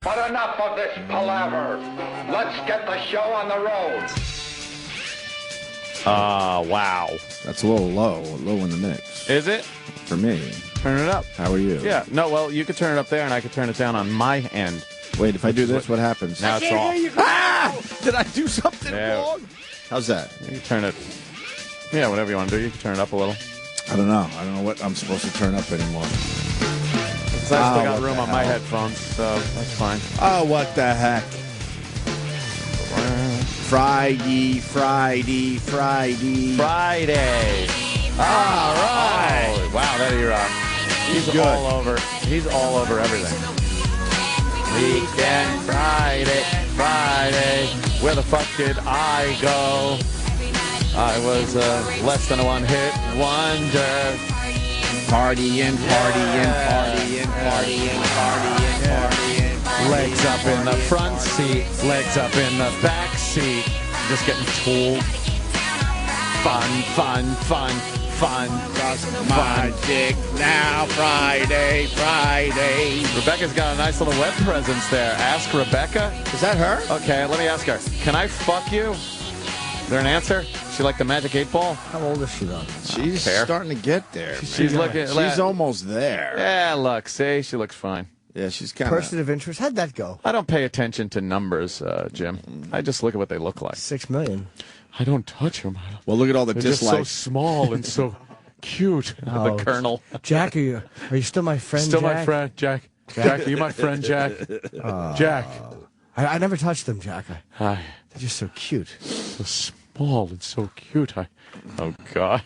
But enough of this palaver. Let's get the show on the road. Wow. That's a little low in the mix. Is it? For me. Turn it up. How are you? Yeah. No, well, you could turn it up there, and I could turn it down on my end. Wait, if I do this, what happens? Now it's off. Ah! Did I do something wrong? How's that? You can turn it. Yeah, whatever you want to do. You can turn it up a little. I don't know. I don't know what I'm supposed to turn up anymore. Because I still got room on my headphones, so that's fine. Oh, what the heck? Friday. All right. Oh, wow, that he's good. all over. He's all over everything. Weekend, Friday. Where the fuck did I go? I was less than a one-hit wonder. Partying. Legs up in the front seat, legs up in the back seat. Just getting tooled. Fun. My dick now, Friday. Rebecca's got a nice little web presence there. Ask Rebecca. Is that her? Okay, let me ask her. Can I fuck you? Is there an answer? She like the Magic 8 Ball? How old is she, though? She's starting to get there. She's looking. She's almost there. Yeah, look. See, she looks fine. Yeah, she's kind of... Person of interest? How'd that go? I don't pay attention to numbers, Jim. I just look at what they look like. 6 million. I don't touch them. Well, look at all the They're dislikes. just so small and so cute. Oh, the Colonel. Jack, are you still my friend, Still Jack? my friend, Jack. Jack, are you my friend, Jack? Jack. I never touched them, Jack. Hi. They're just so cute. So small and so cute. Oh, God.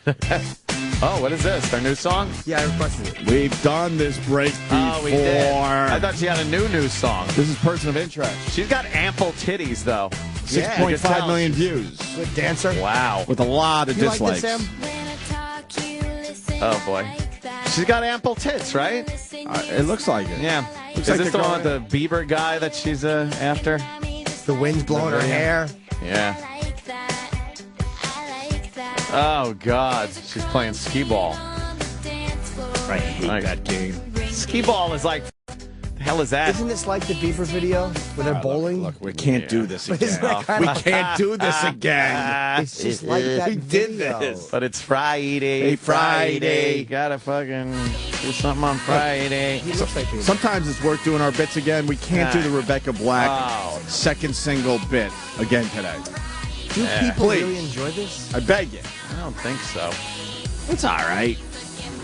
Oh, what is this? Their new song? Yeah, I requested it. We've done this break before. Oh, we did. I thought she had a new song. This is Person of Interest. She's got ample titties, though. 6.5 million views. Good dancer. Wow. With a lot of You dislikes. like this, Sam? Oh, boy. She's got ample tits, right? It looks like it. Yeah. Looks Is like this the they're one with the Bieber guy that she's after? The wind's blowing her hair. Yeah. Oh, God. She's playing skee ball. I hate that game. Skee ball is like, the hell is that? Isn't this like the Beaver video where they're bowling? Look, we can't do this Isn't again. that kind We of- can't do this again. It's just like that We did video. this. But it's Friday. Hey, Friday. Gotta fucking do something on Friday. He looks like me. Sometimes it's worth doing our bits again. We can't do the Rebecca Black Oh. second single bit again today. Do people Please. really enjoy this? I beg you. I don't think so. It's all right.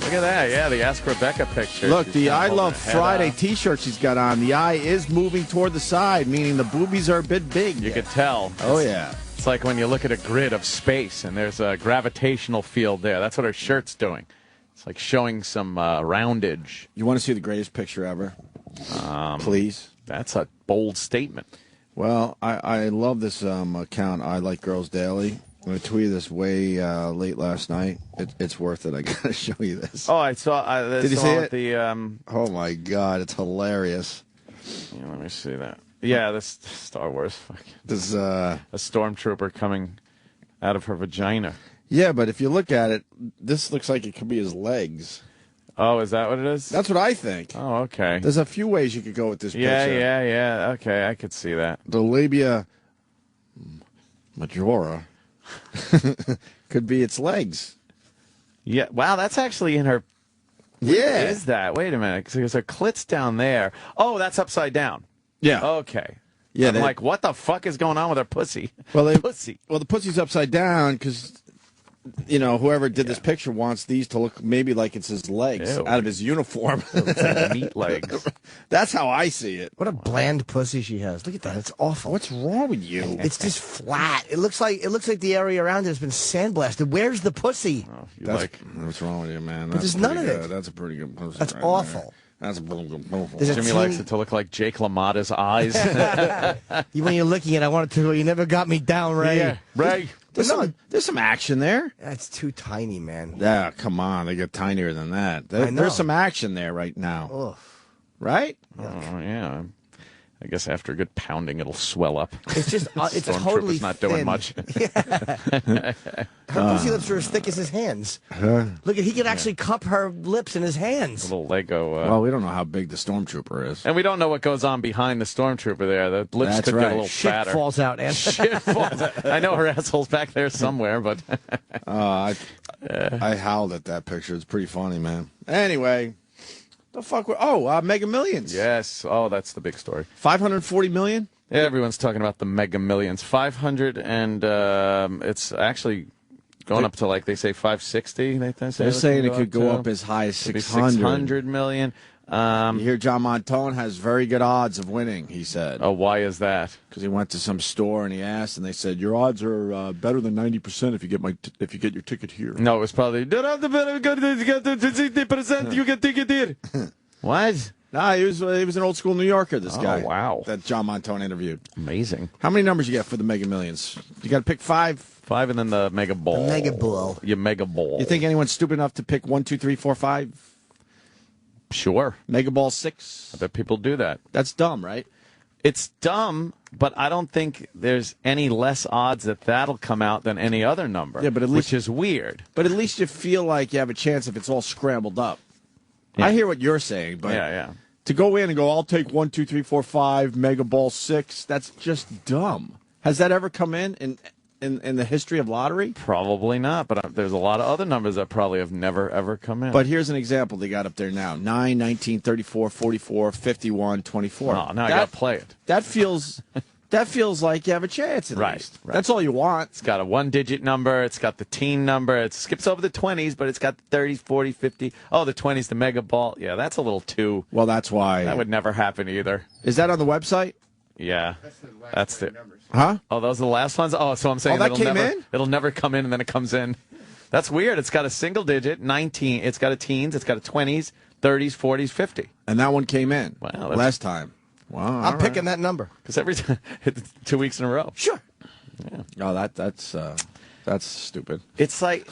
Look at that. Yeah, the Ask Rebecca picture. Look, She's the kinda I holding Love her head Friday up. T-shirt she's got on, the eye is moving toward the side, meaning the boobies are a bit big. You could tell. Oh, yeah. It's like when you look at a grid of space and there's a gravitational field there. That's what her shirt's doing. It's like showing some roundage. You want to see the greatest picture ever? Please. That's a bold statement. Well, I love this account, I Like Girls Daily. I tweeted this way late last night. It's worth it. I got to show you this. Oh, I saw this. Did you see it? The, Oh, my God. It's hilarious. yeah, let me see that. Yeah, this Star Wars. Fuck. This, A stormtrooper coming out of her vagina. yeah, but if you look at it, this looks like it could be his legs. Oh, is that what it is? That's what I think. Oh, okay. There's a few ways you could go with this Yeah, picture. yeah. Okay, I could see that. The labia majora could be its legs. Yeah. Wow, that's actually in her. Yeah. Is that? Wait a minute. Because her clit's down there. Oh, that's upside down. Yeah. Okay. Yeah, I'm they- like, what the fuck is going on with her pussy? Well, pussy. Well, the pussy's upside down because, whoever did this picture wants these to look maybe like it's his legs Ew. out of his uniform. It's like meat legs. That's how I see it. What a bland pussy she has. Look at that. It's awful. What's wrong with you? It's just flat. It looks like the area around it has been sandblasted. Where's the pussy? Oh, you That's, like what's wrong with you, man? But there's none of it. That's a pretty good pussy. That's right awful. there. That's a pretty good pussy. There's a Jimmy likes it to look like Jake LaMotta's eyes. When you're looking at it, I want it to. You never got me down, Ray. Yeah, Ray. There's some action there. That's too tiny, man. Yeah, come on. They get tinier than that. I know. There's some action there right now. Ugh. Right? Oh, yeah. I guess after a good pounding, it'll swell up. It's just, it's totally not thin. doing much. Her pussy lips are as thick as his hands. Look, he could actually cup her lips in his hands. A little Lego. Well, we don't know how big the stormtrooper is. And we don't know what goes on behind the stormtrooper there. The lips That's could right. get a little Shit fatter. falls out, and Shit falls out. I know her asshole's back there somewhere, but... I howled at that picture. It's pretty funny, man. Anyway, the fuck? Mega Millions. Yes. Oh, that's the big story. 540 million. Everyone's talking about the Mega Millions. 500, and it's actually going up to, like, they say 560. They're saying it could go up as high as 600. 600 million. You hear John Montone has very good odds of winning, he said. Oh, why is that? Because he went to some store and he asked, and they said, your odds are better than 90% if you get your ticket here. No, it was probably, you get ticket here. What? Nah, he was an old school New Yorker, this guy. Oh, wow. That John Montone interviewed. Amazing. How many numbers you get for the Mega Millions? You got to pick 5. 5 and then the Mega Ball. The Mega Ball. Your Mega Ball. You think anyone's stupid enough to pick 1, 2, 3, 4, 5? Sure. Mega Ball 6? I bet people do that. That's dumb, right? It's dumb, but I don't think there's any less odds that that'll come out than any other number. Yeah, but at least, which is weird. But at least you feel like you have a chance if it's all scrambled up. Yeah. I hear what you're saying, but Yeah. to go in and go, I'll take 1, 2, 3, 4, 5, Mega Ball 6, that's just dumb. Has that ever come in the history of lottery? Probably not, but there's a lot of other numbers that probably have never, ever come in. But here's an example they got up there now. 9, 19, 34, 44, 51, 24. Oh, now I got to play it. That feels like you have a chance at least. Right. That's all you want. It's got a 1-digit number. It's got the teen number. It skips over the 20s, but it's got the 30s, 40s, 50. Oh, the 20s, the Mega Ball. Yeah, that's a little too. Well, that's why. That would never happen either. Is that on the website? Yeah. That's the Huh? Oh, those are the last ones? Oh, so I'm saying that came in? It'll never come in, and then it comes in. That's weird. It's got a single digit, 19. It's got a teens. It's got a 20s, 30s, 40s, 50. And that one came in. Wow, last time. Wow. I'm picking that number. Because every time, 2 weeks in a row. Sure. Yeah. Oh, that's stupid. It's like,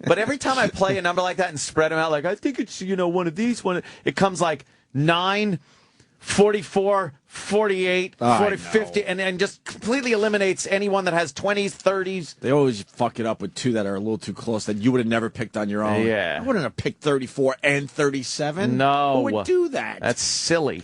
but every time I play a number like that and spread them out, like, I think it's, one of these, it comes like 9, 44, 48, 40, 50, and just completely eliminates anyone that has 20s, 30s. They always fuck it up with 2 that are a little too close that you would have never picked on your own. Yeah. I wouldn't have picked 34 and 37. No. Who would do that? That's silly.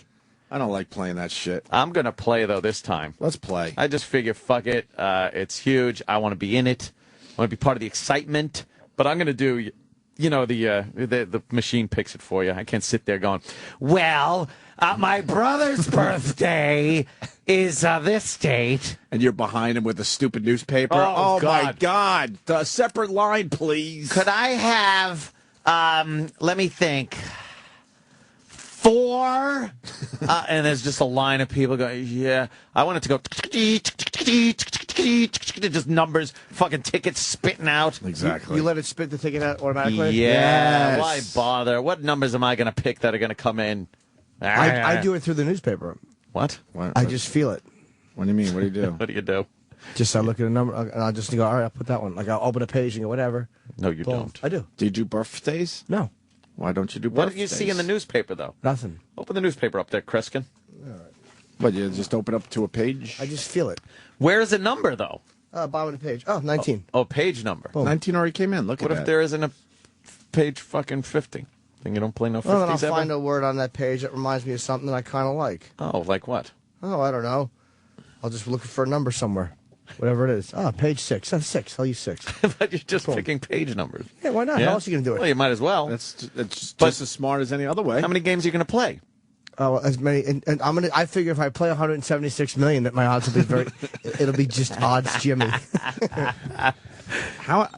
I don't like playing that shit. I'm going to play, though, this time. Let's play. I just figure, fuck it. It's huge. I want to be in it. I want to be part of the excitement. But I'm going to do, the machine picks it for you. I can't sit there going, well, my brother's birthday is this date. And you're behind him with a stupid newspaper. Oh, my God. A separate line, please. Could I have, let me think, 4? And there's just a line of people going, yeah. I want it to go, just numbers, fucking tickets spitting out. Exactly. You let it spit the ticket out automatically? Yeah. Yes. Why bother? What numbers am I going to pick that are going to come in? I do it through the newspaper. What? I just feel it. What do you mean? What do you do? What do you do? Just I look at a number, and I'll just go, all right, I'll put that one. Like, I'll open a page and go, whatever. No, you Boom. don't. I do. Do you do birthdays? No. Why don't you do What birthdays? do you see in the newspaper, though? Nothing. Open the newspaper up there, Kreskin. But you just open up to a page? I just feel it. Where is the number, though? Bottom of the page. Oh, 19. Oh, page number. Boom. 19 already came in. Look What at if that. there isn't a page fucking 50? Think you don't play no 50s Well, then I'll ever? find a word on that page that reminds me of something that I kind of like. Oh, like what? Oh, I don't know. I'll just look for a number somewhere. Whatever it is. Oh, page 6. Oh, 6. I'll use 6. But you're just picking page numbers. Yeah, why not? Yeah? How else are you going to do it? Well, you might as well. That's just But- as smart as any other way. How many games are you going to play? Oh, as many. And I figure if I play 176 million, that my odds will be very. It'll be just odds, Jimmy. How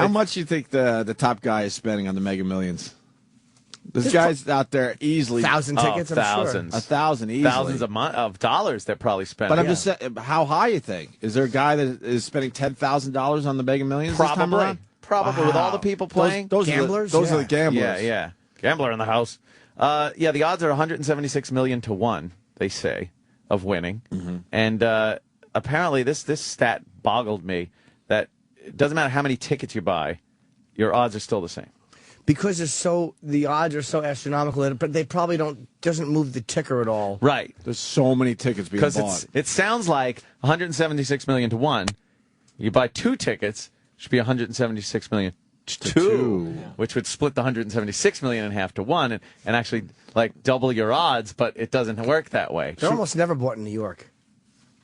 much do you think the top guy is spending on the Mega Millions? There's guys out there easily 1,000 tickets. I'm thousands. sure. 1,000 easily. Thousands of dollars they're probably spending. But I'm just saying, how high you think? Is there a guy that is spending $10,000 on the Mega Millions this time Probably. around? Probably with all the people playing. Those Gamblers? Those are Yeah. the gamblers. Yeah. Gambler in the house. Yeah, the odds are 176 million to 1, they say, of winning. Mm-hmm. And apparently this stat boggled me that it doesn't matter how many tickets you buy, your odds are still the same. because the odds are so astronomical, but they probably doesn't move the ticker at all. Right. There's so many tickets being bought. Because it sounds like 176 million to 1. You buy 2 tickets, it should be 176 million to 2, which would split the 176 million in half to 1 and actually like double your odds, but it doesn't work that way. They're almost never bought in New York.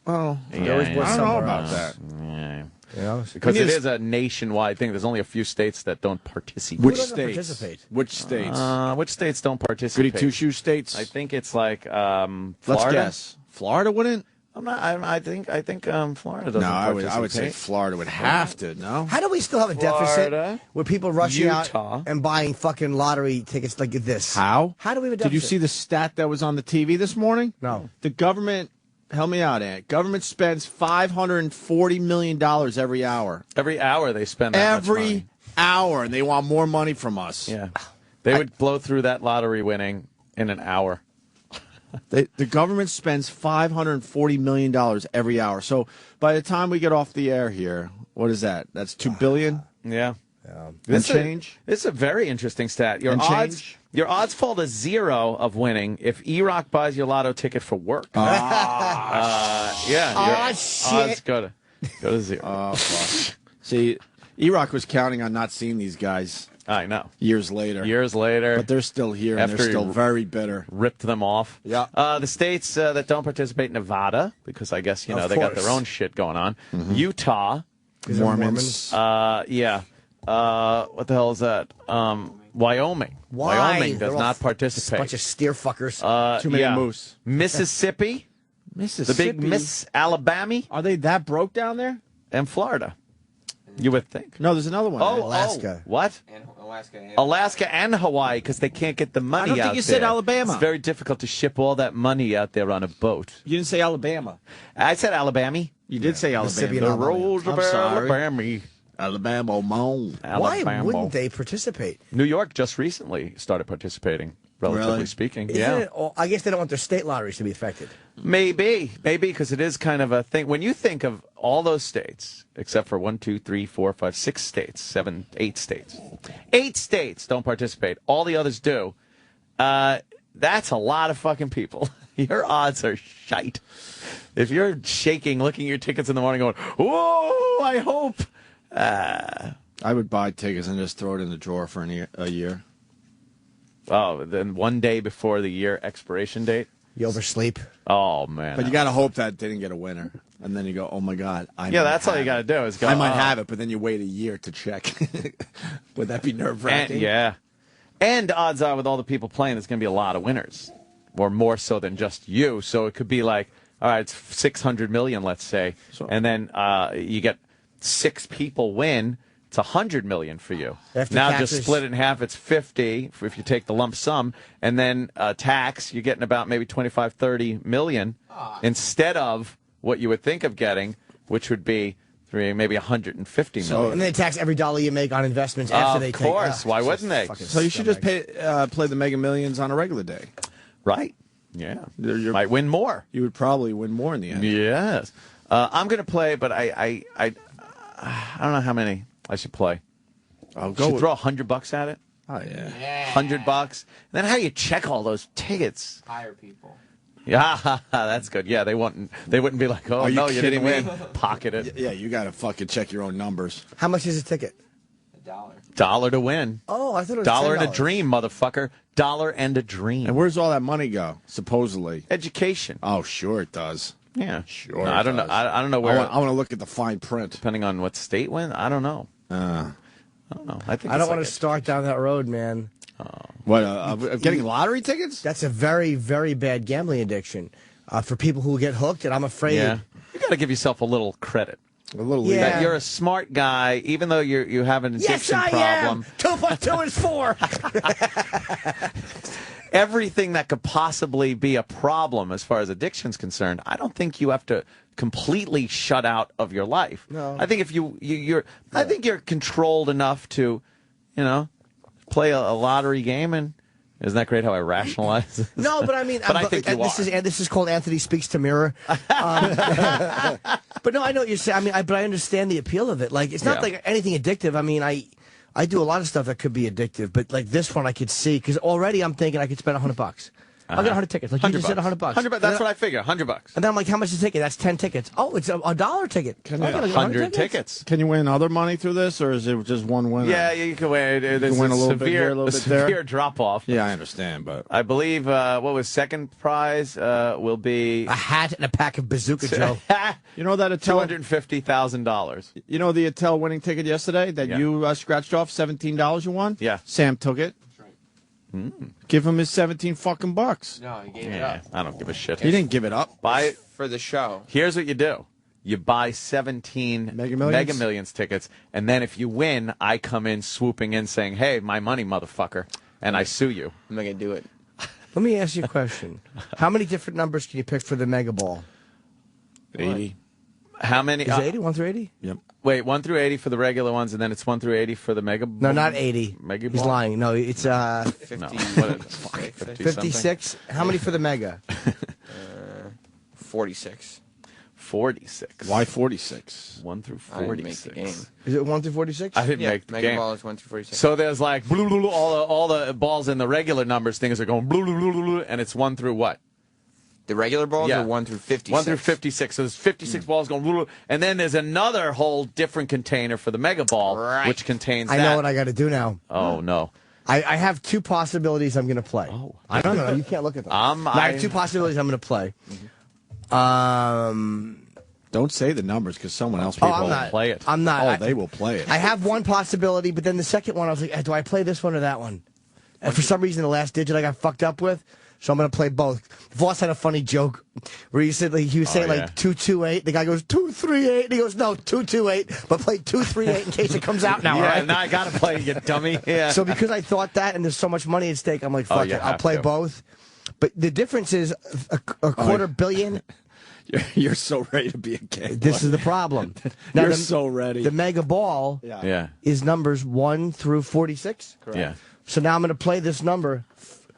Well, They always bought I don't know somewhere about else. that. Yeah. You know? Because it is a nationwide thing. There's only a few states that don't participate. Which doesn't states? participate? Which states? Which states don't participate? Goody two-shoe states? I think it's like Florida. Let's guess. Florida wouldn't? I think Florida doesn't No, I participate. would say Florida would have to, no? How do we still have a Florida, deficit where people rushing Utah. out and buying fucking lottery tickets like this? How? How do we have a Did you deficit? see the stat that was on the TV this morning? No. The government, help me out, Ant. Government spends $540 million every hour. Every hour they spend that much money. Every hour, and they want more money from us. Yeah. They would blow through that lottery winning in an hour. The government spends $540 million every hour. So by the time we get off the air here, what is that? That's $2 billion? Yeah. And change? This is a very interesting stat. And change? Your odds fall to 0 of winning if E-Rock buys your lotto ticket for work. Yeah. Your shit. odds go to 0. Oh, fuck. See, E-Rock was counting on not seeing these guys I know. years later. Years later. But they're still here, and After they're still you very bitter. ripped them off. Yeah. The states that don't participate, Nevada, because I guess, Of they got course. their own shit going on. Utah. Is there Mormons. Yeah. What the hell is that? Wyoming. Why? Wyoming They're does all not a participate. bunch of steer fuckers. Too many yeah. moose. Mississippi. The Mississippi. big Miss Alabama Are they that broke down there? and Florida. You would think. No, there's another one. Alaska. What? And Alaska. Alaska and Hawaii, because they can't get the money out don't think you said there. Alabama. It's very difficult to ship all that money out there on a boat. You didn't say Alabama. I said Alabama. You did say Mississippi Alabama. and The Alabama. rolls of I'm sorry. Alabama. Alabama, Moan. Why Alabama. wouldn't they participate? New York just recently started participating, relatively Really? speaking. Isn't Yeah. it, I guess they don't want their state lotteries to be affected. Maybe, because it is kind of a thing. When you think of all those states, except for 1, 2, 3, 4, 5, 6 states, 7, 8 states. 8 states don't participate. All the others do. That's a lot of fucking people. Your odds are shite. If you're shaking, looking at your tickets in the morning going, whoa, I hope. I would buy tickets and just throw it in the drawer for a year. Oh, then one day before the year expiration date? You oversleep. Oh, man. But you got to hope that didn't get a winner. And then you go, oh, my God. Yeah, that's all you got to do is go. I might oh. have it, but then you wait a year to check. Would that be nerve-wracking? And, yeah. And odds are with all the people playing, there's going to be a lot of winners. Or more so than just you. So it could be like, all right, it's 600 million, let's say. So- And then you get 6 people win. It's 100 million for you. After now taxes. just split it in half. It's 50 if you take the lump sum. And then tax, you're getting about maybe 25, 30 million instead of what you would think of getting, which would be maybe 150 million. And they tax every dollar you make on investments after they Of take. course. Why wouldn't they? So you should just play the Mega Millions on a regular day. Right. Yeah. You're- Might win more. You would probably win more in the end. Yes. I'm going to play, but I don't know how many I should play. I'll Should go with, throw $100 at it. Oh, yeah. $100. Then how do you check all those tickets? Hire people. Yeah, that's good. Yeah, they wouldn't be like, oh Are you no, you didn't kidding win. Pocket it. Yeah, you got to fucking check your own numbers. How much is a ticket? $1. Dollar to win. Oh, I thought it was Dollar and a $10. dream, motherfucker. Dollar and a dream. And where's all that money go, supposedly? Education. Oh, sure it does. Yeah, Sure No, I it don't know. does. I don't know where. I want to look at the fine print. Depending on what state win, I don't know. Uh, I don't know. I think I it's don't want like to start down that road, man. what, of getting lottery tickets? That's a very, very bad gambling addiction for people who get hooked, and I'm afraid. Yeah, you got to give yourself a little credit. A little Yeah. That you're a smart guy, even though you have an Yes, addiction I problem. am. 2 plus 2 is 4. Everything that could possibly be a problem as far as addiction's concerned, I don't think you have to completely shut out of your life. No. I think if I think you're controlled enough to, play a lottery game, and isn't that great how I rationalize this? No, but I mean, But I think you this is called Anthony Speaks to Mirror. But no, I know what you're saying. I mean, but I understand the appeal of it. Like, it's not Yeah. like anything addictive. I mean, I do a lot of stuff that could be addictive, but like this one I could see, because already I'm thinking I could spend $100. I'll get 100 tickets. Like you just said, $100. $100. That's what I figure. $100. And then I'm like, how much is a ticket? That's 10 tickets. Oh, it's a dollar ticket. Can I you- gotta get 100 tickets. Can you win other money through this, or is it just one winner? Yeah, you can win. There's win a a little bit here, a little bit there. severe drop off. Yeah, I understand, but I believe what was second prize will be A hat and a pack of Bazooka Joe. you know that Attell, $250,000. you know the Attell winning ticket yesterday that Yeah. you scratched off, $17 you won? Yeah. Sam took it. Give him his 17 fucking bucks. No, he gave it Yeah, up. I don't give a shit. He didn't give it up. Buy. For the show. Here's what you do. You buy 17 Mega Millions? tickets, and then if you win, I come in swooping in saying, "Hey, my money, motherfucker," and I sue you. I'm not going to do it. Let me ask you a question. How many different numbers can you pick for the Mega Ball? 80. How many? Is it 80? 1 through 80? Yep. Wait, 1 through 80 for the regular ones, and then it's 1 through 80 for the mega. No, not 80. Mega He's Ball? lying. No, it's 50. No, what is it? 50 something? 56. How many for the Mega? 46. 46. Why 46? 1 through I didn't make the 46. game. Is it 1 through 46? I didn't Yeah, make the Mega game. Ball is 1 through 46. So there's like all the balls in the regular numbers things are going and it's 1 through what? the regular balls Yeah. are 1 through 56. 1 through 56. So there's 56 balls going, and then there's another whole different container for the mega ball, Right. which contains I that. know what I got to do now. Oh no. I have two possibilities I'm going to play. Oh. I don't know. You can't look at them. I have two possibilities I'm going to play. Don't say the numbers because someone else Oh, will I'm not. play it. I'm not. Oh, I- they will play it. I have one possibility, but then the second one, I was like, do I play this one or that one? And for some reason, the last digit I got fucked up with, so I'm going to play both. Voss had a funny joke where he said, like, he was saying, yeah. 228. The guy goes, 238. And he goes, no, 228, but play 238 in case it comes out now, all Yeah, right? now I got to play, you dummy. Yeah. So because I thought that and there's so much money at stake, I'm like, fuck you it, I'll have play to. both. But the difference is a quarter billion. You're so ready to be a gay. This is the problem. Now, You're so ready. The mega ball yeah. is numbers 1 through 46. Yeah. So now I'm going to play this number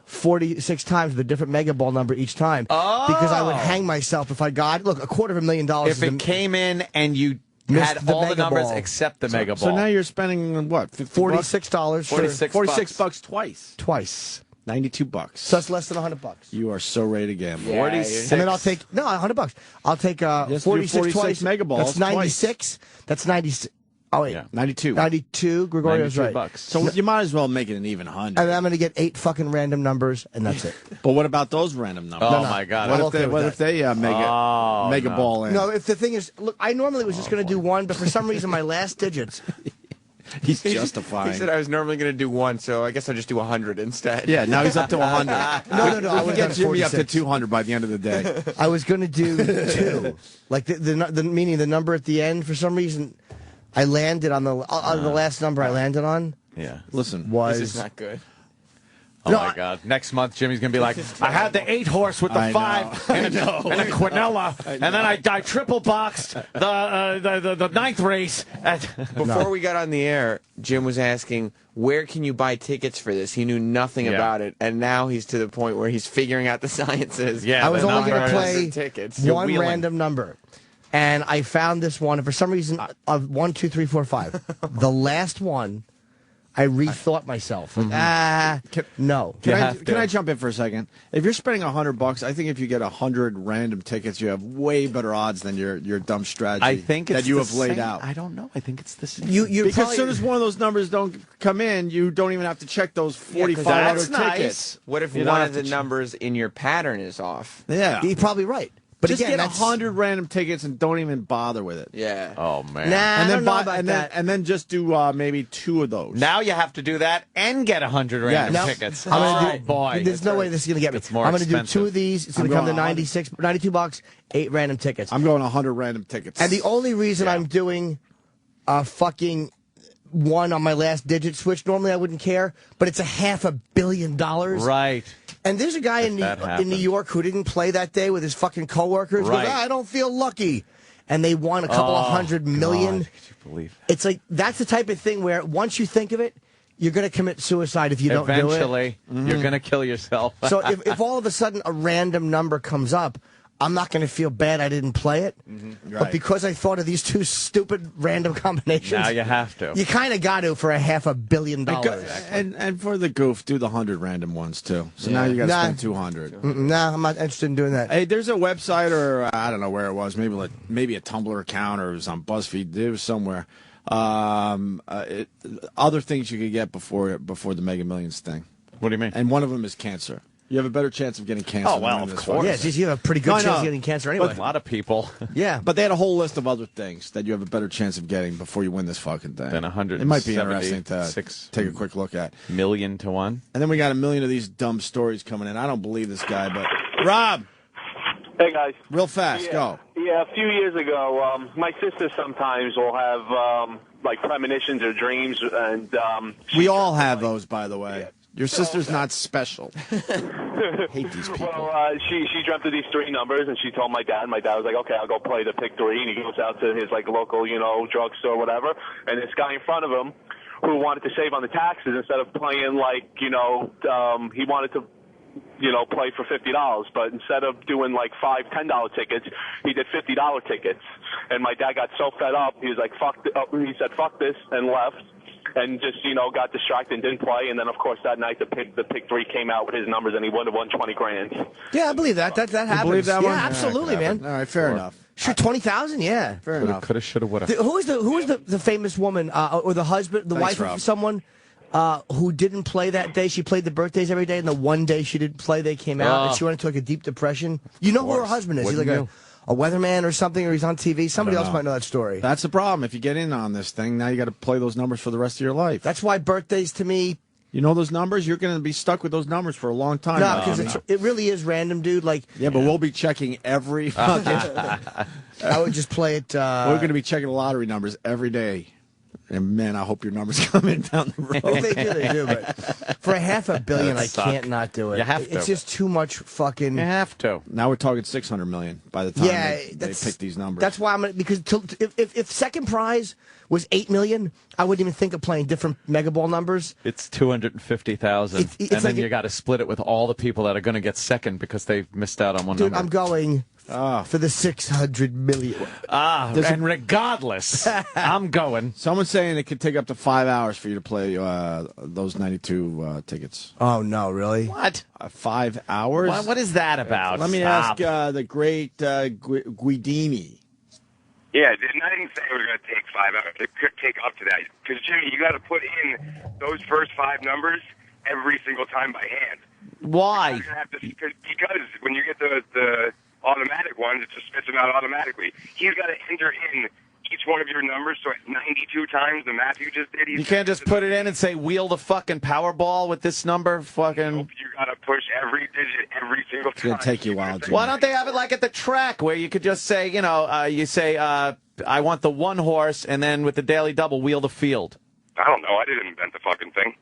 46 times with a different mega ball number each time. Because I would hang myself if I got, look, $250,000. If it came in and you Missed had the all the mega numbers ball. except the mega ball. So now you're spending what? 50 bucks? $46 for 46 $46 bucks twice. twice. $92. So that's less than $100. You are so ready to gamble. 46. And then I'll take $100. I'll take Yes, 46 do 46 twice. mega balls That's 96. That's 96. Oh wait, Yeah. 92. 92. Gregorio's 92 right. bucks. So you might as well make it an even 100. And then I'm going to get 8 fucking random numbers, and that's it. But what about those random numbers? Oh, my God. What I'm if okay they, with what that. if they mega no. ball in? No, if the thing is, look, I normally was just going to do one, but for some reason my last digits. He's He justifying. said I was normally going to do 1, so I guess I'll just do 100 instead. Yeah, now he's up to 100. No, I We would can have get done Jimmy up to 46. 200 by the end of the day. I was going to do 2, like the meaning the number at the end. For some reason, I landed on the last number I landed on Yeah. Listen, was This is not good. Oh, No, my God. Next month, Jimmy's going to be like, I had the 8 horse with the I 5 know. and a quinella, and then I triple boxed the 9th race. Before we got on the air, Jim was asking, where can you buy tickets for this? He knew nothing Yeah. about it, and now he's to the point where he's figuring out the sciences. Yeah, I was the only going to numbers. play tickets. one wheeling. random number, and I found this one. And for some reason, of 1, 2, 3, 4, 5, the last one, I rethought myself. Like, no. You Can have to. I jump in for a second? If you're spending $100, I think if you get 100 random tickets, you have way better odds than your dumb strategy I think it's that you the have laid same. out. I don't know. I think it's the same. You're Because probably, as soon as one of those numbers don't come in, you don't even have to check those 'cause 45 that's other nice. tickets. What if You don't one have of the to numbers in your pattern is off? Yeah. you're probably right. But Just again, get that's 100 random tickets and don't even bother with it. Yeah. Oh, man. Nah, I And then don't know buy, about and that. then just do maybe 2 of those. Now you have to do that and get 100 random Yes. tickets. I'm gonna Oh, do, boy. There's no way this is going to get me. It's more I'm going to do expensive. 2 of these. It's I'm going to come to going 96, 92 bucks, 8 random tickets. I'm going 100 random tickets. And the only reason I'm doing a fucking 1 on my last digit switch, normally I wouldn't care, but it's $500 million. Right. And there's a guy in that New happens. York who didn't play that day with his fucking coworkers. Right. Goes, I don't feel lucky. And they won a couple of $100 million. God, could you believe it? It's like, that's the type of thing where once you think of it, you're going to commit suicide if you don't do it. Eventually, you're going to kill yourself. So if all of a sudden a random number comes up, I'm not going to feel bad I didn't play it. Right. But because I thought of these two stupid random combinations, Now you have to. you kind of got to for a $500 million. And for the goof, do the 100 random ones too. So now you got to Nah. spend 200. Nah, I'm not interested in doing that. Hey, there's a website, or I don't know where it was. Maybe a Tumblr account, or it was on BuzzFeed. It was somewhere. Other things you could get before the Mega Millions thing, What do you mean? and one of them is cancer. You have a better chance of getting cancer. Oh, well, than of this course. fucking Yeah, thing. geez, you have a pretty good No, I chance know. of getting cancer anyway. A lot of people. Yeah. But they had a whole list of other things that you have a better chance of getting before you win this fucking thing. Than 176 It might be interesting to take a quick look at. million to one. And then we got a million of these dumb stories coming in. I don't believe this guy, but Rob, Hey guys. real fast, go. Yeah, a few years ago, my sister sometimes will have like premonitions or dreams, and We all have those, by the way. Your sister's not special. Hate these people. well, she dreamt of these three numbers, and she told my dad. My dad was like, "Okay, I'll go play the pick three," and he goes out to his like local, drugstore or whatever, and this guy in front of him who wanted to save on the taxes instead of playing like he wanted to. Play for $50, but instead of doing like $5, $10 tickets, he did $50 tickets. And my dad got so fed up, he was like, he said, "Fuck this," and left. And just, got distracted and didn't play. And then, of course, that night the pick three came out with his numbers, and he would have won 20 grand. Yeah, I believe that. That happens. You believe that yeah, one? absolutely, All right, man. All right, fair enough. Sure, 20,000. Yeah. Fair enough. Coulda, shoulda, woulda. Who was the famous woman or the husband, the Thanks, wife Rob. of someone who didn't play that day? She played the birthdays every day, and the one day she didn't play, they came out, and she went into like a deep depression. You know who her husband is? He's like a weatherman or something, or he's on TV. Somebody else might know that story. That's the problem. If you get in on this thing, now you got to play those numbers for the rest of your life. That's why birthdays to me. You know those numbers? You're going to be stuck with those numbers for a long time. No, because it really is random, dude. Like, Yeah, but we'll be checking every fucking... I would just play it. We're going to be checking the lottery numbers every day. And, man, I hope your numbers come in down the road. Well, they do. But for a $500 million, I That'd suck. can't not do it. You have It's to. just too much fucking. You have to. Now we're talking 600 million by the time they pick these numbers. That's why I'm gonna, because if second prize was 8 million, I wouldn't even think of playing different Mega Ball numbers. It's 250,000, It's and then like you got to split it with all the people that are going to get second because they missed out on one Dude, number. I'm going for the 600 million. And regardless, I'm going. Someone's saying it could take up to 5 hours for you to play those 92 tickets. Oh no, really? What? 5 hours? What is that about? Let me Stop. ask the great Guidini. Yeah, I didn't say it was going to take 5 hours. It could take up to that. Because, Jimmy, you got to put in those first five numbers every single time by hand. Why? Because when you get the automatic ones, it just spits them out automatically. He's got to enter in each one of your numbers, so at 92 times the math you just did. You can't just put it in and say, wheel the fucking Powerball with this number? Fucking. Nope, you got to push every digit every single It's time. going to take you a while, Jimmy. Why don't they have it like at the track where you could just say, you say, I want the one horse, and then with the daily double, wheel the field. I don't know. I didn't invent the fucking thing.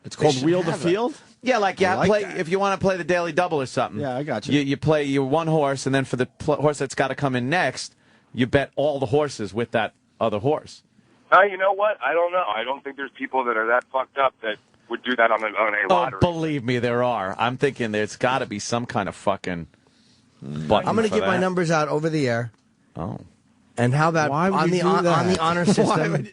It's called Wheel the Field? Yeah, like you I like play that. if you want to play the daily double or something. Yeah, I got you. You play your one horse, and then for the horse that's got to come in next, you bet all the horses with that other horse. You know what? I don't know. I don't think there's people that are that fucked up that would do that on a lottery. Oh, believe me, there are. I'm thinking there's got to be some kind of fucking button. I'm going to for get my that. numbers out over the air. Oh. And how about Why would on you the do on that? the honor system?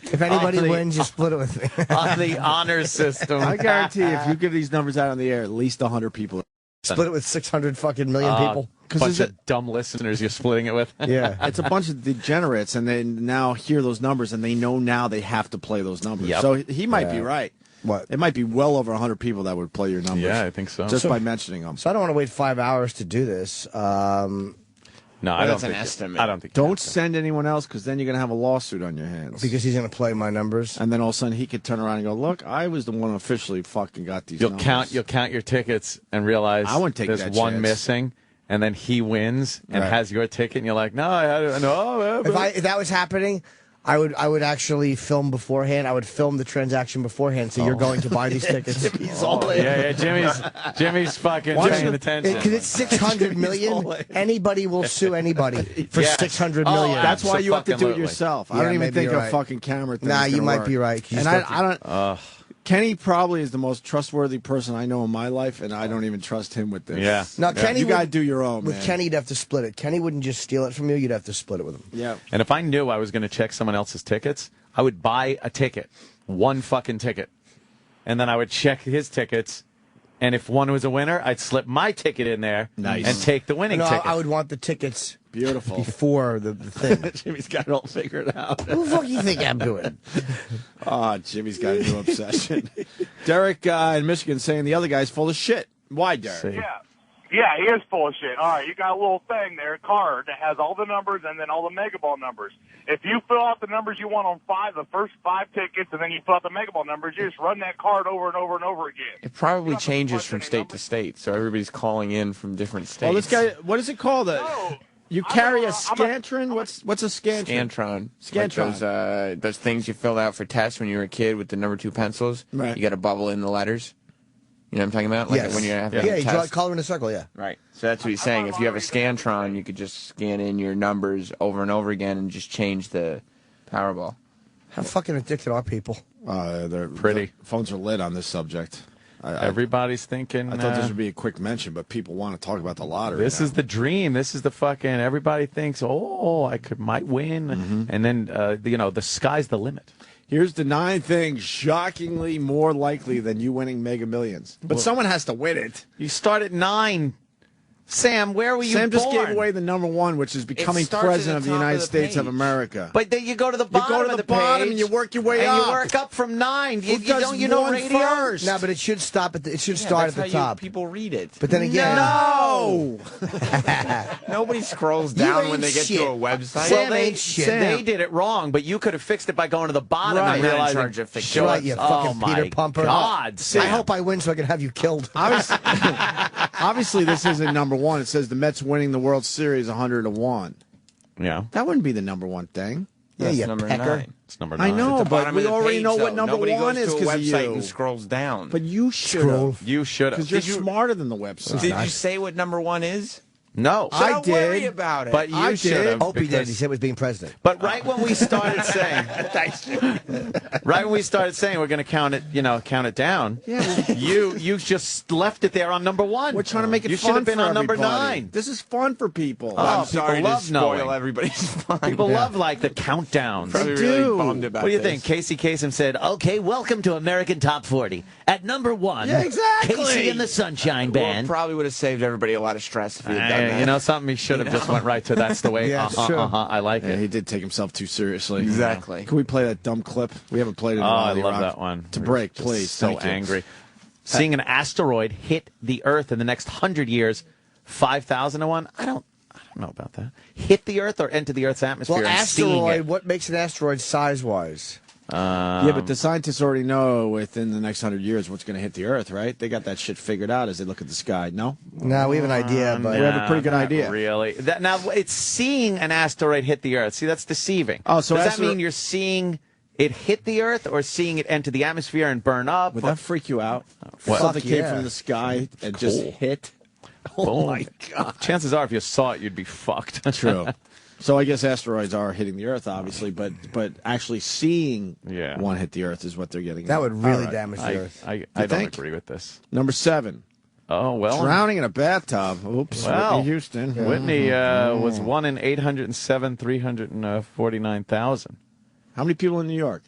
If anybody On the- wins, you split it with me. On the honor system. I guarantee if you get these numbers out on the air, at least 100 people. Split it with 600 fucking million people. Bunch of dumb listeners you're splitting it with. Yeah. It's a bunch of degenerates, and they now hear those numbers, and they know now they have to play those numbers. Yep. So he might be right. What? It might be well over 100 people that would play your numbers. Yeah, I think so. Just by mentioning them. So I don't want to wait 5 hours to do this. No, I don't that's an think estimate. I don't think. Don't send anyone else, because then you're going to have a lawsuit on your hands. Because he's going to play my numbers. And then all of a sudden he could turn around and go, look, I was the one who officially fucking got these You'll numbers. count your tickets and realize I wouldn't take there's that one chance. missing, and then he wins and Right. has your ticket, and you're like, no, I had no. If that was happening, I would actually film beforehand. I would film the transaction beforehand. So you're going to buy these tickets. He's all in. Yeah, Jimmy's fucking paying attention. Because it's 600 million. Anybody will sue anybody for Yes. 600 million. That's why you have to do it Abso-fucking-lutely. yourself. I Yeah, don't even maybe think you're a right. fucking camera thing Nah, is you gonna might work. be right, 'cause you And still have to- I don't. Kenny probably is the most trustworthy person I know in my life, and I don't even trust him with this. Yeah. Now, Kenny, you gotta do your own. With man. Kenny, you'd have to split it. Kenny wouldn't just steal it from you; you'd have to split it with him. Yeah. And if I knew I was going to check someone else's tickets, I would buy a ticket, one fucking ticket, and then I would check his tickets. And if one was a winner, I'd slip my ticket in there and take the winning ticket. I would want the tickets Beautiful. before the thing. Jimmy's got it all figured out. Who the fuck do you think I'm doing? Oh, Jimmy's got a new obsession. Derek in Michigan saying the other guy's full of shit. Why, Derek? See. Yeah, he is full of shit. All right, you got a little thing there, a card that has all the numbers and then all the Mega Ball numbers. If you fill out the numbers you want on the first 5 tickets, and then you fill out the Mega Ball numbers, you just run that card over and over and over again. It probably changes from state to state, so everybody's calling in from different states. Oh, this guy, what is it called? You carry a Scantron? What's a Scantron? Scantron. Scantron. Like those things you filled out for tests when you were a kid with the number 2 pencils. Right. You got to bubble in the letters. You know what I'm talking about? Like Yes. when you have Yeah, a you draw a test. color in a circle, yeah. Right. So that's what he's saying. If you have a Scantron, you could just scan in your numbers over and over again and just change the Powerball. How fucking addicted are people? They're Pretty. The phones are lit on this subject. Everybody's thinking. I thought this would be a quick mention, but people want to talk about the lottery. This is the dream. This is the fucking. Everybody thinks, oh, might win, and then the sky's the limit. Here's the 9 things shockingly more likely than you winning Mega Millions. But someone has to win it. You start at 9. Sam, where were you Sam born? just gave away the number 1, which is becoming starts at president the of the top United of the States of page. America. But then you go to the You bottom go to of the the bottom page, and you work your way and up. you work up from 9. Who does one radio? first? No, but it should stop at it should Yeah, start at that's the how top. people read it. But then again, No! Nobody scrolls You down ain't when they get shit. to a website. Sam they, ain't shit. they did it wrong, but you could have fixed it by going to the bottom Right. and Not in realizing. charge of fixing Sure. Right, you fucking oh Peter my Pumper. God, Sam. I hope I win so I can have you killed. Obviously, this isn't number 1. It says the Mets winning the World Series 100-1. Yeah, That wouldn't be the number 1 thing. Yeah, That's you number pecker. 9. it's number 9. I know, At the but bottom we of the already page, know what though. number Nobody 1 goes is to a because of website you. and scrolls down. But you should Scroll. have. You should have. Because you're smarter than the website. Did you say what number 1 is? No, I Don't did. worry about it. but I you should did. have. Opie did. because- He said it was being president. But right when we started saying, right when we started saying we're going to count it down. Yeah. You just left it there on number 1. We're trying to make it You fun should have been for on number everybody. 9. This is fun for people. Oh, I'm sorry people to love spoil knowing. everybody's fun. People love like the countdowns. Probably They really do. bummed about What do you this. think? Casey Kasem said, "Okay, welcome to American Top 40. At number 1, Yeah, exactly. Casey and the Sunshine Well, Band." probably would have saved everybody a lot of stress if he had done that. You know something? He should have just went right to that's the way. Yeah, sure. I like Yeah, it. he did take himself too seriously. Exactly. Can we play that dumb clip? We haven't played it in a Oh, while. I love Rock. that one. To break, Just please. So Thank you. angry. Seeing an asteroid hit the Earth in the next 100 years, 5,000 to 1. I don't know about that. Hit the Earth or enter the Earth's atmosphere? Well, and seeing asteroid. it. What makes an asteroid size-wise? Yeah, but the scientists already know within the next 100 years what's going to hit the Earth, right? They got that shit figured out as they look at the sky. No? No, we have an idea, but We have a pretty good not idea. Really? Now, it's seeing an asteroid hit the Earth. See, that's deceiving. Oh, so does that astero- mean you're seeing it hit the Earth or seeing it enter the atmosphere and burn up? Would that freak you out? What? Something Fuck came yeah. from the sky and just Cool. hit? Oh, my God. Chances are, if you saw it, you'd be fucked. True. So I guess asteroids are hitting the Earth, obviously, but actually seeing Yeah. one hit the Earth is what they're getting. that at. would really All right. damage the Earth. I don't think? agree with this. Number 7, Oh, well. drowning in a bathtub. Oops, Well, Whitney Houston. Whitney was 1 in 807, 349,000. How many people in New York?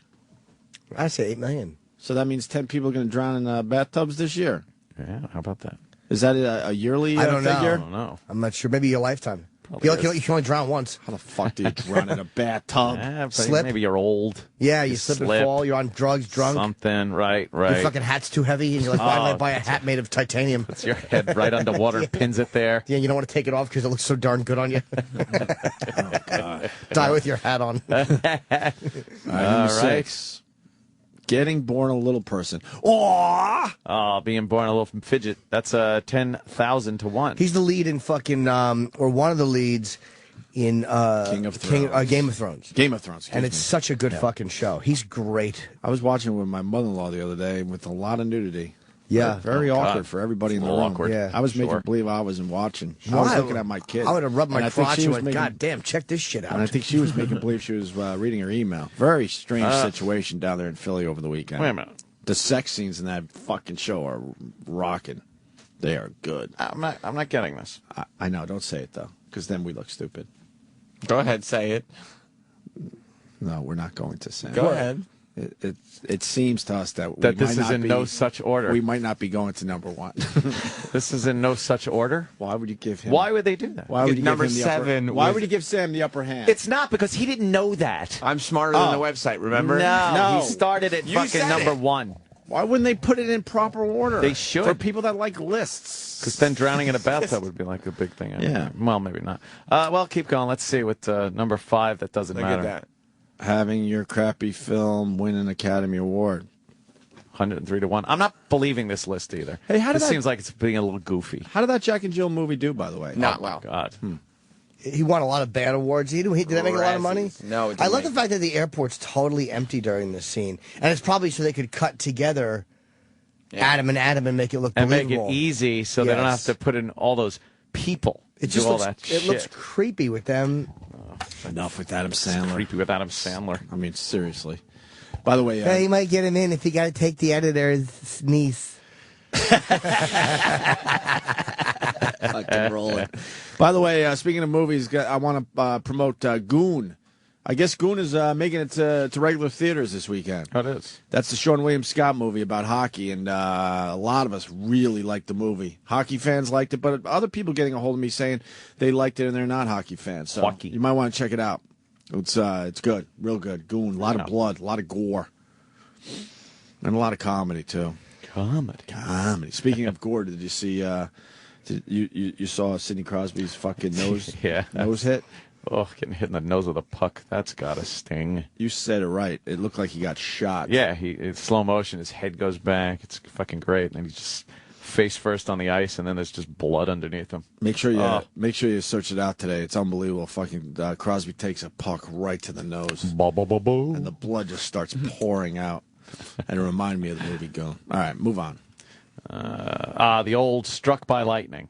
I say 8 million. So that means 10 people are going to drown in bathtubs this year. Yeah, how about that? Is that a yearly I don't know. figure? I don't know. I'm not sure. Maybe your lifetime. Probably You is. can only drown once. How the fuck do you drown in a bathtub? But Slip. Maybe you're old. Yeah, you slip and fall. You're on drugs, drunk. Something, right. Your fucking hat's too heavy, and you're like, why did I buy a hat made of titanium? It's your head right underwater, pins it there. Yeah, you don't want to take it off because it looks so darn good on you. Die with your hat on. Number All 6. Getting born a little person. Aww! Oh, being born a little fidget. That's 10,000 to 1. He's the lead in fucking, or one of the leads in King of Thrones. Game of Thrones. Game of Thrones. And it's such a good fucking show. He's great. I was watching it with my mother-in-law the other day with a lot of nudity. Yeah. Very Oh, God. awkward for everybody in the A little room. awkward. Yeah. I was making Sure. believe I wasn't watching. I was looking at my kid. I would have rubbed And my I think crotch she and was went, making- God damn, check this shit out. And I think she was making believe she was reading her email. Very strange situation down there in Philly over the weekend. Wait a minute. The sex scenes in that fucking show are rocking. They are good. I'm not getting this. I know. Don't say it though, because then we look stupid. Go ahead, say it. No, we're not going to say. Go ahead. It seems to us that This is in no such order. We might not be going to number one. This is in no such order. Why would you give him? Why would they do that? Why would you Number give him the 7 Upper, why was- would you give Sam the upper hand? It's not because he didn't know that. I'm smarter than the website, remember? No, he started at You fucking said number it. 1. Why wouldn't they put it in proper order? They should. For people that like lists. Because then drowning in a bathtub would be like a big thing. Yeah. Well, maybe not. Well, keep going. Let's see what number 5. That doesn't Look matter. at that. Having your crappy film win an Academy Award. 103 to 1. I'm not believing this list either. Hey, how did this that- seems like it's being a little goofy. How did that Jack and Jill movie do, by the way? Not well. God. He won a lot of bad awards. Did that make a lot of money? Razzies. No, it I didn't love the make- fact that the airport's totally empty during this scene, and it's probably so they could cut together Adam and make it look And make believable. it easy so they don't have Yes. to put in all those people. It do just all looks. that It shit. looks creepy with them. Enough with Adam Sandler. Creepy with Adam Sandler. I mean, seriously. By the way, Yeah, you might get him in if you got to take the editor's niece. fucking rolling. By the way, speaking of movies, I want to promote Goon. I guess Goon is making it to regular theaters this weekend. Oh, it is. That's the Sean William Scott movie about hockey, and a lot of us really liked the movie. Hockey fans liked it, but other people getting a hold of me saying they liked it and they're not hockey fans. So Hockey. you might want to check it out. It's good, real good. Goon, a lot of blood, a lot of gore, and a lot of comedy too. Comedy. Speaking of gore, did you see? You saw Sidney Crosby's fucking nose nose hit? Oh, getting hit in the nose with a puck. That's gotta sting. You said it right. It looked like he got shot. Yeah, it's slow motion. His head goes back. It's fucking great. And he's just face first on the ice, and then there's just blood underneath him. Make sure you search it out today. It's unbelievable. Fucking Crosby takes a puck right to the nose, and the blood just starts pouring out. And it reminded me of the movie Goon. All right, move on. The old Struck by Lightning.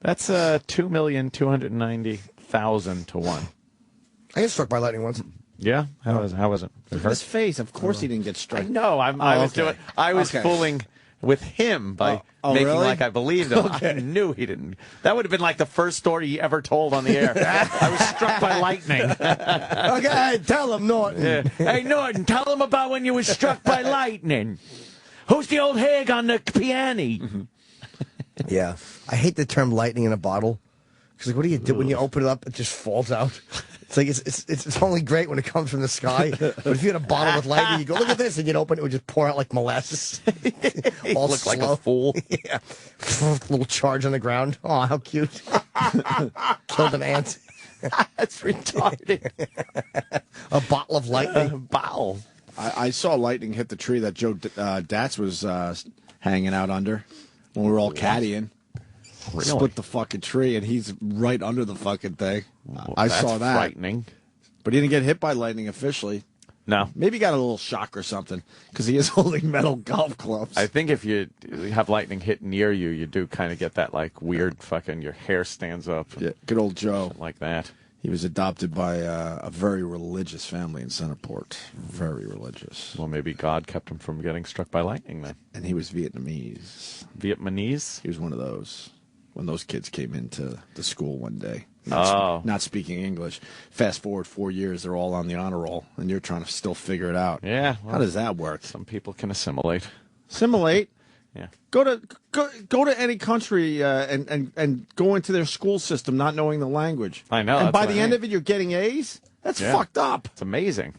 That's 2,290,000 to 1. I get struck by lightning once. Yeah, how was it? Look at his face. Of course he didn't get struck. I know. I was fooling with him by making really? like I believed him. I knew he didn't. That would have been like the first story he ever told on the air. I was struck by lightning. Okay, tell him, Norton. Yeah. Hey, Norton, tell him about when you were struck by lightning. Who's the old hag on the piano? Yeah, I hate the term lightning in a bottle. Because like, what do you do when you open it up? It just falls out. It's like it's only great when it comes from the sky. But if you had a bottle with lightning, you go look at this, and you'd open it, would just pour out like molasses. All Look like slow. a fool. Yeah, little charge on the ground. Oh, how cute! Killed an ant. That's retarded. A bottle of lightning. Bow. I saw lightning hit the tree that Joe Datz was hanging out under when we were all caddying. Really? Split the fucking tree, and he's right under the fucking thing. I That's saw that. frightening. But he didn't get hit by lightning officially. No. Maybe he got a little shock or something because he is holding metal golf clubs. I think if you have lightning hit near you, you do kind of get that like weird fucking your hair stands up. Yeah, good old Joe. Like that. He was adopted by a very religious family in Centerport. Very religious. Well, maybe God kept him from getting struck by lightning then. And he was Vietnamese. Vietnamese? He was one of those. When those kids came into the school one day. Oh. Not speaking English. Fast forward 4 years, they're all on the honor roll, and you're trying to still figure it out. Yeah. Well, how does that work? Some people can assimilate. Assimilate? Yeah. Go to any country and go into their school system not knowing the language. I know. And that's by what the I end mean. of it, you're getting A's? That's Yeah. fucked up. It's amazing.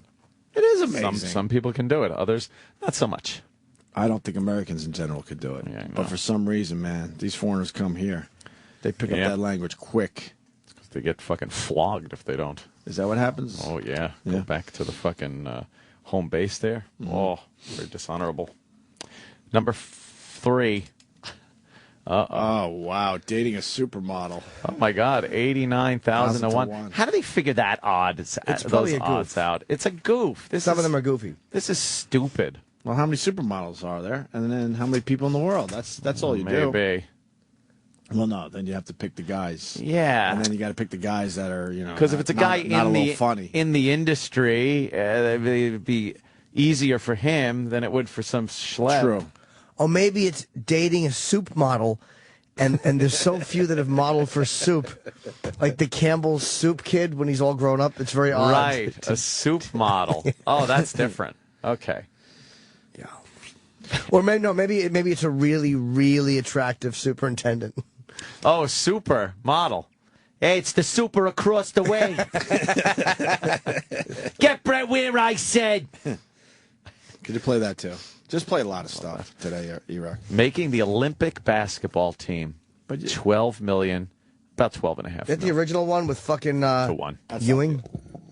It is amazing. Some people can do it. Others, not so much. I don't think Americans in general could do it. Yeah, I know. But for some reason, man, these foreigners come here. They pick up Yeah. that language quick. They get fucking flogged if they don't. Is that what happens? Oh, yeah. Yeah. Go back to the fucking home base there. Mm-hmm. Oh, very dishonorable. Number 3. Oh, wow. Dating a supermodel. Oh, my God. 89,000 to 1. 1. How do they figure that It's probably those a goof. odds out? It's a goof. Some of them are goofy. This is stupid. Well, how many supermodels are there? And then how many people in the world? That's all you do. Maybe. Well, no, then you have to pick the guys. Yeah. And then you got to pick the guys that are, Because if it's a guy not a little in funny. the industry, they'd be easier for him than it would for some schlep. True. Oh, maybe it's dating a soup model, and there's so few that have modeled for soup. Like the Campbell's soup kid when he's all grown up. It's very odd. Right, a soup model. Oh, that's different. Okay. Yeah. Or maybe it's a really, really attractive superintendent. Oh, super model. Hey, it's the super across the way. Get Brett where I said. Could you play that too? Just play a lot of stuff today, E-Rock. Making the Olympic basketball team. But $12 million, about 12.5 million. Is that the original one with fucking to one. Ewing?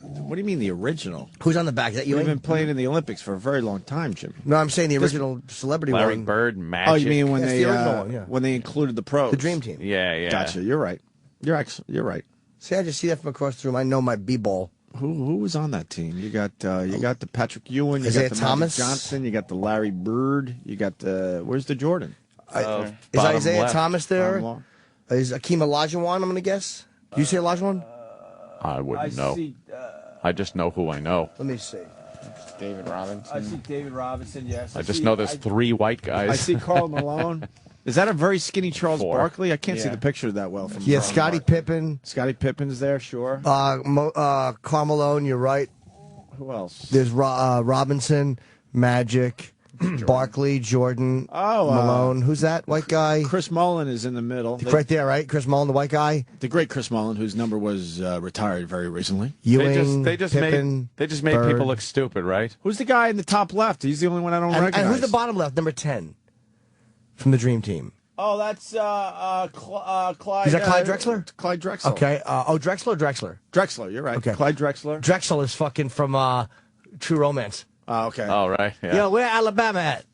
What do you mean the original? Who's on the back? Is that Ewing? We've been playing in the Olympics for a very long time, Jimmy. No, I'm saying the original celebrity Larry one. Bird, Magic. Oh, you mean when That's they the original one, yeah. when they included the pros? The Dream Team. Yeah, yeah. Gotcha. You're right. You're right. See, I just see that from across the room. I know my B-ball. Who was on that team? You got the Patrick Ewing, you Isaiah got the Thomas? Magic Johnson, you got the Larry Bird, you got the where's the Jordan? Is bottom Isaiah left. Thomas there? Bottom Is Akeem Olajuwon, I'm going to guess? Do you say Olajuwon? I wouldn't know. I just know who I know. Let me see. David Robinson. I see David Robinson. Yes. I just know there's 3 white guys. I see Karl Malone. Is that a very skinny Charles 4. Barkley? I can't see Yeah. the picture that well from. Yeah, Charles Scottie Barkley. Pippen. Scottie Pippen's there, sure. Karl Malone, you're right. Who else? There's Robinson, Magic, Barkley, Jordan, Malone. Who's that white guy? Chris Mullin is in the middle. Right there, right? Chris Mullin, the white guy. The great Chris Mullin, whose number was retired very recently. Ewing, they just Pippen, made Bird. people look stupid, right? Who's the guy in the top left? He's the only one I don't recognize. And who's the bottom left? Number 10 from the Dream Team. Oh, that's Clyde. Is that Clyde Drexler? Clyde Drexler. Okay. Drexler or Drexler? Drexler, you're right. Okay. Clyde Drexler. Drexel is fucking from True Romance. Oh, okay. Oh, right. Yeah. Yo, where Alabama at?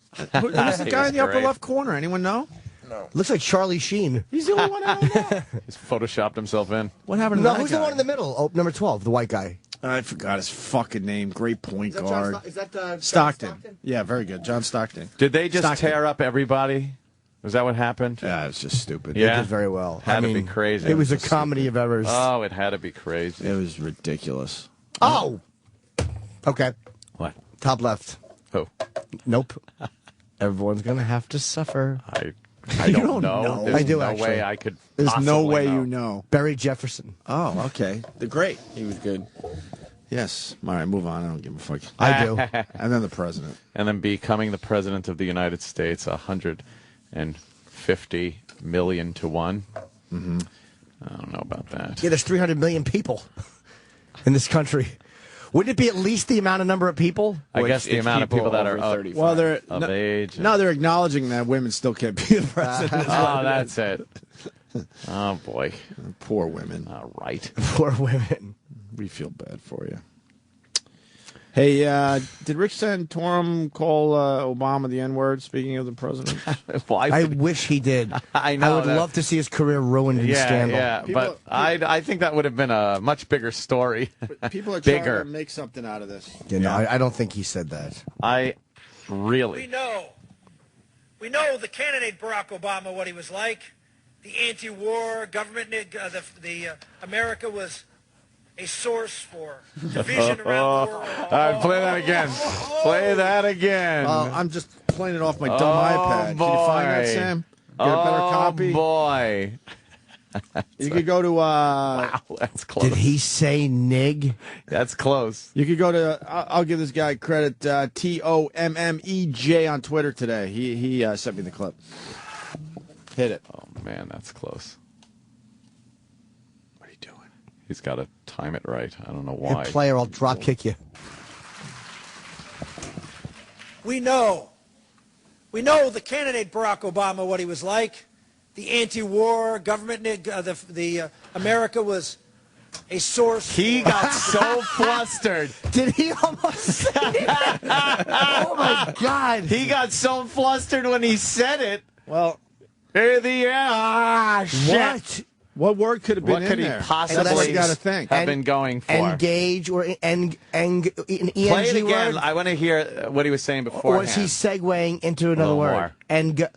Who's the He guy was in the upper great. left corner? Anyone know? Looks like Charlie Sheen. He's the only one I don't know. He's photoshopped himself in. What happened to No, that who's guy? the one in the middle? Oh, number 12, the white guy. I forgot his fucking name. Great point guard. Is that Stockton. Yeah, very good. John Stockton. Did they just Stockton. tear up everybody? Was that what happened? Yeah, it's just stupid. Yeah. They did very well. Had to be crazy. It was a comedy of errors. Oh, it had to be crazy. It was ridiculous. Oh! Okay. What? Top left. Who? Nope. Everyone's going to have to suffer. I You don't don't know. know. There's I do, no actually. way I could. There's no possibly way know. you know. Barry Jefferson. Oh, okay. The great. He was good. Yes. All right, move on. I don't give a fuck. I do. And then the president. And then becoming the president of the United States, 150 million to 1. Mm-hmm. I don't know about that. Yeah, there's 300 million people in this country. Wouldn't it be at least the number of people? I guess the amount of people that are over of, 35. Well, they're of age. now they're acknowledging that women still can't be the president. Oh, that's it. Oh, boy. Poor women. All right. Poor women. We feel bad for you. Hey, did Rick Santorum call Obama the N-word, speaking of the president? Why I would- wish he did. I know I would that- love to see his career ruined in Yeah, scandal. yeah, but I think that would have been a much bigger story. People are Bigger. trying to make something out of this. You know, I don't think he said that. I We really. know the candidate Barack Obama, what he was like. The anti-war government, America was a source for division around the world. All right, play that again. Play that again. I'm just playing it off my dumb iPad. boy. Can you find that, Sam? Get a better copy? Boy. You could go to Wow, that's close. Did he say nig? That's close. You could go to. I'll give this guy credit. TOMMEJ on Twitter today. He sent me the clip. Hit it. Oh, man, that's close. What are you doing? He's got to time it right. I don't know Hey, why. player, I'll drop kick you. We know the candidate Barack Obama, what he was like. The anti-war government, America was a source. He for got so flustered. Did he almost say that? Oh, my God. He got so flustered when he said it. Well, Here the shit. what word could have been What in could he there? possibly That's what you got to think. have been going for? Engage or an ENG Play it again. word? I want to hear what he was saying Or beforehand. is he segueing into another little word? more. And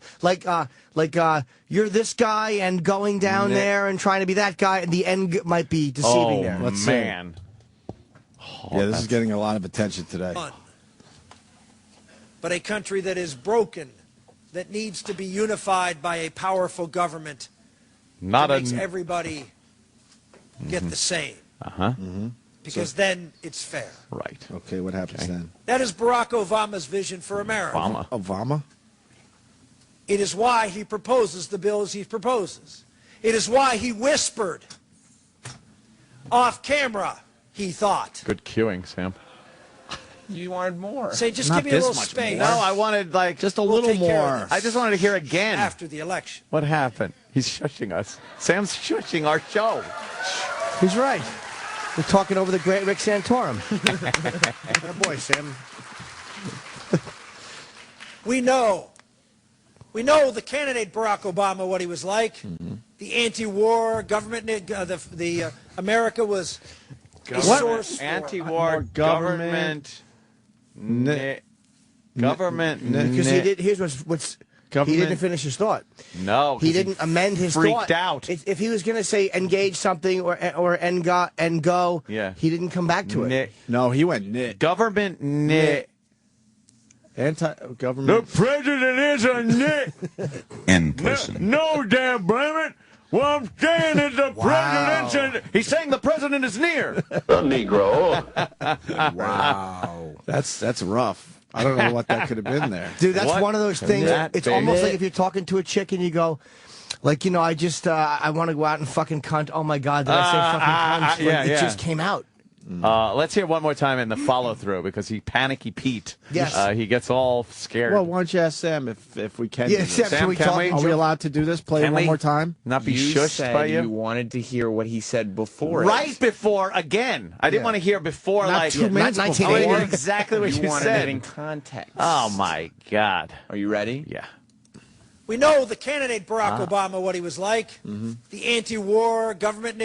you're this guy and going down there and trying to be that guy, and the end might be deceiving Oh, there. Let's see. man. Yeah, this is getting a lot of attention today. but a country that is broken, that needs to be unified by a powerful government Not that makes everybody get the same. Because then it's fair. Right. Okay, what happens then? That is Barack Obama's vision for America. Obama? It is why he proposes the bills he proposes. It is why he whispered off camera, he thought. Good cueing, Sam. You wanted more. Say, just Not give me a this little much space. No, I wanted like Just a We'll little take care of more. this. I just wanted to hear again. After the election. What happened? He's shushing us. Sam's shushing our show. He's right. We're talking over the great Rick Santorum. Oh, boy, Sam. We know the candidate Barack Obama, what he was like. The anti-war government, America was a source for Anti-war government. Government. Because he did. Here's what's he didn't finish his thought. No, He didn't amend his freaked thought. out. If he was going to say engage something or and go, Yeah. he didn't come back to it. No, he went nit. Government. Anti-government. The president is a nit. In person. No, damn blame it. What I'm saying is the president's. He's saying the president is near. The Negro. Wow. That's rough. I don't know what that could have been there. Dude, that's What? one of those things. That It's baby. almost like if you're talking to a chick and you go, like, you know, I just, I want to go out and fucking cunt. Oh my God, did I say fucking cunt? Like, it just came out. Let's hear one more time in the follow-through because he panicky Pete. Yes. He gets all scared. Well, why don't you ask Sam if we can? Yeah, do this? Sam, Sam, can we? Are we allowed to do this? Play Can it one we? more time? Not be You shushed said by you wanted to hear what he said before. Right before, again. I didn't want to hear before, Not like... 2 minutes not before. 1980. I wanted exactly what You you wanted said. it in context. Oh, my God. Are you ready? Yeah. We know the candidate Barack Obama, what he was like. The anti-war government,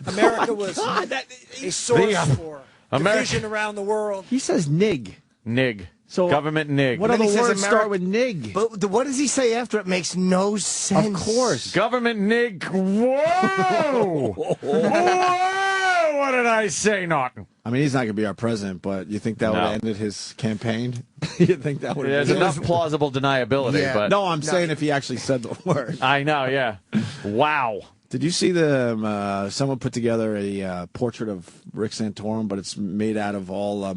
America was a source for division around the world. He says nig. Nig. So Government nig. What then other he says words America- start with nig? But what does he say after it? Makes no sense. Of course. Government nig. Whoa! Whoa! What did I say, Norton? I mean, he's not going to be our president, but you think that would No. have ended his campaign? You think that would have There's enough plausible deniability, Yeah. but... No, I'm saying if he actually said the word. I know, yeah. Wow. Did you see the someone put together a portrait of Rick Santorum, but it's made out of all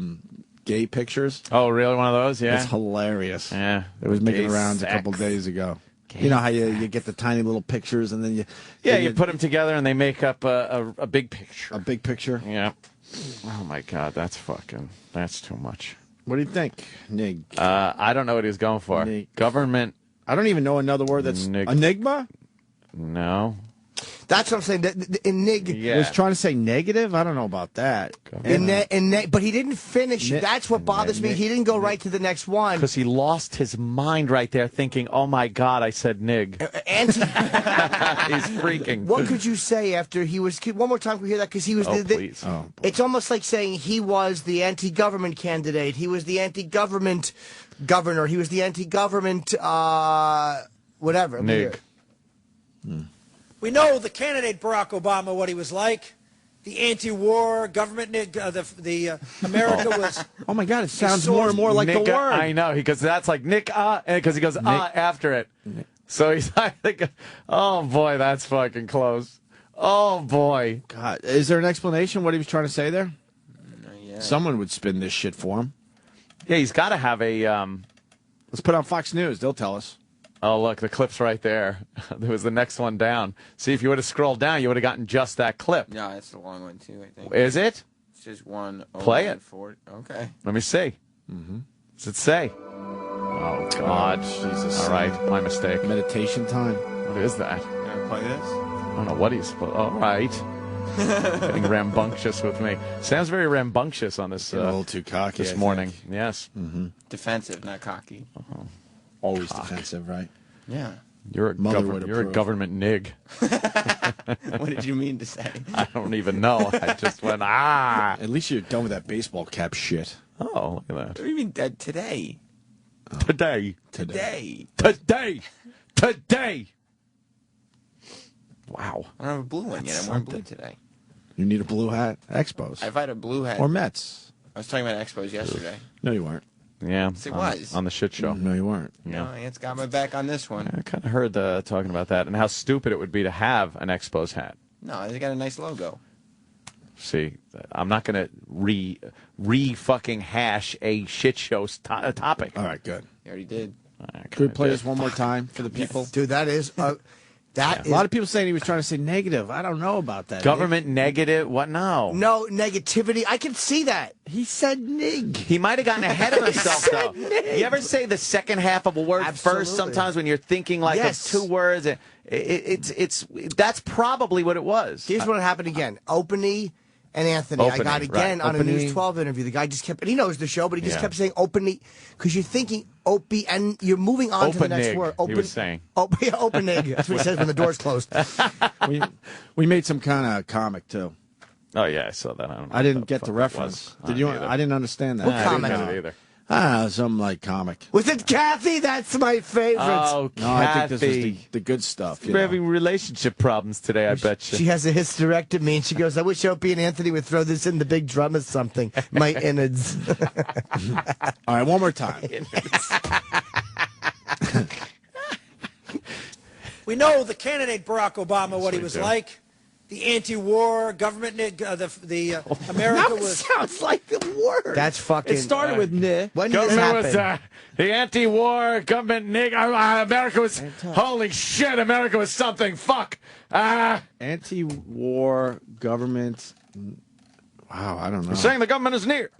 gay pictures? Oh, really? One of those? Yeah. It's hilarious. Yeah. It was making Gay rounds sex. a couple days ago. You know how you get the tiny little pictures and then you put them together and they make up a big picture. a big picture. Yeah. Oh, my God. That's too much. What do you think, nig? I don't know what he's going for. Nig. Government, I don't even know another word that's enigma. no. That's what I'm saying. In nig, Yeah. I was trying to say negative. I don't know about that. but he didn't finish. That's what bothers me. He didn't go right to the next one. Because he lost his mind right there thinking, oh, my God, I said nig. Anti. He's freaking. What could you say after he was? One more time, can we hear that? Because he was. Oh, please. It's almost like saying he was the anti-government candidate. He was the anti-government governor. He was the anti-government whatever. Nig. We know the candidate Barack Obama, what he was like. The anti-war government, America was. Oh my God! It sounds source- more and more like the Nick, word. I know, because that's like Nick, because he goes, after it. So he's like, oh, boy, that's fucking close. Oh, boy. God, is there an explanation what he was trying to say there? Yeah. Someone would spin this shit for him. Yeah, he's got to have a... Let's put on Fox News. They'll tell us. Oh, look, the clip's right there. There was the next one down. See, if you would have scrolled down, you would have gotten just that clip. No, it's a long one, too, I think. Is it? It's just one. Play it. Okay. Let me see. Does it say? Oh, God. Jesus. All right, my mistake. Meditation time. What is that? You want to play this? I don't know what he's supposed... All right. Getting rambunctious with me. Sam's very rambunctious on this A little too cocky this I morning. think. Yes. Defensive, not cocky. Always defensive, right? Yeah. You're a, Mother would you're a approve. government nig. What did you mean to say? I don't even know. I just went, At least you're done with that baseball cap shit. Oh, look at What do you mean today? that. Today. Today. Wow. I don't have a blue one yet. I'm wearing blue today. You need a blue hat. Expos. If I had a blue hat. Or Mets. I was talking about Expos yesterday. No, you weren't. Yeah, Yes, it was. on the shit show. No, you weren't. No, Ant's got my back on this one. I kind of heard talking about that and how stupid it would be to have an Expos hat. No, they got a nice logo. See, I'm not going to fucking hash a shit show topic. All right, good. You already did. Could we play this one more time for the people? Dude, that is... That a lot of people saying he was trying to say negative. I don't know about that. Government negative? What? No. No, negativity. I can see that. He said nig. He might have gotten ahead of himself, though. You ever say the second half of a word first sometimes when you're thinking like of two words? That's probably what it was. Here's what happened again. Opie and Anthony. I got again on a News 12 interview. The guy just kept, and he knows the show, but he just kept saying Opie because you're thinking Opie and you're moving on to the next word. He was saying. Openig. That's what he says when the door's closed. we made some kind of comic, too. Oh, yeah, I saw that. I didn't get the reference. Did you? I didn't understand that. What comic? I didn't get it either. Some like comic. Was it Kathy? That's my favorite. Oh, no, I think this was the good stuff. We're having relationship problems today, I bet you. She has a hysterectomy, and she goes, I wish Opie and Anthony would throw this in the big drum or something. My innards. All right, one more time. We know the candidate Barack Obama, what he was like. The anti-war government, America was... sounds like the word. That's fucking... It started with "nigg." When did this happen? The anti-war government, America was... Holy shit, America was something. Fuck. Anti-war government... Wow, I don't know. You're saying the government is near.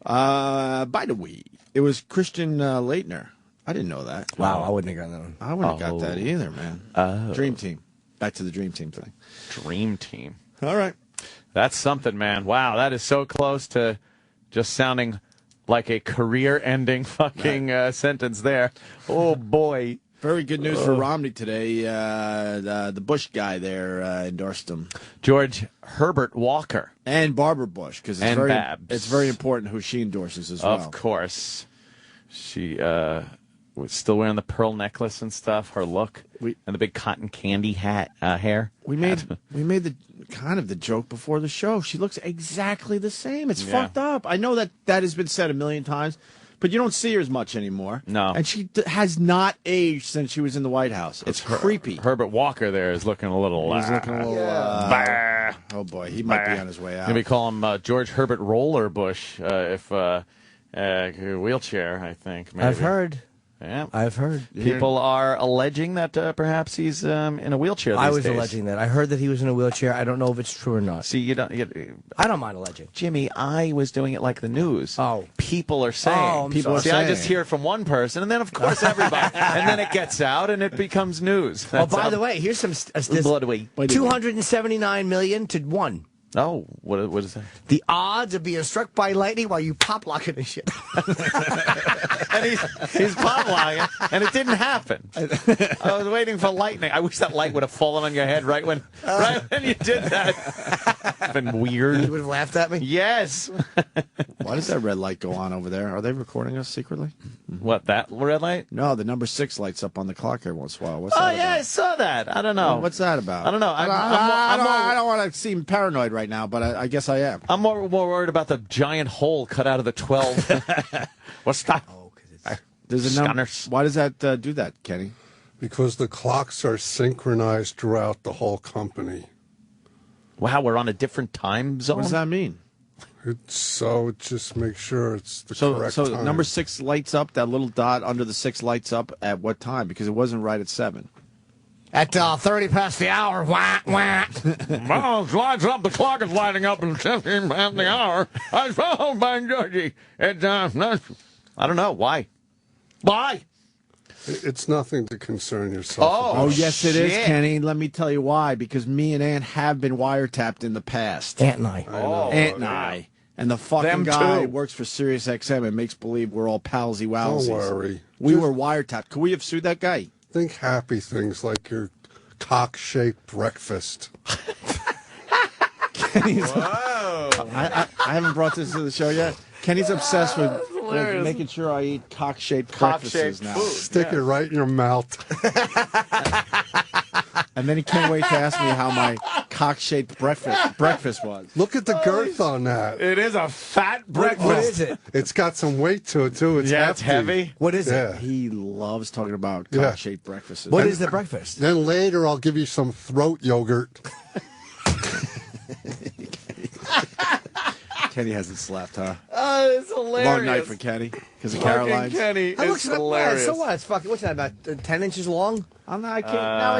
By the way, it was Christian Leitner. I didn't know that. Wow, I wouldn't have gotten that one. I wouldn't have got that either, man. Dream Team. Back to the Dream Team thing. Dream Team. All right. That's something, man. Wow, that is so close to just sounding like a career-ending fucking sentence there. Oh, boy. Very good news for Romney today. The Bush guy there endorsed him. George Herbert Walker. And Barbara Bush, because it's very important who she endorses as well. Of course. She was still wearing the pearl necklace and stuff, her look, and the big cotton candy hat hair. We made the kind of the joke before the show. She looks exactly the same. It's fucked up. I know that has been said a million times, but you don't see her as much anymore. No. And she has not aged since she was in the White House. It's creepy. Herbert Walker there is looking a little... He's looking a little... oh, boy. He might be on his way out. Maybe call him George Herbert Roller Bush if wheelchair, I think. Maybe. I've heard. Yeah, I've heard. People are alleging that perhaps he's in a wheelchair these I was days. alleging that. I heard that he was in a wheelchair. I don't know if it's true or not. See, you don't... I don't mind alleging. Jimmy, I was doing it like the news. Oh. People are saying. Oh, I'm People sorry. are saying. I just hear it from one person, and then, of course, everybody. And then it gets out, and it becomes news. That's by the way, here's some... 279 million to 1. Oh, what is that? The odds of being struck by lightning while you pop locking and shit. And he's pop locking, and it didn't happen. I was waiting for lightning. I wish that light would have fallen on your head right when you did that. Been weird. You would have laughed at me? Yes. Why does that red light go on over there? Are they recording us secretly? What, that red light? No, the number 6 lights up on the clock every once in a while. What's that about? I saw that. I don't know. What's that about? I don't know. I don't want to seem paranoid right now, but I guess I am. I'm more worried about the giant hole cut out of the 12. What's that? Oh, because There's a number. Why does that do that, Kenny? Because the clocks are synchronized throughout the whole company. Wow, we're on a different time zone? What does that mean? So just make sure it's the correct time. So number 6 lights up, that little dot under the 6 lights up at what time? Because it wasn't right at 7. At 30 past the hour. Wah, wah. Well, it lights up. The clock is lighting up at 15 past the hour. I saw by Georgie. It's, I don't know. Why? Why? It's nothing to concern yourself about. Oh, yes, it is, Kenny. Let me tell you why. Because me and Ant have been wiretapped in the past. Ant and I. Ant and I. And the fucking guy works for Sirius XM and makes believe we're all palsy wowsies. Don't worry. We were wiretapped. Could we have sued that guy? Think happy things like your cock-shaped breakfast. Kenny's, I haven't brought this to the show yet. Kenny's obsessed with making sure I eat cock-shaped breakfasts now. Stick it right in your mouth. And then he can't wait to ask me how my cock-shaped breakfast was. Look at the girth on that. It is a fat breakfast. What is it? It's got some weight to it, too. It's It's heavy. What is Yeah. it? He loves talking about Yeah. cock-shaped breakfasts. What is the breakfast? Then later, I'll give you some throat yogurt. Kenny hasn't slept, huh? Oh, it's hilarious. Long night for Kenny because of Caroline's. Kenny That looks is like hilarious. So what? It's fucking. What's that about? 10 inches long? I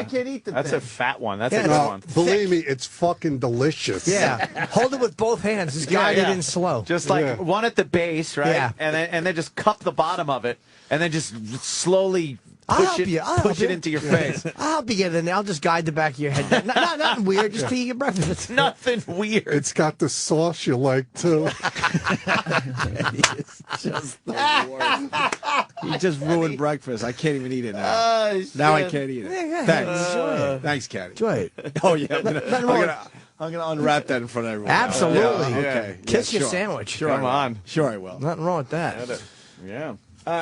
can't eat the That's thing. a fat one. That's Yeah, a good No, one. believe me, it's fucking delicious. Yeah. Hold it with both hands. This guy did it in slow. Just like one at the base, right? Yeah. And then just cup the bottom of it, and then just slowly I'll push help you. I'll push help it you. into your face. I'll help you get in there. I'll just guide the back of your head. Nothing weird. Just to eat your breakfast. Nothing weird. It's got the sauce you like, too. Just the worst. He just ruined breakfast. I can't even eat it now. Now I can't eat it. Yeah, Thanks. enjoy it. Thanks, Kenny. Enjoy it. Oh, yeah. I'm Nothing wrong gonna unwrap that in front of everyone. Absolutely. Okay. Kiss Yeah, your sure. sandwich. Sure, Come I will. on. Sure, I will. Nothing wrong with that. Yeah.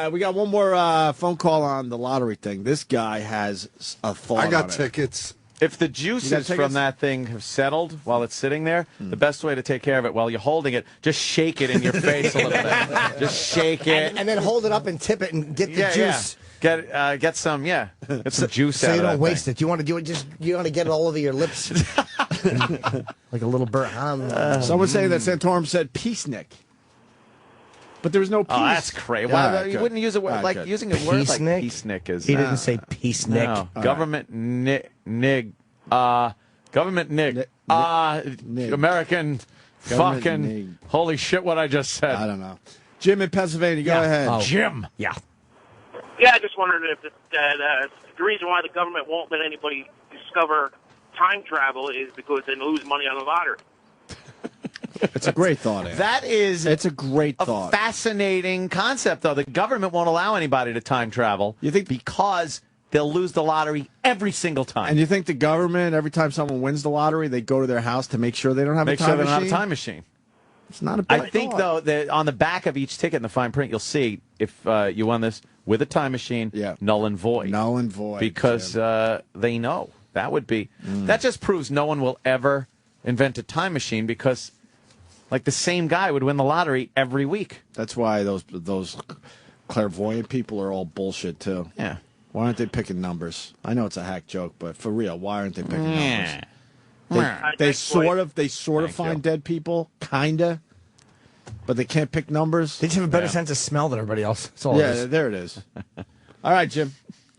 We got one more phone call on the lottery thing. This guy has a thought. I got on it. tickets. If the You got juices tickets? from that thing have settled while it's sitting there, the best way to take care of it while you're holding it, just shake it in your face a little bit. Just shake it. And then hold it up and tip it and get the juice. Get some juice So out you of don't that waste thing. it. You want to do it you want to get it all over your lips. Like a little bird. Someone saying that Santorum said peacenik. But there was no peace. Oh, that's crazy. Yeah, Well, you good. wouldn't use a word Ah, like good. using a word like Peacenik? peacenik is. He didn't say peace, Nick. No. Government nig. Government nig. nig. American Government fucking. nig. Holy shit! What I just said. I don't know. Jim in Pennsylvania, go ahead. Oh. Jim. Yeah. Yeah, I just wondered if the reason why the government won't let anybody discover time travel is because they lose money on the lottery. It's a great thought, Ann. That is It's a great a thought. fascinating concept, though. The government won't allow anybody to time travel. You think- because they'll lose the lottery every single time. And you think the government, every time someone wins the lottery, they go to their house to make sure they don't have make a sure time they don't have machine? a time machine. It's not a bad I think, thought. though, that on the back of each ticket in the fine print, you'll see if you won this with a time machine, null and void. Null and void. Because they know. That would be. That just proves no one will ever invent a time machine because, like, the same guy would win the lottery every week. That's why those clairvoyant people are all bullshit, too. Yeah. Why aren't they picking numbers? I know it's a hack joke, but for real, why aren't they picking numbers? They sort of find dead people, kinda, but they can't pick numbers. They just have a better sense of smell than everybody else. That's all it Yeah, is. there it is. All right, Jim.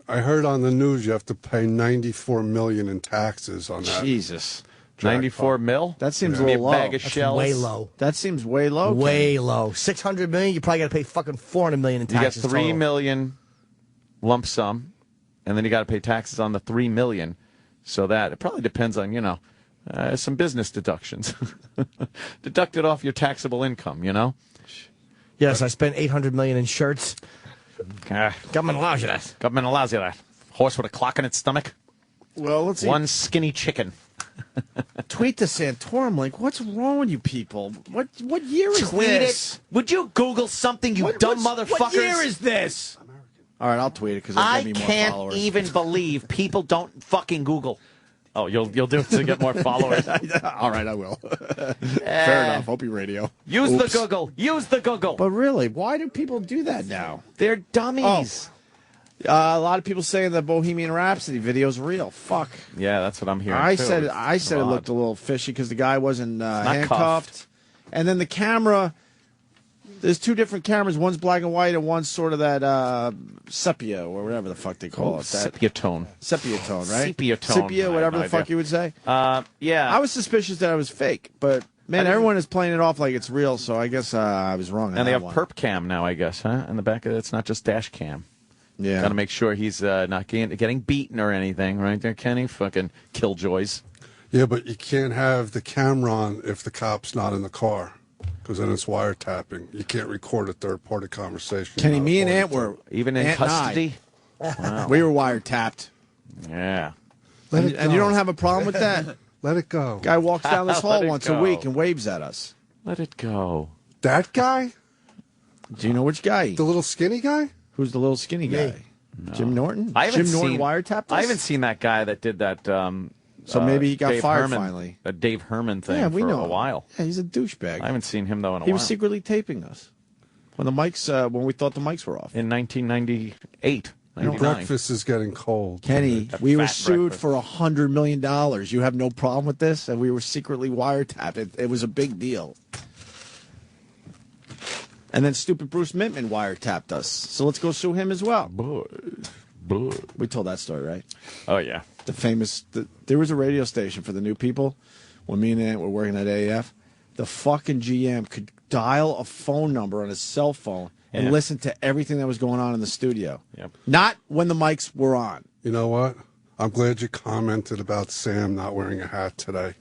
I heard on the news you have to pay $94 million in taxes on that. Jesus. 94 mil? That seems Give me a little a low. bag of That's shells. way low. That seems way low. Way low. 600 million. You probably got to pay fucking 400 million in You got taxes. $3 total. million lump sum, and then you got to pay taxes on the $3 million. So that it probably depends on some business deductions. Deduct it off your taxable income. Yes, I spent 800 million in shirts. Government allows you that. Government allows you that. Horse with a clock in its stomach. Well, let's see. One skinny chicken. Tweet the Santorum link. What's wrong with you people? What year is Tweet this? it. Would you Google something, you dumb motherfuckers? What year is this? All right, I'll tweet it because it'll I get me more can't followers. even believe people don't fucking Google. Oh, you'll do it to get more followers. All right, I will. Fair enough. Opie Radio. Use Oops. the Google. Use the Google. But really, why do people do that now? They're dummies. A lot of people saying the Bohemian Rhapsody video's real. Fuck. Yeah, that's what I'm hearing. I too. said It's it odd. looked a little fishy because the guy wasn't handcuffed. cuffed. And then the camera. There's two different cameras. One's black and white, and one's sort of that sepia or whatever the fuck they call it. That sepia tone. sepia tone, right? Sepia tone. Sepia, I have whatever no the fuck idea. you would say. Yeah. I was suspicious that it was fake, but man, didn't- everyone is playing it off like it's real. So I guess I was wrong. On And they that have one. perp cam now, I guess, huh? In the back of it, it's not just dash cam. Yeah. Got to make sure he's not getting beaten or anything, right there, Kenny? Fucking killjoys. Yeah, but you can't have the camera on if the cop's not in the car, because then it's wiretapping. You can't record a third-party conversation. Kenny, Not me and a Ant party. were Even in Ant and I. custody? Wow. We were wiretapped. Yeah. Let And, it and you go. don't have a problem with that? Let it go. Guy walks down this hall Let it once go. a week and waves at us. Let it go. That guy? Do you know which guy? The little skinny guy? Who's the little skinny guy? Jim Norton? I haven't Jim Norton seen, wiretapped us? I haven't seen that guy that did that So maybe he got Dave fired Herman, finally. A Dave Herman thing Yeah, we for know a him. while. Yeah, he's a douchebag. I haven't seen him, though, in a He while. was secretly taping us when the mics, when we thought the mics were off. In 1998. Your 99. breakfast is getting cold. Kenny, A we were fat sued breakfast. for $100 million. You have no problem with this? And we were secretly wiretapped. It was a big deal. And then stupid Bruce Mintman wiretapped us. So let's go sue him as well. We told that story, right? Oh, yeah. The famous, there was a radio station for the new people when me and Aunt were working at AAF. The fucking GM could dial a phone number on his cell phone and listen to everything that was going on in the studio. Yep. Not when the mics were on. You know what? I'm glad you commented about Sam not wearing a hat today.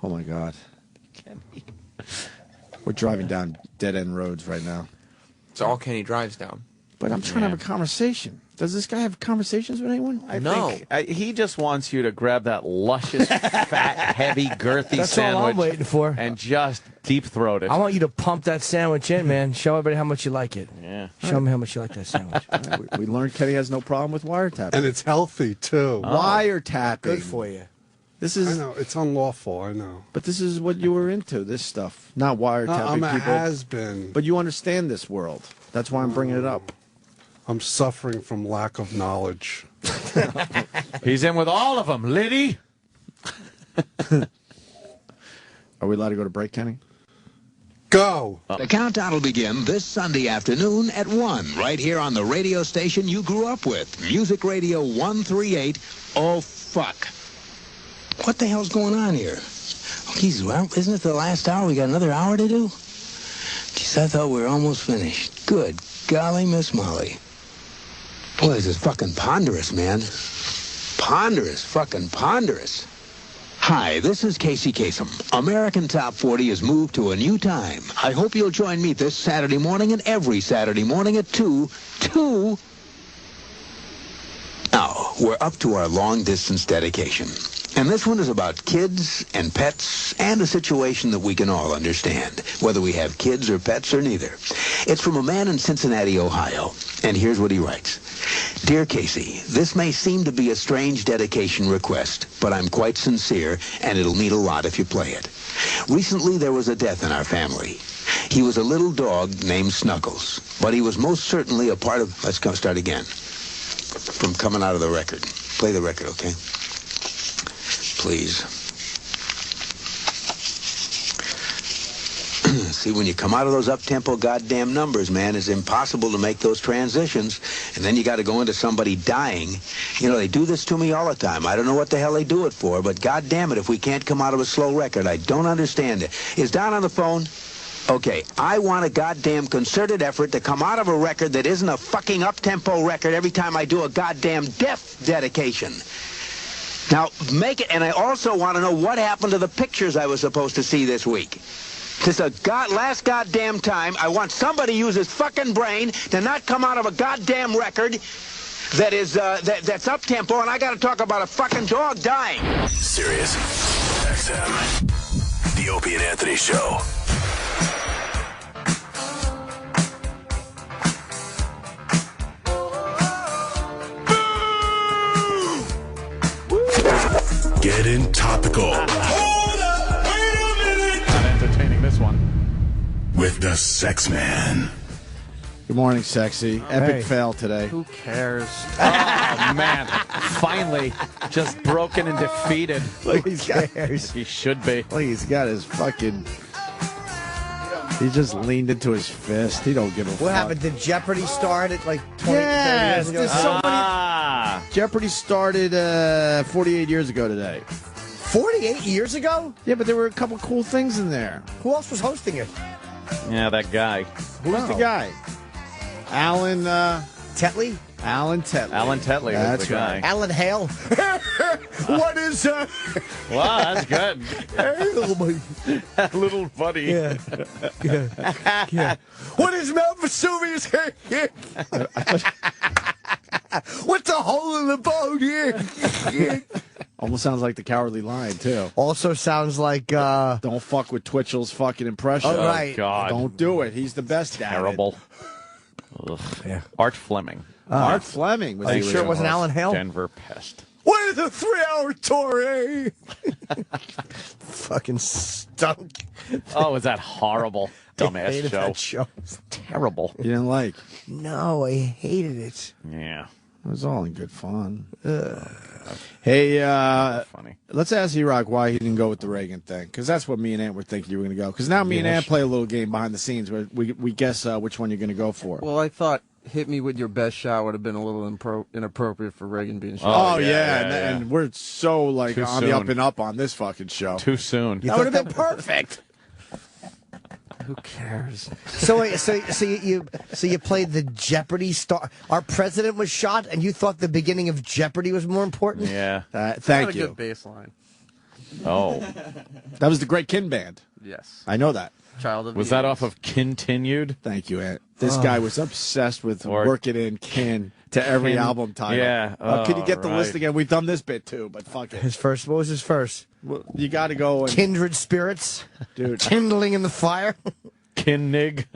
Oh, my God. We're driving down dead-end roads right now. It's all Kenny drives down. But I'm trying to have a conversation. Does this guy have conversations with anyone? I think he just wants you to grab that luscious, fat, heavy, girthy That's sandwich. all I'm waiting for. And just deep throat it. I want you to pump that sandwich in, man. Show everybody how much you like it. Yeah. Show me how much you like that sandwich. We learned Kenny has no problem with wiretapping. And it's healthy, too. Wiretapping. Good for you. This I is, know. It's unlawful. I know. but this is what you were into, this stuff. Not wiretapping I'm a people. has-been. But you understand this world. That's why I'm bringing it up. I'm suffering from lack of knowledge. He's in with all of them, Liddy. Are we allowed to go to break, Kenny? Go! The countdown will begin this Sunday afternoon at 1, right here on the radio station you grew up with, Music Radio 138. Oh, fuck. What the hell's going on here? Oh, geez, well, isn't it the last hour? We got another hour to do? Geez, I thought we were almost finished. Good golly, Miss Molly. Boy, this is fucking ponderous, man. Ponderous, fucking ponderous. Hi, this is Casey Kasem. American Top 40 has moved to a new time. I hope you'll join me this Saturday morning and every Saturday morning at 2. Now, we're up to our long-distance dedication. And this one is about kids and pets and a situation that we can all understand, whether we have kids or pets or neither. It's from a man in Cincinnati, Ohio. And here's what he writes. Dear Casey, this may seem to be a strange dedication request, but I'm quite sincere, and it'll mean a lot if you play it. Recently, there was a death in our family. He was a little dog named Snuggles, but he was most certainly a part of... Let's start again. From coming out of the record. Play the record, okay? Please. See, when you come out of those up-tempo goddamn numbers, man, it's impossible to make those transitions. And then you got to go into somebody dying. You know, they do this to me all the time. I don't know what the hell they do it for, but goddamn it, if we can't come out of a slow record, I don't understand it. Is Don on the phone? Okay, I want a goddamn concerted effort to come out of a record that isn't a fucking up-tempo record every time I do a goddamn death dedication. Now, make it, and I also want to know what happened to the pictures I was supposed to see this week. This is last goddamn time. I want somebody to use his fucking brain to not come out of a goddamn record that is, that's up-tempo, and I got to talk about a fucking dog dying. Sirius XM. The Opie and Anthony Show. Getting topical. Hold up, wait a minute. Not entertaining this one. With the Sex Man. Good morning, sexy. Epic fail today. Who cares? Oh, man. Finally, just broken and defeated. Look, he's got, he should be. Look, he's got his fucking... He just leaned into his fist. He don't give a fuck. What happened? Did Jeopardy start at like 20 Yes, 30 years ago? there's so many... Jeopardy started 48 years ago today. 48 years ago? Yeah, but there were a couple cool things in there. Who else was hosting it? Yeah, that guy. Who's the guy? Alan Tetley? Alan Tetley. Alan Tetley was the guy. Alan Hale. What is Wow, that's good. That little buddy. Yeah. Yeah. What is Mount Vesuvius? What's the hole in the boat here? Almost sounds like the Cowardly Lion, too. Also sounds like... Don't fuck with Twitchell's fucking impression. Oh, right. God. Don't do it. He's the best at Terrible. it. Yeah. Art Fleming. Art Fleming. Was Are you sure it wasn't Alan Hale? Denver Pest. What It's a 3-hour tour, eh? Fucking stunk. Oh, was that horrible? I Dumbass hated show. that show. Terrible. You didn't like? No, I hated it. Yeah. It was all in good fun. Hey, funny. Let's ask E-Rock why he didn't go with the Reagan thing, because that's what me and Ant were thinking you were going to go. Because now me and Ant play a little game behind the scenes where we guess which one you're going to go for. Well, I thought hit me with your best shot would have been a little inappropriate for Reagan being shot. Oh, yeah. And we're so like Too on soon. the up and up on this fucking show. Too soon. That would have been perfect. Who cares? So wait, so you played the Jeopardy star. Our president was shot, and you thought the beginning of Jeopardy was more important? Yeah. Thank Not a you. good baseline. Oh. That was the Great Kin Band. Yes. I know that. Child of Was the that 80s. off of Continued? Thank you, Ant. This guy was obsessed with working in kin to every Kin- album title. yeah. Could you get the list right. again? We've done this bit too, but fuck it. What was his first? Well, you got to go and Kindred spirits, dude. kindling in the fire. Kinnig.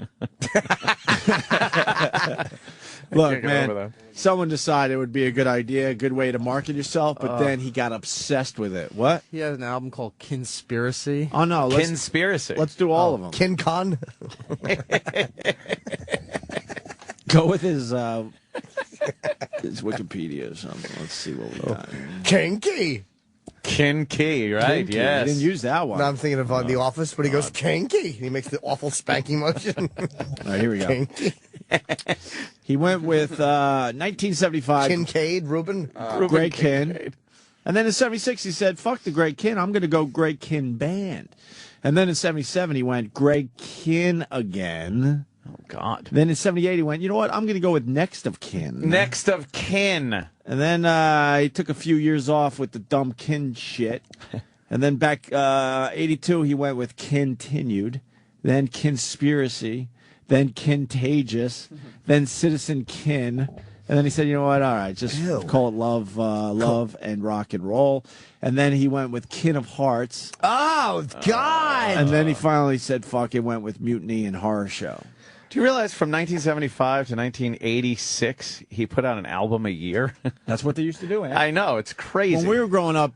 Look, Can't get over man. that. Someone decided it would be a good idea, a good way to market yourself, but then he got obsessed with it. What? He has an album called Conspiracy. Oh no, let's Conspiracy. let's do all of them. Kin Con. Go with his Wikipedia or something. Let's see what we got. Kinky. Kinky, right? Kinky. Yes. You didn't use that one. Now I'm thinking of The Office, but he goes kinky. He makes the awful spanking motion. All right, here we go. Kinky. He went with 1975. Kincaid, Reuben. Great Kin. And then in 76, he said, fuck the Great Kin. I'm going to go Great Kin Band. And then in 77, he went Great Kin again. Oh, God. Then in 78, he went, you know what? I'm going to go with Next of Kin. Next of Kin. And then he took a few years off with the dumb kin shit. And then back 82, he went with Continued. Then Conspiracy. Then Contagious. Then Citizen Kin. And then he said, you know what? All right, just call it Love, Love and Rock and Roll. And then he went with Kin of Hearts. Oh, God. And then he finally said, fuck it, went with Mutiny and Horror Show. Do you realize from 1975 to 1986, he put out an album a year? That's what they used to do, I know, it's crazy. When we were growing up,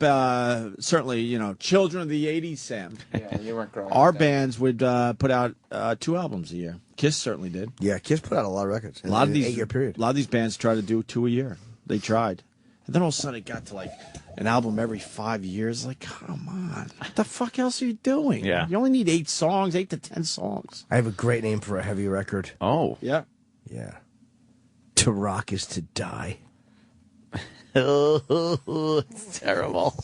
certainly, children of the 80s, Sam. Yeah, you weren't growing Our up then. bands would put out 2 albums a year. Kiss certainly did. Yeah, Kiss put out a lot of records. A lot of in these an 8-year period. A lot of these bands try to do 2 a year. They tried. And then all of a sudden it got to like an album every 5 years. Like, come on. What the fuck else are you doing? Yeah. You only need 8 songs, 8 to 10 songs. I have a great name for a heavy record. Oh. Yeah. Yeah. To rock is to die. Oh, it's terrible.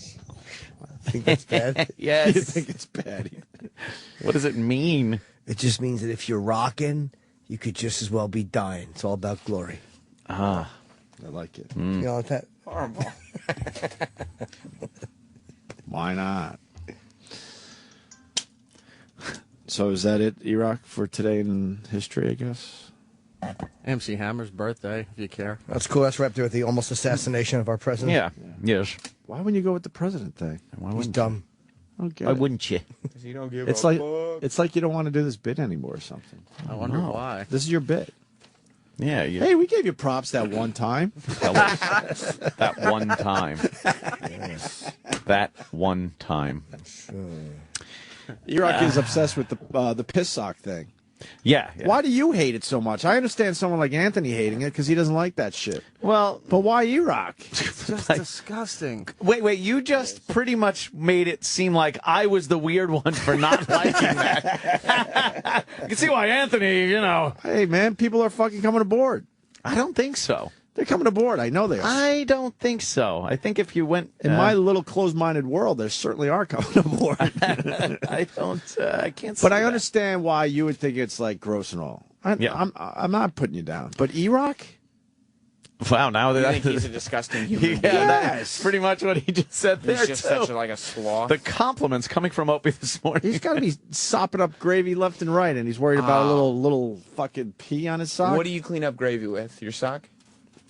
I think that's bad. Yes. You think it's bad. What does it mean? It just means that if you're rocking, you could just as well be dying. It's all about glory. I like it. You know what that? Horrible. Why not? So is that it, E-Rock, for today in history, I guess? MC Hammer's birthday, if you care. That's cool. That's right up there with the almost assassination of our president. Yeah. Yes. Why wouldn't you go with the president thing? Why He's wouldn't dumb. Why wouldn't you? You don't give It's a like fuck. it's like you don't want to do this bit anymore or something. I wonder why. This is your bit. Yeah. You, Hey, we gave you props that one time. that one time. That one time. E-Rock is obsessed with the piss sock thing. Yeah. Why do you hate it so much? I understand someone like Anthony hating it because he doesn't like that shit. Well, but why E-Rock? It's just disgusting. Wait, you just pretty much made it seem like I was the weird one for not liking that. You can see why Anthony, Hey, man, people are fucking coming aboard. I don't think so. They're coming aboard. I know they are. I don't think so. I think if you went... In my little closed-minded world, there certainly are coming aboard. I can't see But I that. understand why you would think it's like gross and all. I'm not putting you down. But E-Rock? Wow, now You that think he's a disgusting human being? that's pretty much what he just said there, He's just too. such a sloth. The compliments coming from Opie this morning. He's got to be sopping up gravy left and right, and he's worried about a little fucking pee on his sock. What do you clean up gravy with? Your sock?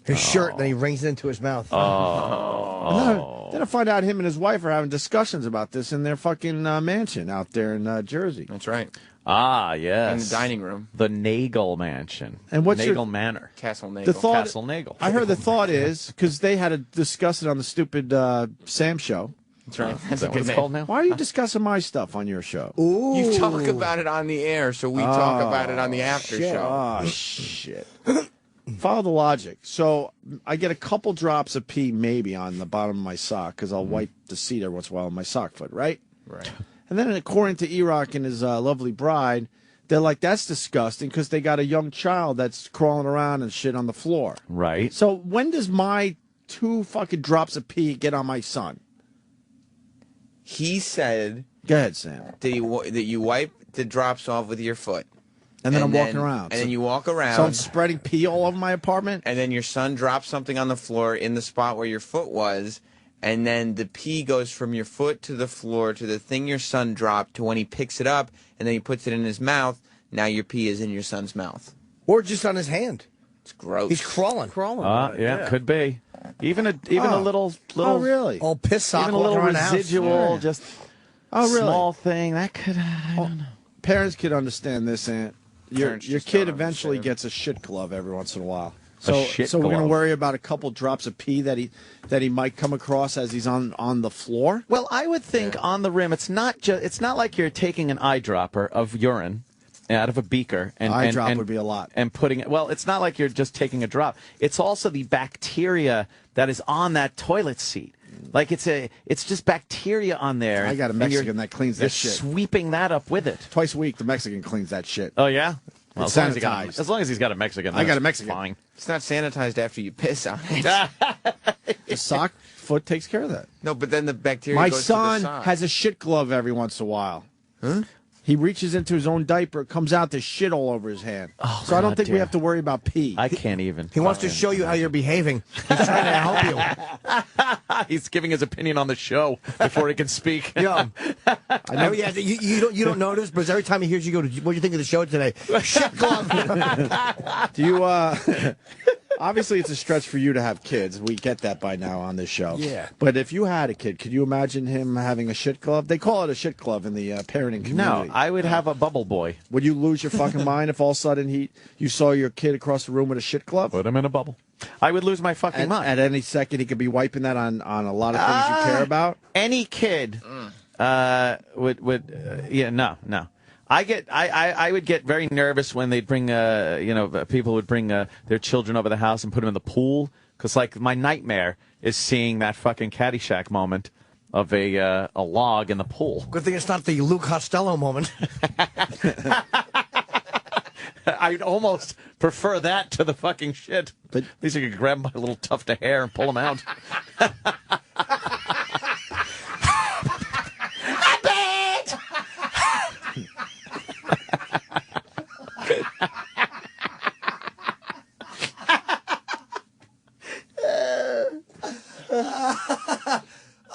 His shirt, then he wrings it into his mouth. Then I find out him and his wife are having discussions about this in their fucking mansion out there in Jersey. That's right. Ah, yes. In the dining room. The Nagel Mansion. And what's Nagel your- Manor? Castle Nagel. Castle Nagel. I heard the thought is, because they had to discuss it on the stupid Sam show. That's right. Is that what it's called now? Why are you discussing my stuff on your show? Ooh. You talk about it on the air, so we talk about it on the after shit. show. Oh, shit. Follow the logic. So I get a couple drops of pee maybe on the bottom of my sock because I'll wipe the seat every once in a while on my sock foot, right? Right. And then according to E-Rock and his lovely bride, they're like, that's disgusting because they got a young child that's crawling around and shit on the floor. Right. So when does my 2 fucking drops of pee get on my son? He said... Go ahead, Sam. That you wipe the drops off with your foot. And then I'm walking around. And then you walk around. So I'm spreading pee all over my apartment? And then your son drops something on the floor in the spot where your foot was, and then the pee goes from your foot to the floor to the thing your son dropped to when he picks it up, and then he puts it in his mouth. Now your pee is in your son's mouth. Or just on his hand. It's gross. He's crawling. Yeah, could be. Even a little. Oh, really? Oh, piss sock. Even a little walking around the house. residual, Yeah. just really? small thing. That could, I don't know. Parents could understand this, Aunt. Your Parents just kid don't eventually understand. gets a shit glove every once in a while. shit So we're going to glove. worry about a couple drops of pee that he might come across as he's on the floor. Well, I would think on the rim, it's not like you're taking an eyedropper of urine out of a beaker and Eyedrop would be a lot. and putting it. Well, it's not like you're just taking a drop. It's also the bacteria that is on that toilet seat. Like it's just bacteria on there. I got a and you're- Mexican that cleans you're that shit. sweeping that up with it. Twice a week, the Mexican cleans that shit. Oh yeah. Well, It's as long as he's got a Mexican. I got that's a Mexican. Fine. It's not sanitized after you piss on it. The sock foot takes care of that. No, but then the bacteria My goes son to the sock. has a shit glove every once in a while. Huh? He reaches into his own diaper, it comes out, there's shit all over his hand. So I don't think we have to worry about pee. I can't even. He wants to show you how you're behaving. He's trying to help you. He's giving his opinion on the show before he can speak. Yeah. I know. Yeah, you don't notice, but every time he hears you go, what do you think of the show today? Shit glove. Do you, obviously it's a stretch for you to have kids. We get that by now on this show. Yeah. But if you had a kid, could you imagine him having a shit glove? They call it a shit glove in the parenting community. No, I would have a bubble boy. Would you lose your fucking mind if all of a sudden you saw your kid across the room with a shit glove? Put him in a bubble. I would lose my fucking mind. At any second, he could be wiping that on a lot of things you care about. Any kid would no. I would get very nervous when they'd bring people would bring their children over the house and put them in the pool, because like my nightmare is seeing that fucking Caddyshack moment of a log in the pool. Good thing it's not the Luke Costello moment. I'd almost prefer that to the fucking shit. At least I could grab my little tuft of hair and pull them out.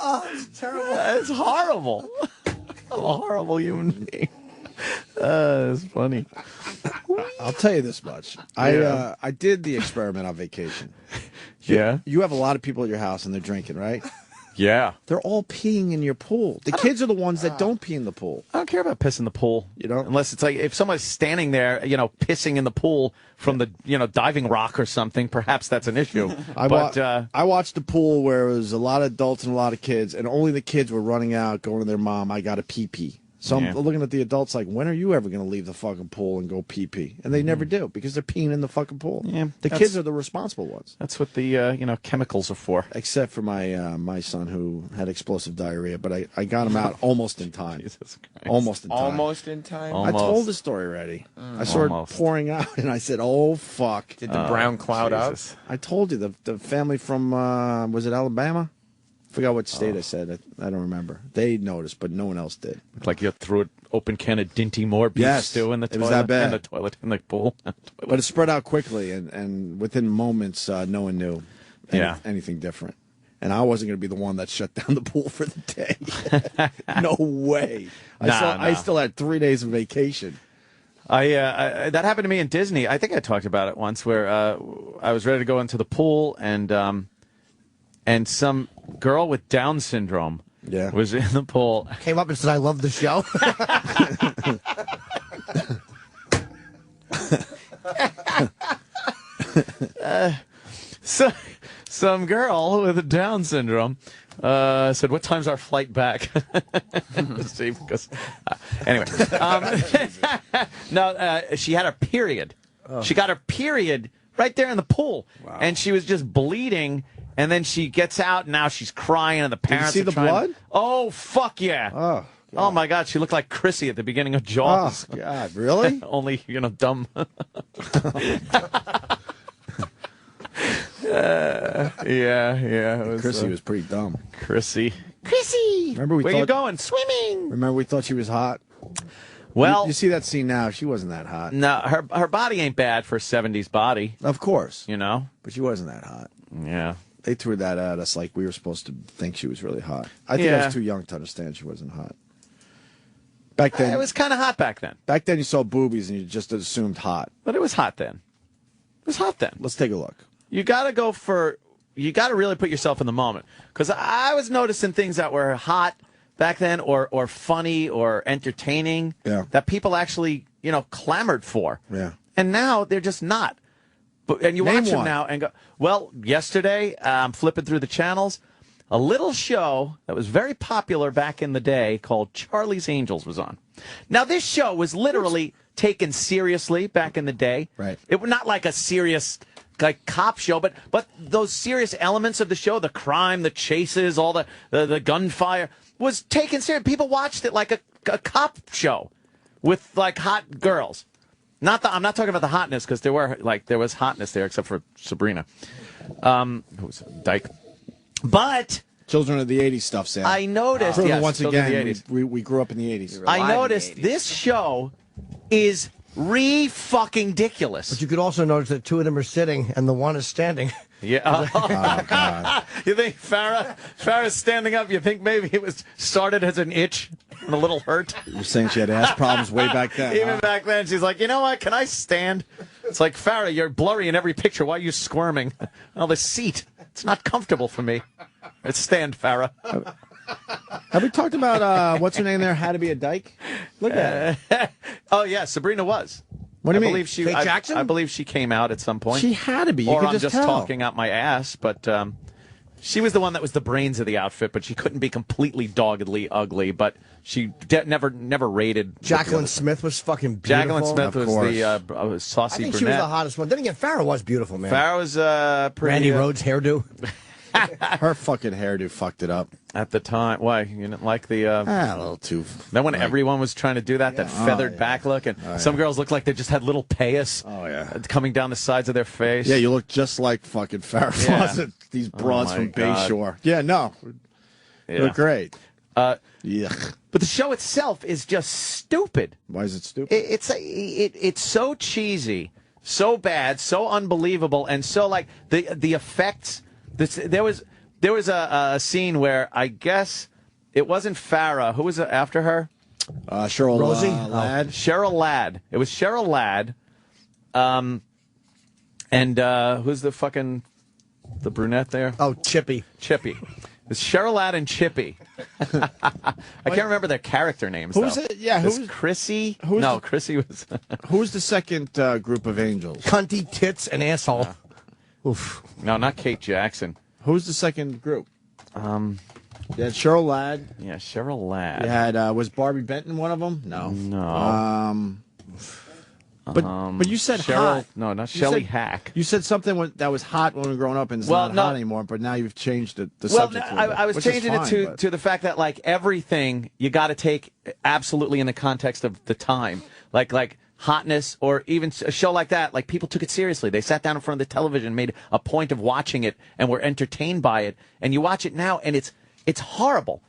Oh, it's terrible. It's horrible. I'm a horrible human being. It's funny. I'll tell you this much. I did the experiment on vacation. Yeah? You have a lot of people at your house and they're drinking, right? Yeah. They're all peeing in your pool. The kids are the ones that don't pee in the pool. I don't care about piss in the pool. You know? Unless it's like if someone's standing there, pissing in the pool from the, diving rock or something, perhaps that's an issue. I watched the pool where it was a lot of adults and a lot of kids, and only the kids were running out, going to their mom, I got to pee-pee. So I'm looking at the adults like, when are you ever going to leave the fucking pool and go pee-pee? And they never do, because they're peeing in the fucking pool. Yeah, the kids are the responsible ones. That's what the, chemicals are for. Except for my son who had explosive diarrhea, but I got him out almost in time. Jesus Christ. Almost in time. Almost in time? I told the story already. I saw it pouring out, and I said, oh, fuck. Did the brown cloud up? I told you, the family from, was it Alabama? I forgot what state I said. I don't remember. They noticed, but no one else did. Like you threw an open can of Dinty Moore beef stew in the toilet. It was that bad. In the toilet, in the pool. But it spread out quickly, and within moments, no one knew anything different. And I wasn't going to be the one that shut down the pool for the day. No way. I still had 3 days of vacation. That happened to me in Disney. I think I talked about it once, where I was ready to go into the pool, and some girl with Down syndrome Yeah. was in the pool. Came up and said, "I love the show." So, some girl with Down syndrome said, "What time's our flight back?" See, because anyway, no, she had her period. Oh. She got her period right there in the pool, and she was just bleeding. And then she gets out, and now she's crying, and the parents Did you see are the trying blood? Oh, fuck yeah. Oh. Oh, my God. She looked like Chrissy at the beginning of Jaws. Oh, God. Really? Only, dumb. Yeah. It was, Chrissy was pretty dumb. Chrissy. Remember Where you going? Swimming. Remember we thought she was hot? Well, you see that scene now. She wasn't that hot. no, her body ain't bad for a 70s body. Of course. But she wasn't that hot. Yeah. They threw that at us like we were supposed to think she was really hot. I think I was too young to understand she wasn't hot. Back then, It was kind of hot back then. Back then, you saw boobies and you just assumed hot. But it was hot then. It was hot then. Let's take a look. You got to really put yourself in the moment. Because I was noticing things that were hot back then or funny or entertaining that people actually, clamored for. Yeah. And now they're just not. And you Name watch them one. now and go, well, yesterday, I'm flipping through the channels. A little show that was very popular back in the day called Charlie's Angels was on. Now, this show was literally taken seriously back in the day. Right. It was not like a serious cop show, but those serious elements of the show, the crime, the chases, all the gunfire, was taken serious. People watched it like a cop show with hot girls. I'm not talking about the hotness because there was hotness there except for Sabrina, who was Dyke. But Children of the 80s stuff, Sam. I noticed. Proven Yes, once Children of again, the 80s. we grew up in the 80s. I noticed this show is fucking ridiculous. But you could also notice that two of them are sitting and the one is standing. Yeah. Oh, God. You think Farrah's standing up? You think maybe it was started as an itch and a little hurt? You're saying she had ass problems way back then. Even back then, she's like, you know what? Can I stand? It's like, Farrah, you're blurry in every picture. Why are you squirming? Oh, the seat. It's not comfortable for me. Let's stand, Farrah. Have we talked about what's her name there? How to be a dyke? Look at it. Oh, yeah, Sabrina was. What do you mean? Believe she, Kate Jackson? I believe she came out at some point. She had to be. You Or could I'm just tell. talking out my ass, but she was the one that was the brains of the outfit, but she couldn't be completely doggedly ugly, but she never rated. Jacqueline Smith was fucking beautiful. Jacqueline Smith Of was the I saucy think brunette. she was the hottest one. Then again, Farrah was beautiful, man. Farrah was pretty. Randy Rhoads hairdo. Her fucking hairdo fucked it up. At the time. Why? You didn't like the... A little too... Then when everyone was trying to do that feathered back look, and some girls looked like they just had little payas coming down the sides of their face. Yeah, you look just like fucking Farrah Fawcett. These broads my from God. Bayshore. Yeah, no. You look great. Yuck. But the show itself is just stupid. Why is it stupid? It's so cheesy, so bad, so unbelievable, and so the effects. There was a scene where I guess it wasn't Farrah. Who was after her? Cheryl Rosie? Ladd. Cheryl Ladd. It was Cheryl Ladd. And who's the brunette there? Oh, Chippy. Chippy. It's Cheryl Ladd and Chippy. I can't remember their character names. Who's though. it? Yeah, It's who's Chrissy? who's No, the- Chrissy was. Who's the second group of angels? Cunty, tits, and asshole. Oof. No, not Kate Jackson. Who's the second group? You had Cheryl Ladd. Yeah, Cheryl Ladd. You had was Barbie Benton one of them? No. No. But you said Cheryl, hot. No, not You Shelley said- Hack. You said something that was hot when we were growing up, and it's Well, not no. hot anymore. But now you've changed the Well, subject. a little bit, I was which is changing fine, it but- to the fact that everything you got to take absolutely in the context of the time, like hotness or even a show like that. Like people took it seriously. They sat down in front of the television, made a point of watching it, and were entertained by it. And you watch it now, and it's horrible.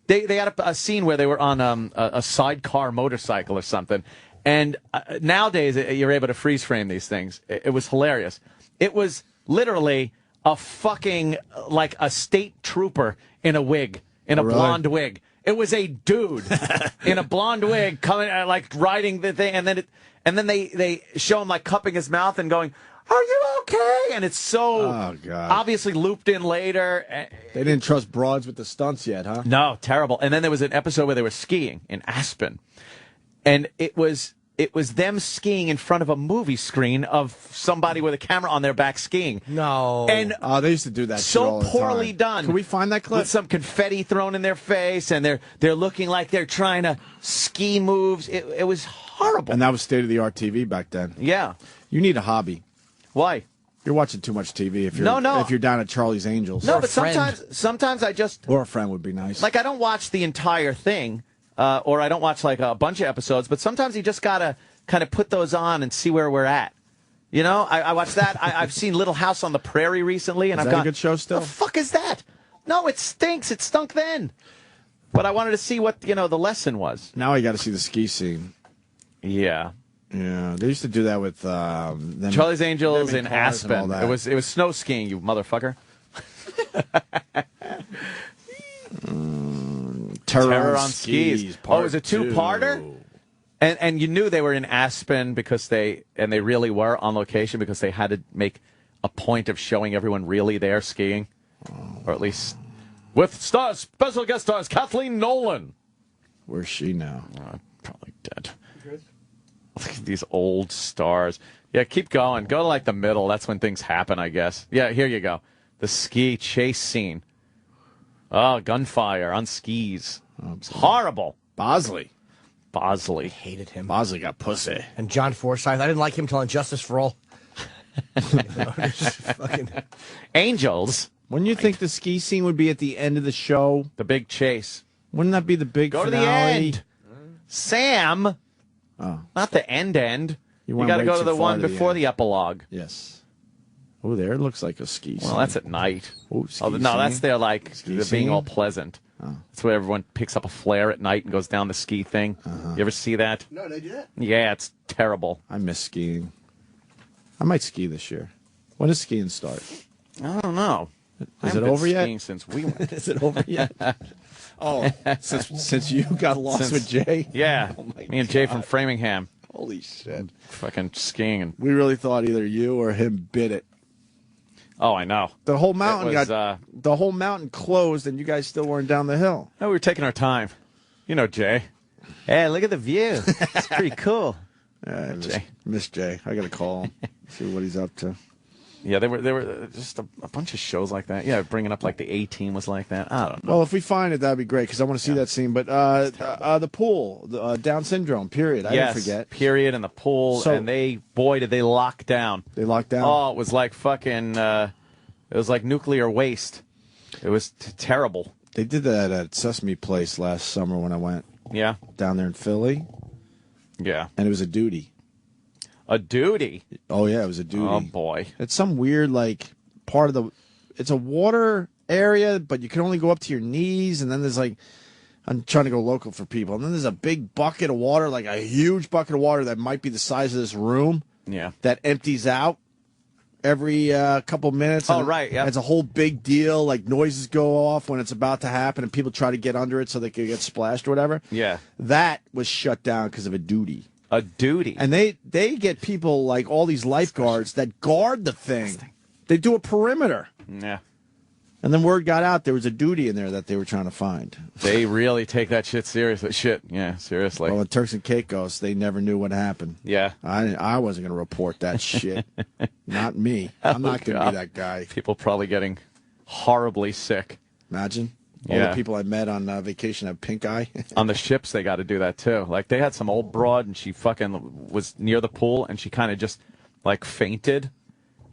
They had a scene where they were on a sidecar motorcycle or something. And nowadays, you're able to freeze frame these things. It was hilarious. It was literally a fucking, like a state trooper in a wig, in a blonde wig. It was a dude in a blonde wig coming, riding the thing. And then they show him, cupping his mouth and going, are you okay? And it's so God. obviously looped in later. They didn't trust broads with the stunts yet, huh? No, terrible. And then there was an episode where they were skiing in Aspen. And it was them skiing in front of a movie screen of somebody with a camera on their back skiing. No. And they used to do that shit so all the poorly time. done. Can we find that clip? With some confetti thrown in their face, and they're looking like they're trying to ski moves. It was horrible. And that was state-of-the-art TV back then. Yeah. You need a hobby. Why? You're watching too much TV if you're if you're down at Charlie's Angels. No, but sometimes I just... Or a friend would be nice. Like, I don't watch the entire thing, or I don't watch, like, a bunch of episodes, but sometimes you just got to kind of put those on and see where we're at. You know, I watched that. I've seen Little House on the Prairie recently, and Is I've that gone, a good show still? The fuck is that? No, it stinks. It stunk then. But I wanted to see what, the lesson was. Now I got to see the ski scene. Yeah. Yeah, they used to do that with them, Charlie's Angels them in cars and all Aspen. that. It was snow skiing, you motherfucker. Terror on skis. Oh, it was a two-parter? And you knew they were in Aspen because they really were on location because they had to make a point of showing everyone really there skiing. Or at least with special guest stars Kathleen Nolan. Where's she now? Probably dead. Look at these old stars. Yeah, keep going. Go to like the middle. That's when things happen, I guess. Yeah, here you go. The ski chase scene. Oh, gunfire on skis. It's horrible. Bosley. Hated him. Bosley got pussy. And John Forsythe. I didn't like him till Justice for All. Angels. Wouldn't you think the ski scene would be at the end of the show? The big chase. Wouldn't that be the big Go finale? to the end. Sam. Oh. Not the end. You went got to way go to too the far one to the before end. the epilogue. Yes. Oh, there it looks like a ski scene. Well, that's at night. Oh, no, that's their like they're being all pleasant. Oh. That's where everyone picks up a flare at night and goes down the ski thing. You ever see that? No, they do that. Yeah, it's terrible. I miss skiing. I might ski this year. When does skiing start? I don't know. Is it over yet? Skiing since we went. Is it over yet? Oh, since you got lost with Jay? Yeah, me and Jay from Framingham. Holy shit. Fucking skiing. And we really thought either you or him bit it. Oh, I know. The whole mountain was, the whole mountain closed, and you guys still weren't down the hill. No, we were taking our time. You know, Jay. Hey, look at the view. It's pretty cool. I miss Jay. I got to call him, see what he's up to. Yeah, they were just a bunch of shows like that. Yeah, bringing up like the A-Team was like that. I don't know. Well, if we find it, that'd be great because I want to see that scene. But the pool, Down syndrome, period. I didn't forget. Period, and the pool, So- and did they lock down. They locked down. Oh, it was like fucking, it was like nuclear waste. It was terrible. They did that at Sesame Place last summer when I went. Yeah. Down there in Philly. Yeah. And it was a duty. A duty? Oh, yeah, it was a duty. Oh, boy. It's some weird, like, part of the... It's a water area, but you can only go up to your knees, and then there's, like... I'm trying to go local for people. And then there's a big bucket of water, like a huge bucket of water that might be the size of this room. Yeah. That empties out every couple minutes. Oh, and right, yeah. It's a whole big deal. Like, noises go off when it's about to happen, and people try to get under it so they can get splashed or whatever. Yeah. That was shut down because of a duty. A duty. And they get people like all these lifeguards that guard the thing. They do a perimeter. Yeah. And then word got out there was a duty in there that they were trying to find. They really take that shit seriously. Seriously. Well, in Turks and Caicos, they never knew what happened. Yeah. I wasn't going to report that shit. Not me. I'm not going to be that guy. People probably getting horribly sick. Imagine. All Yeah. the people I met on vacation have pink eye. On the ships, they got to do that, too. Like, they had some old broad, and she fucking was near the pool, and she kind of just, like, fainted.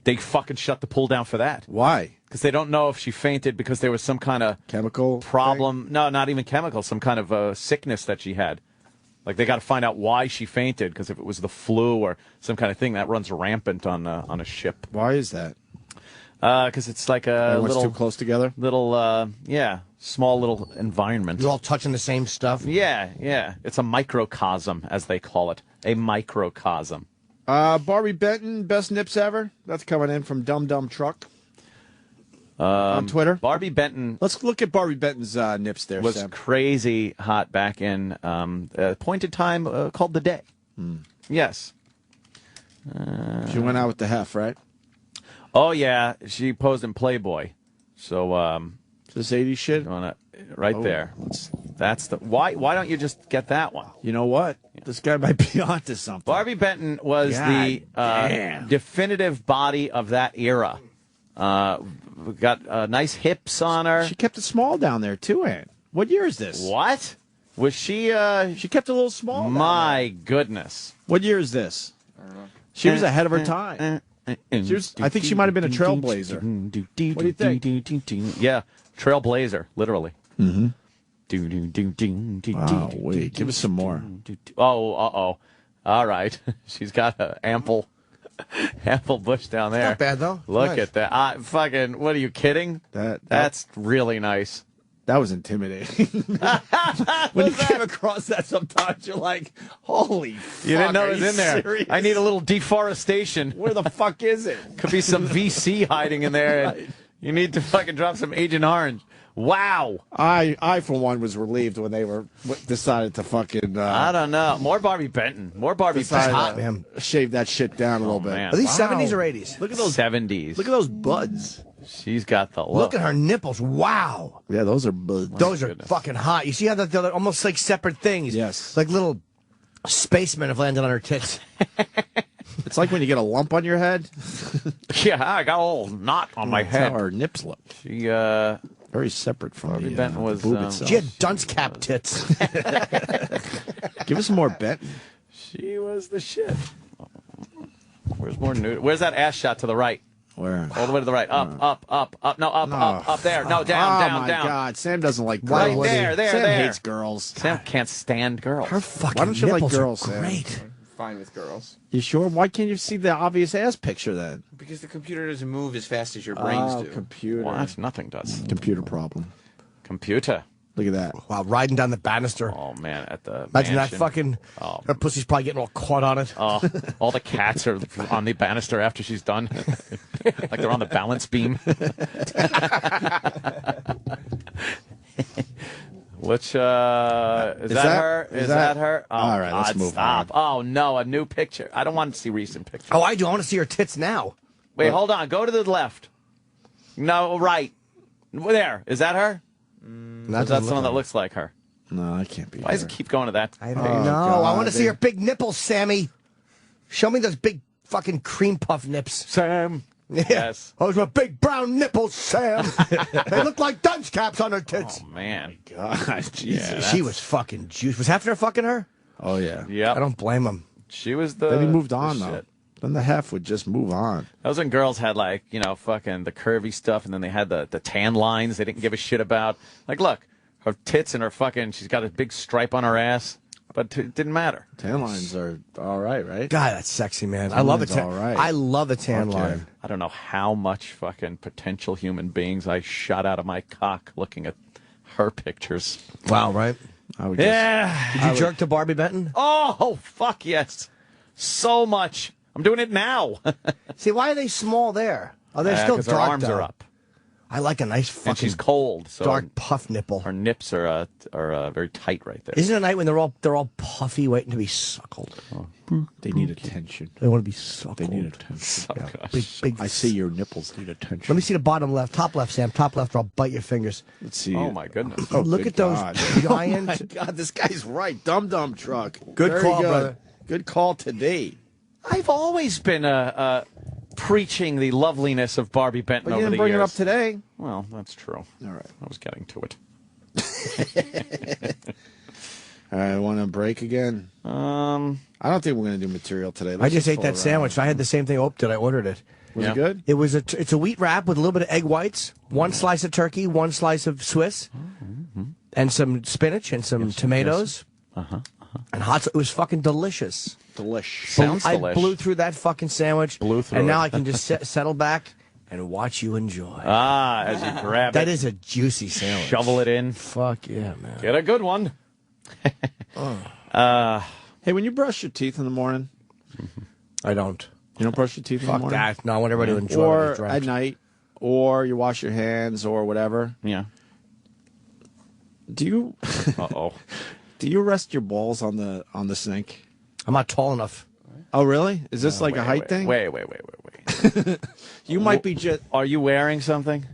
They fucking shut the pool down for that. Why? Because they don't know if she fainted because there was some kind of chemical problem. No, not even chemical. Some kind of sickness that she had. Like, they got to find out why she fainted, because if it was the flu or some kind of thing, that runs rampant on a ship. Why is that? Because it's like a Everyone's little... too close together? Small little environment. You're all touching the same stuff? Yeah. It's a microcosm, as they call it. A microcosm. Barbie Benton, best nips ever. That's coming in from Dum Dum Truck on Twitter. Barbie Benton. Let's look at Barbie Benton's nips there, Was Sam. crazy hot back in a point in time called The Day. Yes. She went out with the hef, right? Oh, yeah. She posed in Playboy. So, this 80s shit? Right there. That's the... Why don't you just get that one? You know what? This guy might be onto something. Barbie Benton was the definitive body of that era. Got nice hips on her. She kept it small down there, too, Ann. What year is this? What? Was she... She kept it a little small. My goodness. What year is this? I don't know. She was ahead of her time. I think she might have been a trailblazer. What do you think? Yeah, trailblazer, literally. Mm-hmm. Wow, wait, give us some more. Oh. All right. She's got an ample bush down there. Not bad, though. Look Nice. at that. Fucking, what are you kidding? That's really nice. That was intimidating. When you came across that, sometimes you're like, holy fuck, You didn't know are it was you in there. serious? I need a little deforestation. Where the fuck is it? Could be some VC hiding in there. Right. You need to fucking drop some Agent Orange. Wow. I for one, was relieved when they decided to fucking... I don't know. More Barbie Benton. More Barbie Benton. Shave that shit down a little bit. man. Are these 70s or 80s? Look at those 70s. Look at those buds. She's got the look. Look at her nipples. Wow. Yeah, those are buds. Those are fucking hot. You see how they're almost like separate things? Yes. Like little spacemen have landed on her tits. It's like when you get a lump on your head. Yeah, I got a little knot on my That's head. how her nips look. She, very separate from Barbie the Benton was, boob itself. She had dunce cap tits. Give us some more Benton. She was the shit. Where's more nude? Where's that ass shot to the right? Where? All the way to the right. Up. No, up there. No, down. Oh, my God. Sam doesn't like girls. Right there. Sam there. hates girls. Sam can't stand girls. Her fucking Why don't you like nipples girls, are Sam? great. Fine with girls. You sure? Why can't you see the obvious ass picture then? Because the computer doesn't move as fast as your brains do. Computer. What? Nothing does. Computer problem. Computer. Look at that. Wow, riding down the banister. Oh, man, at the Imagine mansion. that fucking... Oh. Her pussy's probably getting all caught on it. Oh, all the cats are on the banister after she's done. Like they're on the balance beam. Which, is that her? Is that her? Oh, all right, let's move on. Oh, no, a new picture. I don't want to see recent pictures. Oh, I do. I want to see her tits now. Wait, hold on. Go to the left. No, right. There. Is that her? That's someone that looks like her. No, I can't be. Why does it keep going to that? I don't know. I want to see her big nipples, Sammy. Show me those big fucking cream puff nips. Sam. Yeah. Yes. Those were big brown nipples, Sam. They look like dunce caps on her tits. Oh, man. God, Jesus. Yeah, She was fucking juice. Was Hefner fucking her? Oh, yeah. Yep. I don't blame him. She was the... Then he moved on, the though. shit. Then the hef would just move on. That was when girls had, like, you know, fucking the curvy stuff, and then they had the tan lines they didn't give a shit about. Like, look, her tits and her fucking... She's got a big stripe on her ass, but it didn't matter. Tan lines are all right, right? God, that's sexy, man. Tan I love a line's tan. all right. I love a tan Okay. line. I don't know how much fucking potential human beings I shot out of my cock looking at her pictures. Wow, right? I would Yeah. Did you jerk to Barbie Benton? Oh, fuck yes. So much. I'm doing it now. See, why are they small there? Oh, they're still 'cause dark, her arms though. are up. I like a nice And fucking she's cold, so dark puff nipple. her nips are very tight right there. Isn't it a night when they're all puffy, waiting to be suckled? They need attention. They want to be suckled. They need attention. Oh, gosh. Big. I see your nipples need attention. Let me see the bottom left, top left, Sam, top left, or I'll bite your fingers. Let's see. Oh, my goodness. Oh, Look good at those God. giant. Oh my God, this guy's right. Dum truck. Good Very call, good. brother. Good call today. I've always been preaching the loveliness of Barbie Benton But you over didn't the bring years. it up today. Well, that's true. All right. I was getting to it. All right, want to break again? I don't think we're going to do material today. I Let's just ate fool that around. sandwich. I had the same thing. Oh, did I ordered it? Was Yeah. it good? It was it's a wheat wrap with a little bit of egg whites, one slice of turkey, one slice of Swiss, and some spinach and some tomatoes. And hot. It was fucking delicious. Delish. Sounds I delish. blew through that fucking sandwich. Blew through and now it. I can just settle back and watch you enjoy. As you grab That it, is a juicy sandwich. shovel it in, Fuck yeah, man. get a good one. Hey, when you brush your teeth in the morning, I don't. you don't brush your teeth in the Fuck morning? that. No, I want everybody to enjoy what Or I drank. at night, or you wash your hands or whatever. Yeah. Do you Uh-oh. do you rest your balls on the sink? I'm not tall enough. Oh, really? Is this like a height thing? Wait. You might be just. Are you wearing something?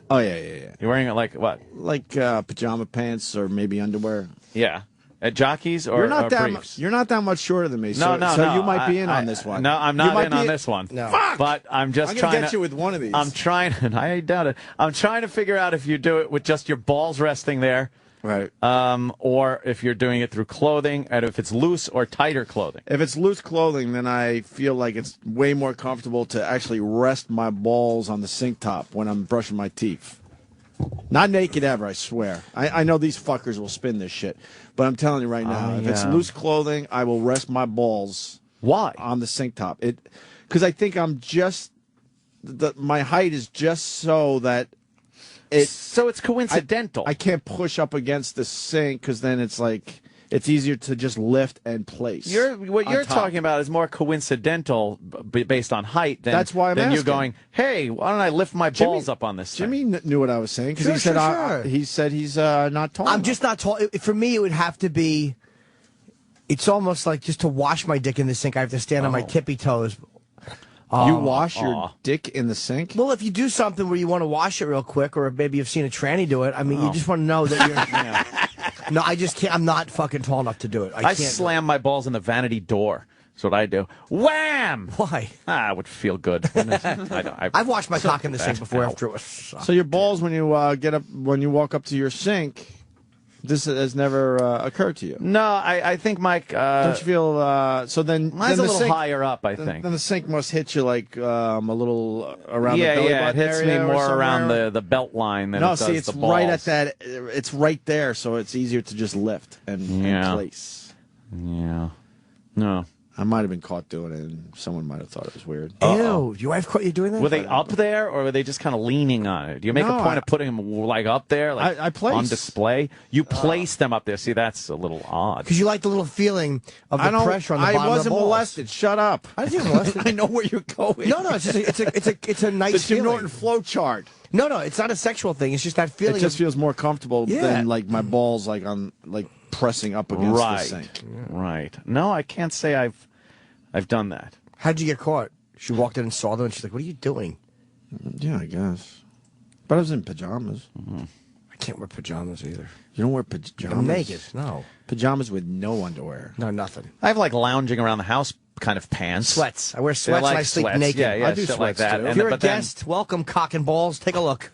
Oh yeah. You're wearing it like what? Like pajama pants or maybe underwear. Yeah. At jockeys or You're not that briefs? you're not that much shorter than me. No, So you might be in on this one. No, I'm not in on this one. No. Fuck! But I'm just I'm trying gonna get to you with one of these. I'm trying, and I doubt it. I'm trying to figure out if you do it with just your balls resting there, right? Or if you're doing it through clothing, and if it's loose or tighter clothing. If it's loose clothing, then I feel like it's way more comfortable to actually rest my balls on the sink top when I'm brushing my teeth. Not naked ever, I swear. I know these fuckers will spin this shit, but I'm telling you right now, if it's loose clothing, I will rest my balls. Why? On the sink top. Because I think I'm just my height is just so that so it's coincidental. I can't push up against the sink because then it's like it's easier to just lift and place. What you're talking about is more coincidental based on height than, That's why I'm than you asking. going, hey, why don't I lift my balls up on this Jimmy thing? knew what I was saying because Sure. he said he's not tall. I'm just not tall. For me, it would have to be. It's almost like just to wash my dick in the sink, I have to stand on my tippy toes. You wash your dick in the sink? Well, if you do something where you want to wash it real quick, or maybe you've seen a tranny do it, I mean, you just want to know that you're. No, I just can't. I'm not fucking tall enough to do it. I can't slam my balls in the vanity door. That's what I do. Wham! Why? It would feel good. I've washed my cock in the sink before after it was. So your balls when you when you walk up to your sink, this has never occurred to you. No, I think, Mike. Don't you feel so? Then mine's then a the little sink, higher up. I think. Then the sink must hit you like a little around the belly It button hits me area or more around somewhere? the belt line than No, it does see, it's the balls. right at that. It's right there, so it's easier to just lift and place. Yeah. No. I might have been caught doing it, and someone might have thought it was weird. Ew, your wife caught you doing that? Were they up there, or were they just kind of leaning on it? Do you make No, a point of putting them like up there, like I place. on display? You place them up there. See, that's a little odd. Because you like the little feeling of the pressure on the bottom of the wasn't balls. molested. Shut up. I didn't get molested. I know where you're going. No, it's just it's a nice the Jim feeling. Norton flow chart. No, it's not a sexual thing. It's just that feeling. It just feels more comfortable Yeah. than like my balls like on like pressing up against the sink. Right. No, I can't say I've done that. How'd you get caught? She walked in and saw them, and she's like, "What are you doing?" Yeah, I guess. But I was in pajamas. I can't wear pajamas either. You don't wear pajamas? I'm naked. No. Pajamas with no underwear. No, nothing. I have like lounging around the house kind of pants. Sweats. I wear They're sweats like and I sleep sweats. naked. Yeah, I do shit sweats like that. too. And If you're then- a guest, welcome, cock and balls. Take a look.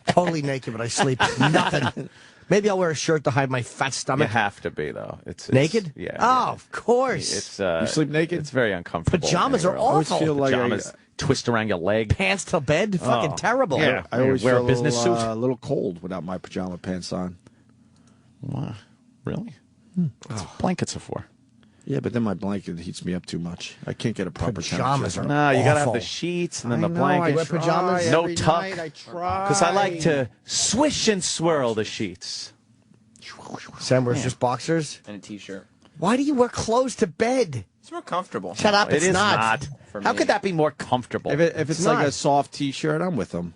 Totally naked, but I sleep nothing. Maybe I'll wear a shirt to hide my fat You stomach. have to be though. It's Naked? Yeah. Oh, yeah. of course. It's You sleep naked? It's very uncomfortable. Pajamas are I always awful. feel like pajamas twist around your leg. Pants to bed? Fucking terrible. Yeah. I always wear feel a business little, suit. A little cold without my pajama pants on. Wow. Really? That's what blankets are for. Yeah, but then my blanket heats me up too much. I can't get a proper Pajamas temperature. No, you got to have awful. the sheets and then I the know, blanket. I wear pajamas no every tuck. night, I try. Because I like to swish and swirl the sheets. Sam wears just boxers. And a t-shirt. Why do you wear clothes to bed? It's more comfortable. Shut up, It it's is not. For How me. could that be more comfortable? If it's like not. a soft T-shirt, I'm with them.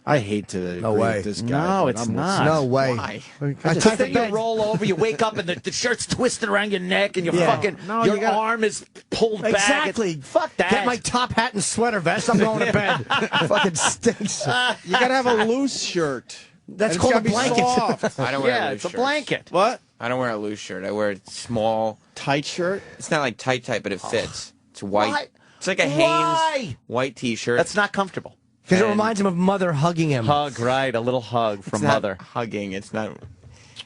I hate to No agree way. with this guy. No, but it's I'm with not. him. No way. Why? I So then you roll over, you wake up, and the shirt's twisted around your neck, and your Yeah. fucking No, your you gotta- arm is pulled back. Exactly. Fuck that. Get my top hat and sweater vest. I'm going to bed. Fucking stinks. You gotta have a loose shirt. That's And called a it's gotta be blanket. soft. I don't wear Yeah, loose it's a shirts. blanket. What? I don't wear a loose shirt. I wear a small. Tight shirt? It's not like tight, but it fits. It's white. Why? It's like a Why? Hanes white T-shirt. That's not comfortable. Because it And- reminds him of mother hugging him. Hug, right? A little hug from It's not mother. hugging. It's not.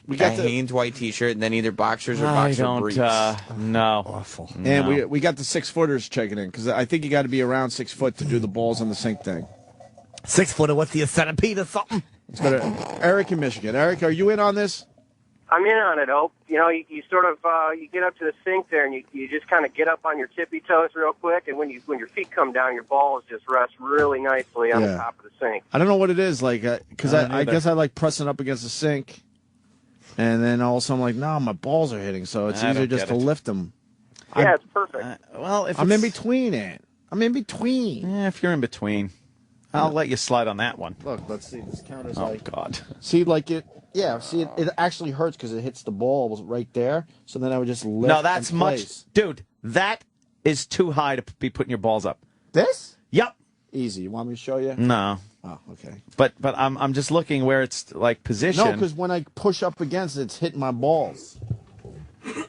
We got got a the Hanes white T-shirt and then either boxers or I boxer don't. briefs. No. Awful. and we got the 6-footers checking in because I think you got to be around 6 foot to do the balls on the sink thing. 6 footer, what's the centipede or something? Let's go to Eric in Michigan. Eric, are you in on this? I'm in on it, Hope. You know, you sort of you get up to the sink there, and you just kind of get up on your tippy toes real quick, and when your feet come down, your balls just rest really nicely on the Yeah. top of the sink. I don't know what it is, like, because I don't I either. guess I like pressing up against the sink, and then all of a sudden I'm like, no, my balls are hitting, so it's I easier don't just get to it. lift them. Yeah, it's perfect. Well, if I'm in it's- between it. I'm in between. Yeah, if you're in between, I'll let you slide on that one. Look, let's see. This counter's Oh like, God. see, like it. Yeah, see, it actually hurts because it hits the balls right there. So then I would just lift. No, that's and much, place. dude. That is too high to be putting your balls up. This? Yep. Easy. You want me to show you? No. Oh, okay. But I'm just looking where it's like positioned. No, because when I push up against it, it's hitting my balls.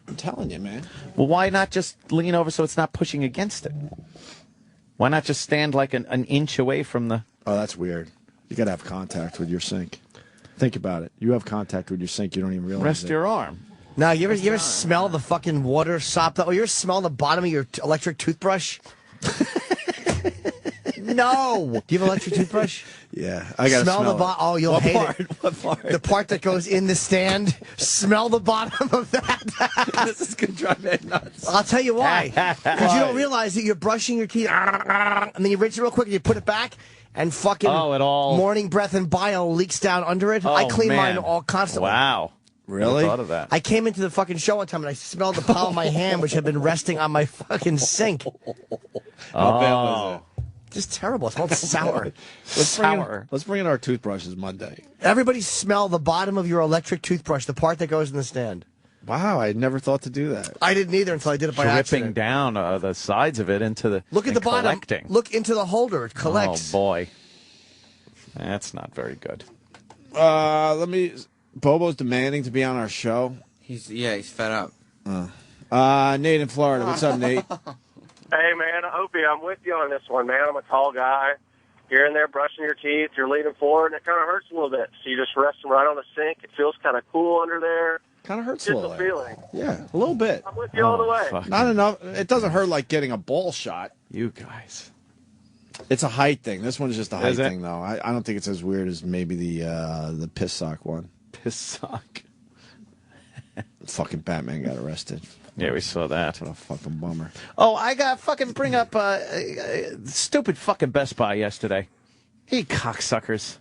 I'm telling you, man. Well, why not just lean over so it's not pushing against it? Why not just stand like an inch away from the... Oh, that's weird. You got to have contact with your sink. Think about it. You have contact with your sink, you don't even realize Rest it. your arm. Now, you ever smell the fucking water sop? Or you ever smell the bottom of your electric toothbrush? No. Do you have an electric toothbrush? Yeah, I got to smell the bottom. Oh, you'll what hate part? it. What part? The part that goes in the stand. Smell the bottom of that. This is going to drive me nuts. I'll tell you why. Because you don't realize that you're brushing your teeth, and then you rinse it real quick, and you put it back, and fucking morning breath and bile leaks down under it. I clean mine all constantly. Wow. Really? Never thought of that. I came into the fucking show one time, and I smelled the palm of my hand, which had been resting on my fucking sink. How bad was it? Just terrible. It smelled sour. Let's bring in our toothbrushes Monday. Everybody smell the bottom of your electric toothbrush, the part that goes in the stand. Wow, I never thought to do that. I didn't either until I did it by accident. Dripping down the sides of it into the... Look at the bottom. Collecting. Look into the holder. It collects. Oh, boy. That's not very good. Bobo's demanding to be on our show. He's fed up. Nate in Florida. What's up, Nate? Hey, man, Opie, I'm with you on this one, man. I'm a tall guy. You're in there brushing your teeth. You're leaning forward, and it kind of hurts a little bit. So you just rest them right on the sink. It feels kind of cool under there. Kind of hurts just a little. feeling. Yeah, a little bit. I'm with you all the way. Not enough. It doesn't hurt like getting a ball shot. You guys. It's a height thing. This one's just a height Is it? thing, though. I don't think it's as weird as maybe the piss sock one. Piss sock. Fucking Batman got arrested. Yeah, we saw that. What a fucking bummer. Oh, I got fucking bring up stupid fucking Best Buy yesterday. You cocksuckers.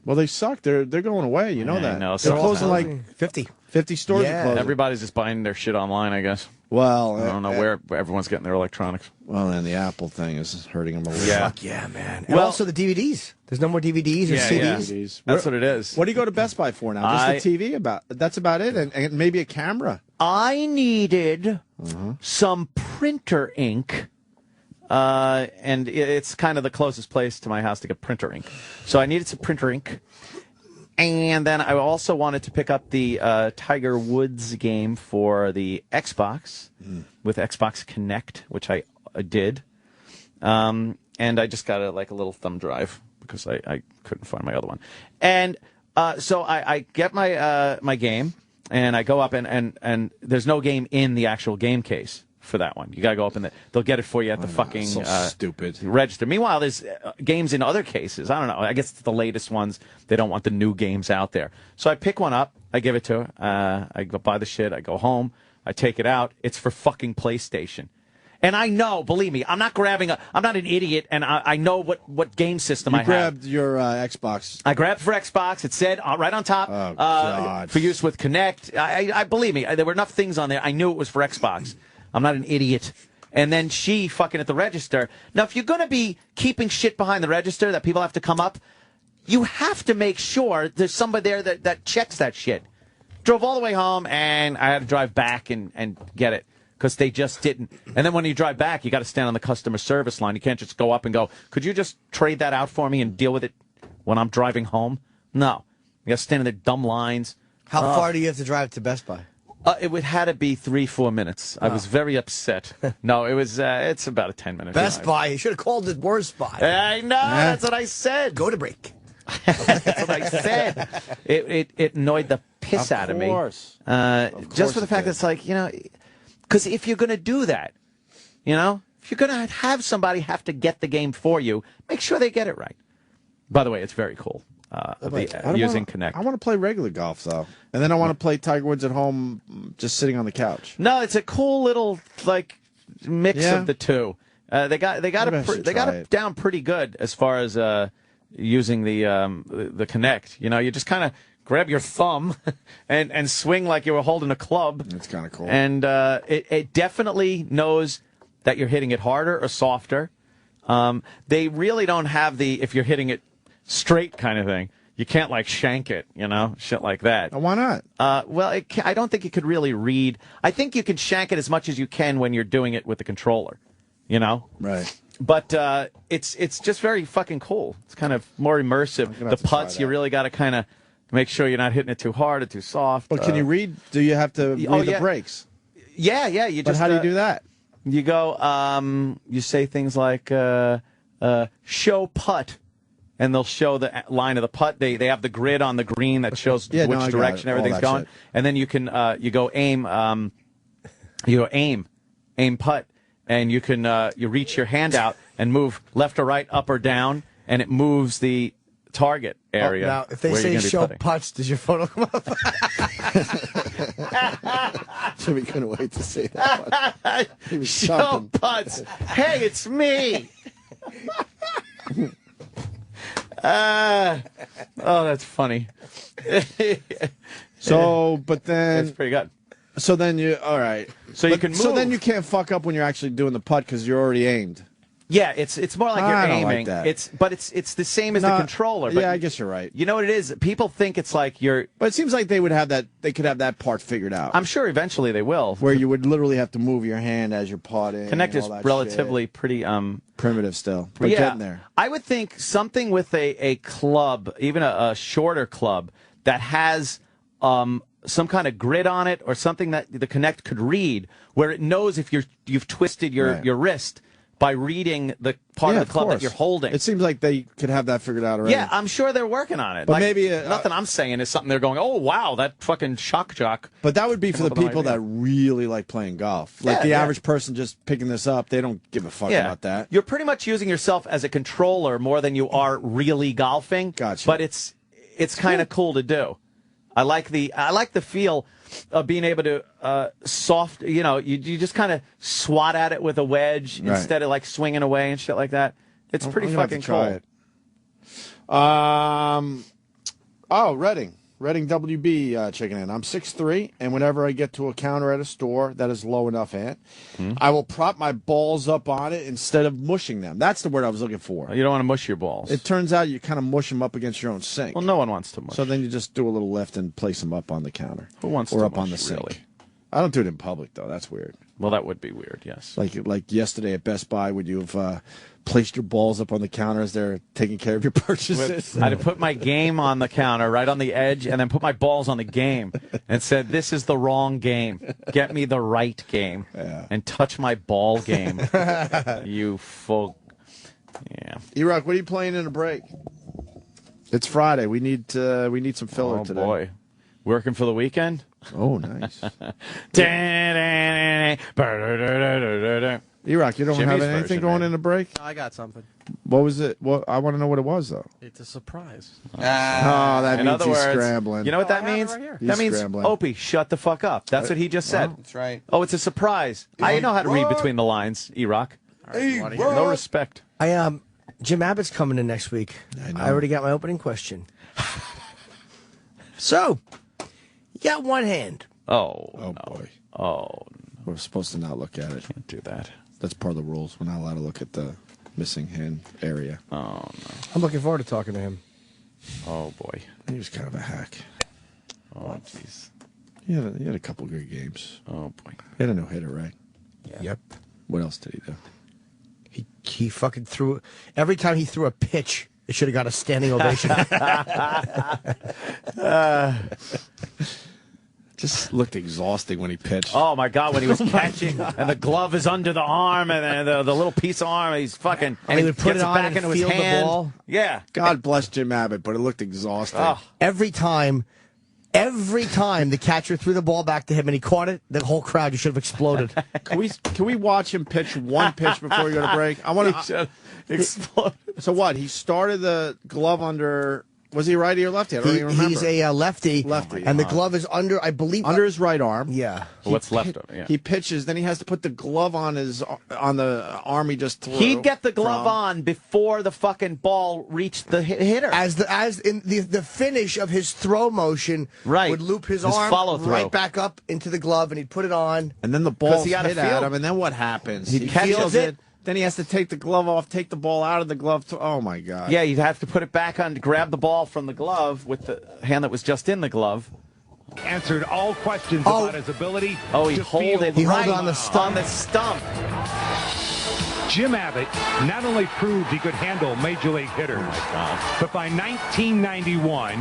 Well, they suck. They're going away. You know that. I know. They're closing like 50 stores. Are closing. Everybody's just buying their shit online, I guess. Well, I don't know where everyone's getting their electronics. Well, and the Apple thing is hurting them a little. Yeah. Fuck yeah, man. And also the DVDs. There's no more DVDs or CDs. DVDs. That's what it is. What do you go to Best Buy for now? Just the TV? That's about it, and maybe a camera. I needed some printer ink, and it's kind of the closest place to my house to get printer ink. So I needed some printer ink. And then I also wanted to pick up the Tiger Woods game for the Xbox with Xbox Connect, which I did. And I just got a little thumb drive because I couldn't find my other one. And so I get my game, and I go up, and there's no game in the actual game case for that one. You got to go up in they'll get it for you at the fucking stupid register. Meanwhile, there's games in other cases. I don't know. I guess it's the latest ones. They don't want the new games out there. So I pick one up. I give it to her. I go buy the shit. I go home. I take it out. It's for fucking PlayStation. And I know, believe me, I'm not I'm not an idiot, and I know what game system I have. You grabbed your Xbox. I grabbed for Xbox. It said right on top, God. for use with Kinect. I believe me, there were enough things on there. I knew it was for Xbox. I'm not an idiot. And then she fucking at the register. Now, if you're going to be keeping shit behind the register that people have to come up, you have to make sure there's somebody there that checks that shit. Drove all the way home, and I had to drive back and get it because they just didn't. And then when you drive back, you got to stand on the customer service line. You can't just go up and go, could you just trade that out for me and deal with it when I'm driving home? No. You got to stand in there, dumb lines. How far do you have to drive to Best Buy? It would had to be 3-4 minutes. I was very upset. No, it was. It's about a 10-minute Best drive. Buy. You should have called it Worst Buy. I know. That's what I said. Go to break. That's what I said. It annoyed the piss out of me. Just for the fact that it's like, because if you're going to do that, if you're going to have somebody have to get the game for you, make sure they get it right. By the way, it's very cool. Using Kinect. I want to play regular golf though, and then I want to play Tiger Woods at home, just sitting on the couch. No, it's a cool little mix of the two. They got it down pretty good as far as using the Kinect. You just kind of grab your thumb and swing like you were holding a club. It's kind of cool, and it definitely knows that you're hitting it harder or softer. They really don't have if you're hitting it straight kind of thing. You can't shank it, shit like that. Why not? I don't think you could really read. I think you can shank it as much as you can when you're doing it with the controller, Right. But it's just very fucking cool. It's kind of more immersive. The putts, you really got to kind of make sure you're not hitting it too hard or too soft. But can you read? Do you have to read the breaks? Yeah. But how do you do that? You go, you say things like, show putt, and they'll show the line of the putt. They have the grid on the green that shows which direction everything's going. Shit. And then you can, you go aim putt, and you can, you reach your hand out and move left or right, up or down, and it moves the target area. Now, if they say show putts, does your photo come up? Jimmy couldn't wait to say that one. He was show jumping. putts. Hey, it's me. Oh, that's funny. So, but then that's pretty good. So then all right. So you can move. So then you can't fuck up when you're actually doing the putt because you're already aimed. Yeah, it's more like you're I don't aiming. like that. It's the same as the controller. But yeah, I guess you're right. You know what it is? People think it's like you're. But it seems like they would have that. They could have that part figured out. I'm sure eventually they will. Where you would literally have to move your hand as you're putting. Connect is relatively pretty primitive still. But yeah, getting there. I would think something with a club, even a shorter club that has some kind of grid on it or something that the Connect could read, where it knows if you've twisted your wrist by reading the part of the club that you're holding. It seems like they could have that figured out already. Yeah, I'm sure they're working on it. But maybe nothing I'm saying is something they're going, oh wow, that fucking shock jock. But that would be for the people that really like playing golf. Like the average person just picking this up, they don't give a fuck about that. You're pretty much using yourself as a controller more than you are really golfing. Gotcha. But it's kind of cool to do. I like the feel of being able to you just kind of swat at it with a wedge instead of like swinging away and shit like that. It's pretty fucking cool. Reading WB checking in. I'm 6'3", and whenever I get to a counter at a store that is low enough, I will prop my balls up on it instead of mushing them. That's the word I was looking for. You don't want to mush your balls. It turns out you kind of mush them up against your own sink. Well, no one wants to mush. So then you just do a little lift and place them up on the counter. Who wants to or up mush, on the sink? really? I don't do it in public, though. That's weird. Well, that would be weird, yes. Like yesterday at Best Buy, would you have placed your balls up on the counter as they're taking care of your purchases? I'd have put my game on the counter, right on the edge, and then put my balls on the game and said, this is the wrong game. Get me the right game. Yeah. And touch my ball game. You full... Yeah. E-Rock, what are you playing in a break? It's Friday. We need some filler today. Oh, boy. Working for the weekend? Oh, nice. E-Rock, you don't have anything going in a break? No, I got something. What was it? Well, I want to know what it was, though. It's a surprise. That in means other he's words, scrambling. You know what that means? That means, scrambling. Opie, shut the fuck up. That's what he just said. That's right. Oh, it's a surprise. I know how to read between the lines, E-Rock. No respect. Jim Abbott's coming in next week. I already got my opening question. So, you got one hand. Oh boy. Oh, we're supposed to not look at it. Can't do that. That's part of the rules. We're not allowed to look at the missing hand area. Oh, no. I'm looking forward to talking to him. Oh, boy. He was kind of a hack. Oh, jeez. He had a couple good games. Oh, boy. He had a no-hitter, right? Yeah. Yep. What else did he do? He fucking threw... Every time he threw a pitch, it should have got a standing ovation. Just looked exhausting when he pitched. Oh, my God, when he was catching, and the glove is under the arm, and the little piece of arm, he's fucking... And he would put gets it on back and into his field the hand. ball. Yeah. God bless Jim Abbott, but it looked exhausting. Oh. Every time the catcher threw the ball back to him and he caught it, the whole crowd just should have exploded. Can we watch him pitch one pitch before we go to break? I want to explode. So what? He started the glove under. Was he righty or lefty? I don't even remember. He's a lefty. Lefty. And the glove is under, I believe, under his right arm. Yeah. What's left of it? Yeah. He pitches, then he has to put the glove on the arm he just threw. He'd get the glove on before the fucking ball reached the hitter. As in the finish of his throw motion would loop his arm follow-through. right back up into the glove, and he'd put it on. And then the ball hit field. at him, and then what happens? He catches it. Then he has to take the glove off, take the ball out of the glove. Oh, my God. Yeah, you'd have to put it back on, grab the ball from the glove with the hand that was just in the glove. Answered all questions about his ability. Oh, he hold it. He right hold on the stump. On the stump. Jim Abbott not only proved he could handle major league hitters, but by 1991,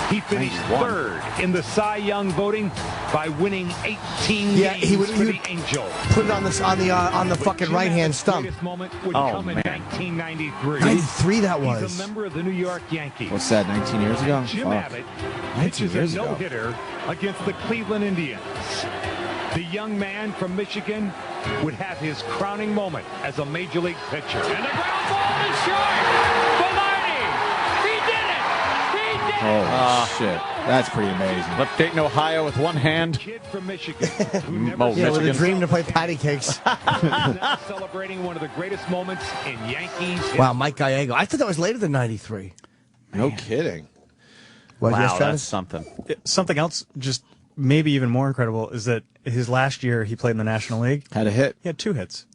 he finished third in the Cy Young voting by winning 18 games for the Angels. Put it on the fucking right-hand stump. Would come in 1993. 93 that was. He's a member of the New York Yankees. What's that, 19 years ago? Jim Fuck. Abbott 19 pitches years a ago. no-hitter against the Cleveland Indians. The young man from Michigan would have his crowning moment as a major league pitcher. And the ground ball is short. Velarde, he did it. He did it. Oh, shit. That's pretty amazing. Left Dayton, Ohio with one hand. Kid from Michigan. Who never Oh, Yeah, with a Michigan. dream to play patty cakes. now celebrating one of the greatest moments in Yankees history. Wow, Mike Gallego. I thought that was later than 93. No kidding. Was Wow, yes, that's Travis? something. Something else, just maybe even more incredible, is that his last year he played in the National League. Had a hit. He had 2 hits.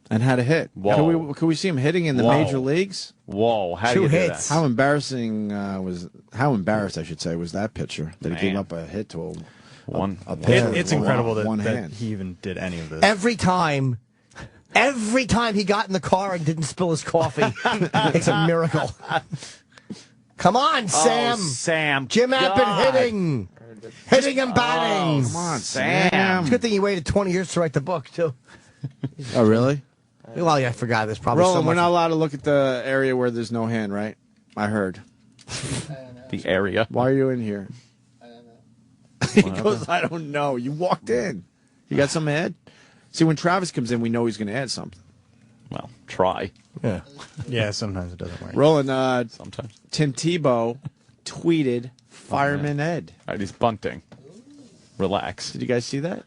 And had a hit. Whoa. Could we see him hitting in the Whoa. major leagues? Whoa, how do 2 you do hits. that? How embarrassing how embarrassed, I should say, was that pitcher that he gave up a hit to a pitcher It's with incredible one that hand. he even did any of this. Every time he got in the car and didn't spill his coffee, it's a miracle. Come on, Sam. Oh, Sam. Jim Abbott God. hitting and batting. Come on, It's Sam. a good thing he waited 20 years to write the book, too. Oh, really? Well, yeah, I forgot. There's probably Roland, so we're much. not allowed to look at the area where there's no hand, right? I heard. The area. Why are you in here? He goes, I don't know. You walked in. You got something to add? See, when Travis comes in, we know he's going to add something. Well, try. Yeah. Yeah, sometimes it doesn't work. Roland, Sometimes. Tim Tebow tweeted Fireman Ed. All right, he's bunting. Relax. Did you guys see that?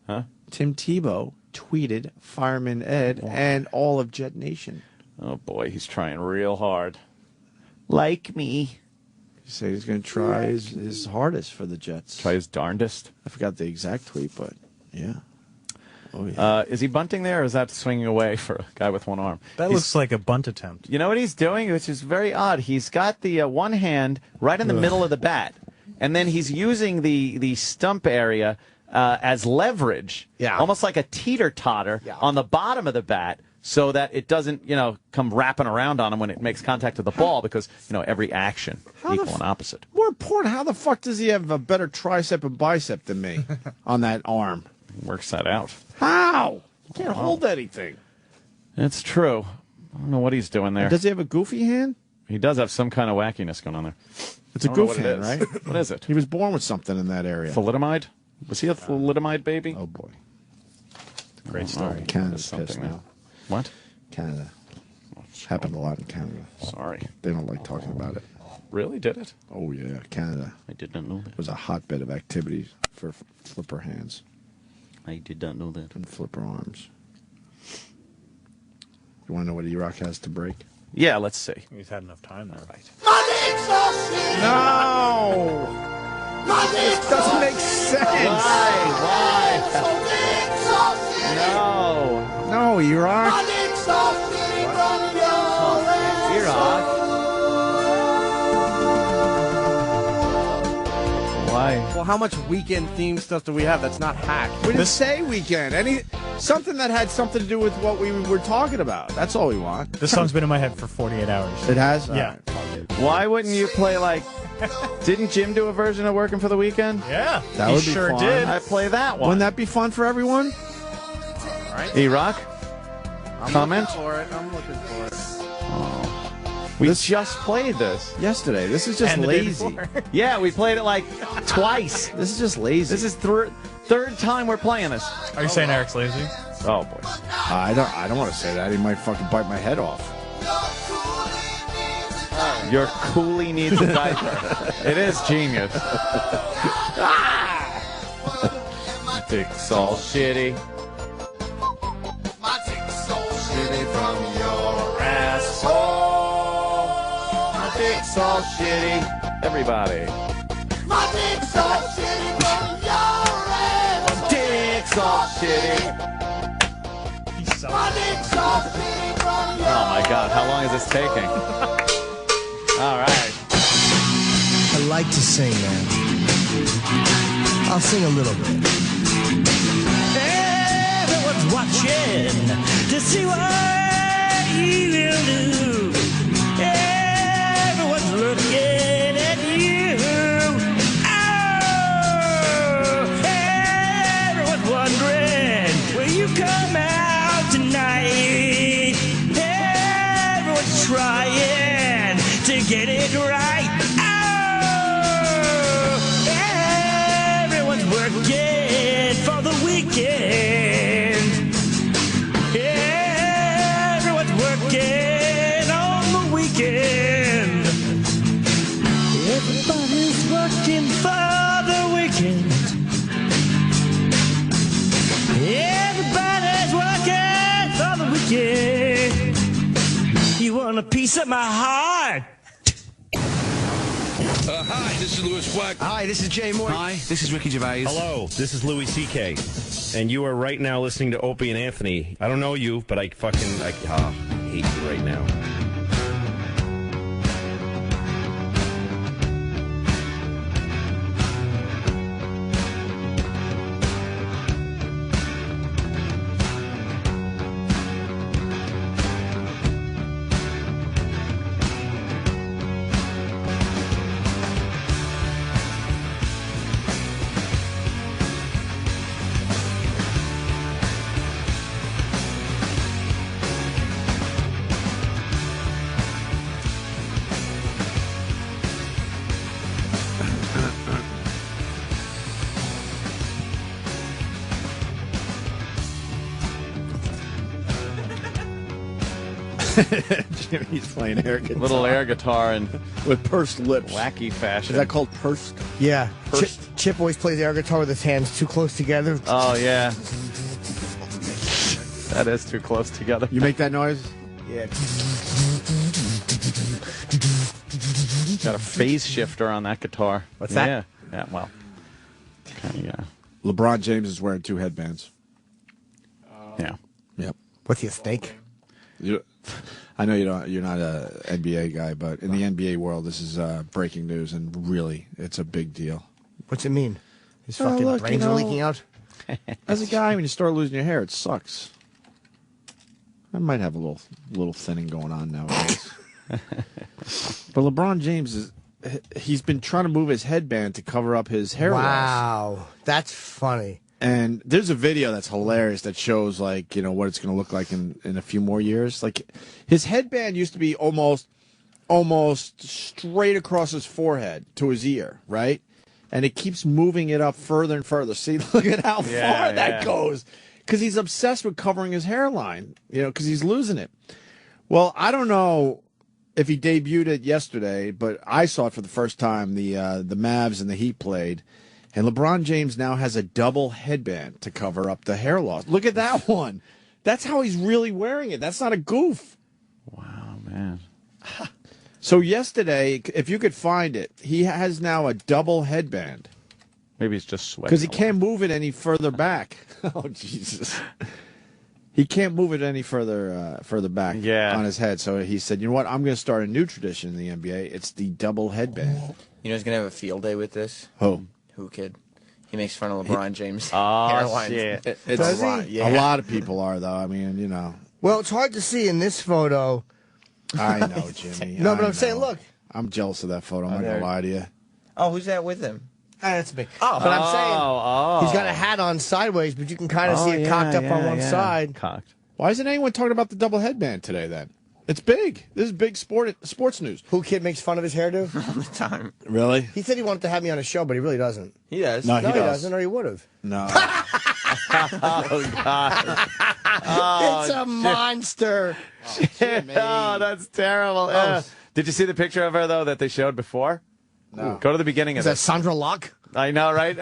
Huh? Tim Tebow tweeted Fireman Ed and all of Jet Nation. Oh, boy, he's trying real hard. Like me. He said he's going to try his hardest for the Jets. Try his darndest. I forgot the exact tweet, but yeah. Oh, yeah. Is he bunting there, or is that swinging away for a guy with one arm? That looks like a bunt attempt. You know what he's doing, which is very odd? He's got the one hand right in the middle of the bat, and then he's using the stump area as leverage, almost like a teeter-totter on the bottom of the bat, so that it doesn't, come wrapping around on him when it makes contact with the ball, because, every action equal and opposite. More important, how the fuck does he have a better tricep and bicep than me on that arm? Works that out. How? Can't hold anything. It's true. I don't know what he's doing there. Does he have a goofy hand? He does have some kind of wackiness going on there. It's a I don't know goof what it hand, is. right? What is it? He was born with something in that area. Thalidomide? Was he a thalidomide baby? Oh, boy. Great story. Canada's Something pissed there. now. What? Canada. Happened a lot in Canada. Sorry. They don't like talking about it. Really? Did it? Oh, yeah. Canada I did not know that. was a hotbed of activities for flipper hands I did not know that. and flipper arms. You want to know what E-Rock has to break? Yeah, let's see. He's had enough time there. Right. No! This doesn't make sense. Why? No. No, E-Rock. E-Rock. Why? Well, how much weekend theme stuff do we have that's not hacked? We didn't say weekend. Something that had something to do with what we were talking about. That's all we want. This song's been in my head for 48 hours. It has? Yeah. All right, fuck it. Why wouldn't you play didn't Jim do a version of Working for the Weekend? Yeah, That he would be sure fun. did. I play that one. Wouldn't that be fun for everyone? E-Rock? I'm Comment? looking for it. I'm looking for it. We just played this. Yesterday. This is just And the day lazy. before. Yeah, we played it twice. This is just lazy. This is third time we're playing this. Are you saying Eric's lazy? Oh, boy. I don't want to say that. He might fucking bite my head off. Your coolie needs a diaper. It is genius. Dick's all shitty. Shitty from your asshole. My dick's all shitty. Everybody. My dick's all shitty from your asshole. My dick's all shitty. He's so Oh my God, how long is this taking? All right. I like to sing, man. I'll sing a little bit. Everyone's watching to to see what you will do. Everyone's looking at you. Oh, everyone's wondering, will you come out tonight? Everyone's trying to get it right. Oh, everyone's working for the weekend. Everyone's working on the weekend. Everybody's working for the weekend. Everybody's working for the weekend. You want a piece of my heart? Hi, this is Louis Black. Hi, this is Jay Moore. Hi, this is Ricky Gervais. Hello, this is Louis C.K. And you are right now listening to Opie and Anthony. I don't know you, but I hate you right now. Jimmy's playing air guitar. Little air guitar and with pursed lips. Wacky fashion. Is that called pursed? Yeah. Chip always plays air guitar with his hands too close together. Oh, yeah. That is too close together. You make that noise? Yeah. Got a phase shifter on that guitar. What's that? Yeah. Yeah, well. Yeah. LeBron James is wearing 2 headbands. Yeah. Yep. What's he, a snake? I know you're not a NBA guy, but in the NBA world, this is breaking news, and really, it's a big deal. What's it mean? His fucking brains are leaking out? As a guy, when you start losing your hair, it sucks. I might have a little thinning going on nowadays. But LeBron James he's been trying to move his headband to cover up his hair loss. Wow, that's funny. And there's a video that's hilarious that shows, like, you know, what it's going to look like in a few more years. Like, his headband used to be almost straight across his forehead to his ear, right? And it keeps moving it up further and further. See, look at how far that goes. Because he's obsessed with covering his hairline, you know, because he's losing it. Well, I don't know if he debuted it yesterday, but I saw it for the first time. The Mavs and the Heat played. And LeBron James now has a double headband to cover up the hair loss. Look at that one. That's how he's really wearing it. That's not a goof. Wow, man. So yesterday, if you could find it, he has now a double headband. Maybe he's just sweating. Because he can't move it any further back. Oh, Jesus. He can't move it any further back on his head. So he said, you know what, I'm going to start a new tradition in the NBA. It's the double headband. You know who's going to have a field day with this? Who? Who kid? He makes fun of LeBron James. Oh, shit. Does he? Yeah. A lot of people are, though. I mean, you know. Well, it's hard to see in this photo. I know, Jimmy. No, but I'm saying, look. I'm jealous of that photo. I'm not going to lie to you. Oh, who's that with him? That's me. Oh, but I'm saying he's got a hat on sideways, but you can kind of see it cocked up on one side. Cocked. Why isn't anyone talking about the double headband today, then? It's big. This is big sports news. Who kid makes fun of his hairdo? All the time. Really? He said he wanted to have me on a show, but he really doesn't. He does. No, he doesn't, or he would have. No. Oh, God. It's a monster. Oh, that's terrible. Did you see the picture of her, though, that they showed before? No. Go to the beginning of Is that this. Sandra Locke? I know, right?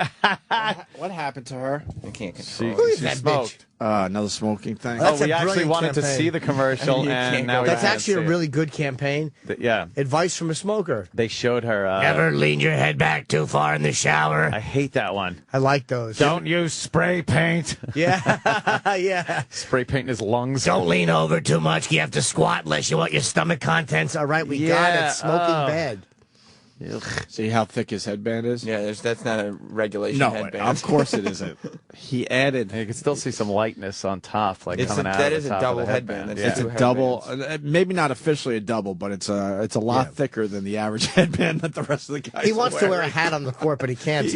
What happened to her? I can't control She smoked. Another smoking thing. That's we a actually brilliant wanted to campaign. see the commercial, and now we That's can't actually see a it. really good campaign. Yeah. Advice from a smoker. They showed her. Never lean your head back too far in the shower. I hate that one. I like those. Don't use spray paint. Yeah. Yeah. Spray paint in his lungs. Don't lean over too much. You have to squat unless you want your stomach contents. All right, we got it. Smoking bad. See how thick his headband is? Yeah, that's not a regulation No, headband. of course it isn't. He added. You can still see some lightness on top, like It's coming a- out that of is the a top double of the headband. headband. That's It's two a double, headbands. maybe not officially a double, but it's a lot thicker than the average headband that the rest of the guys. He wants to wear a wearing. hat on the court, but he can't.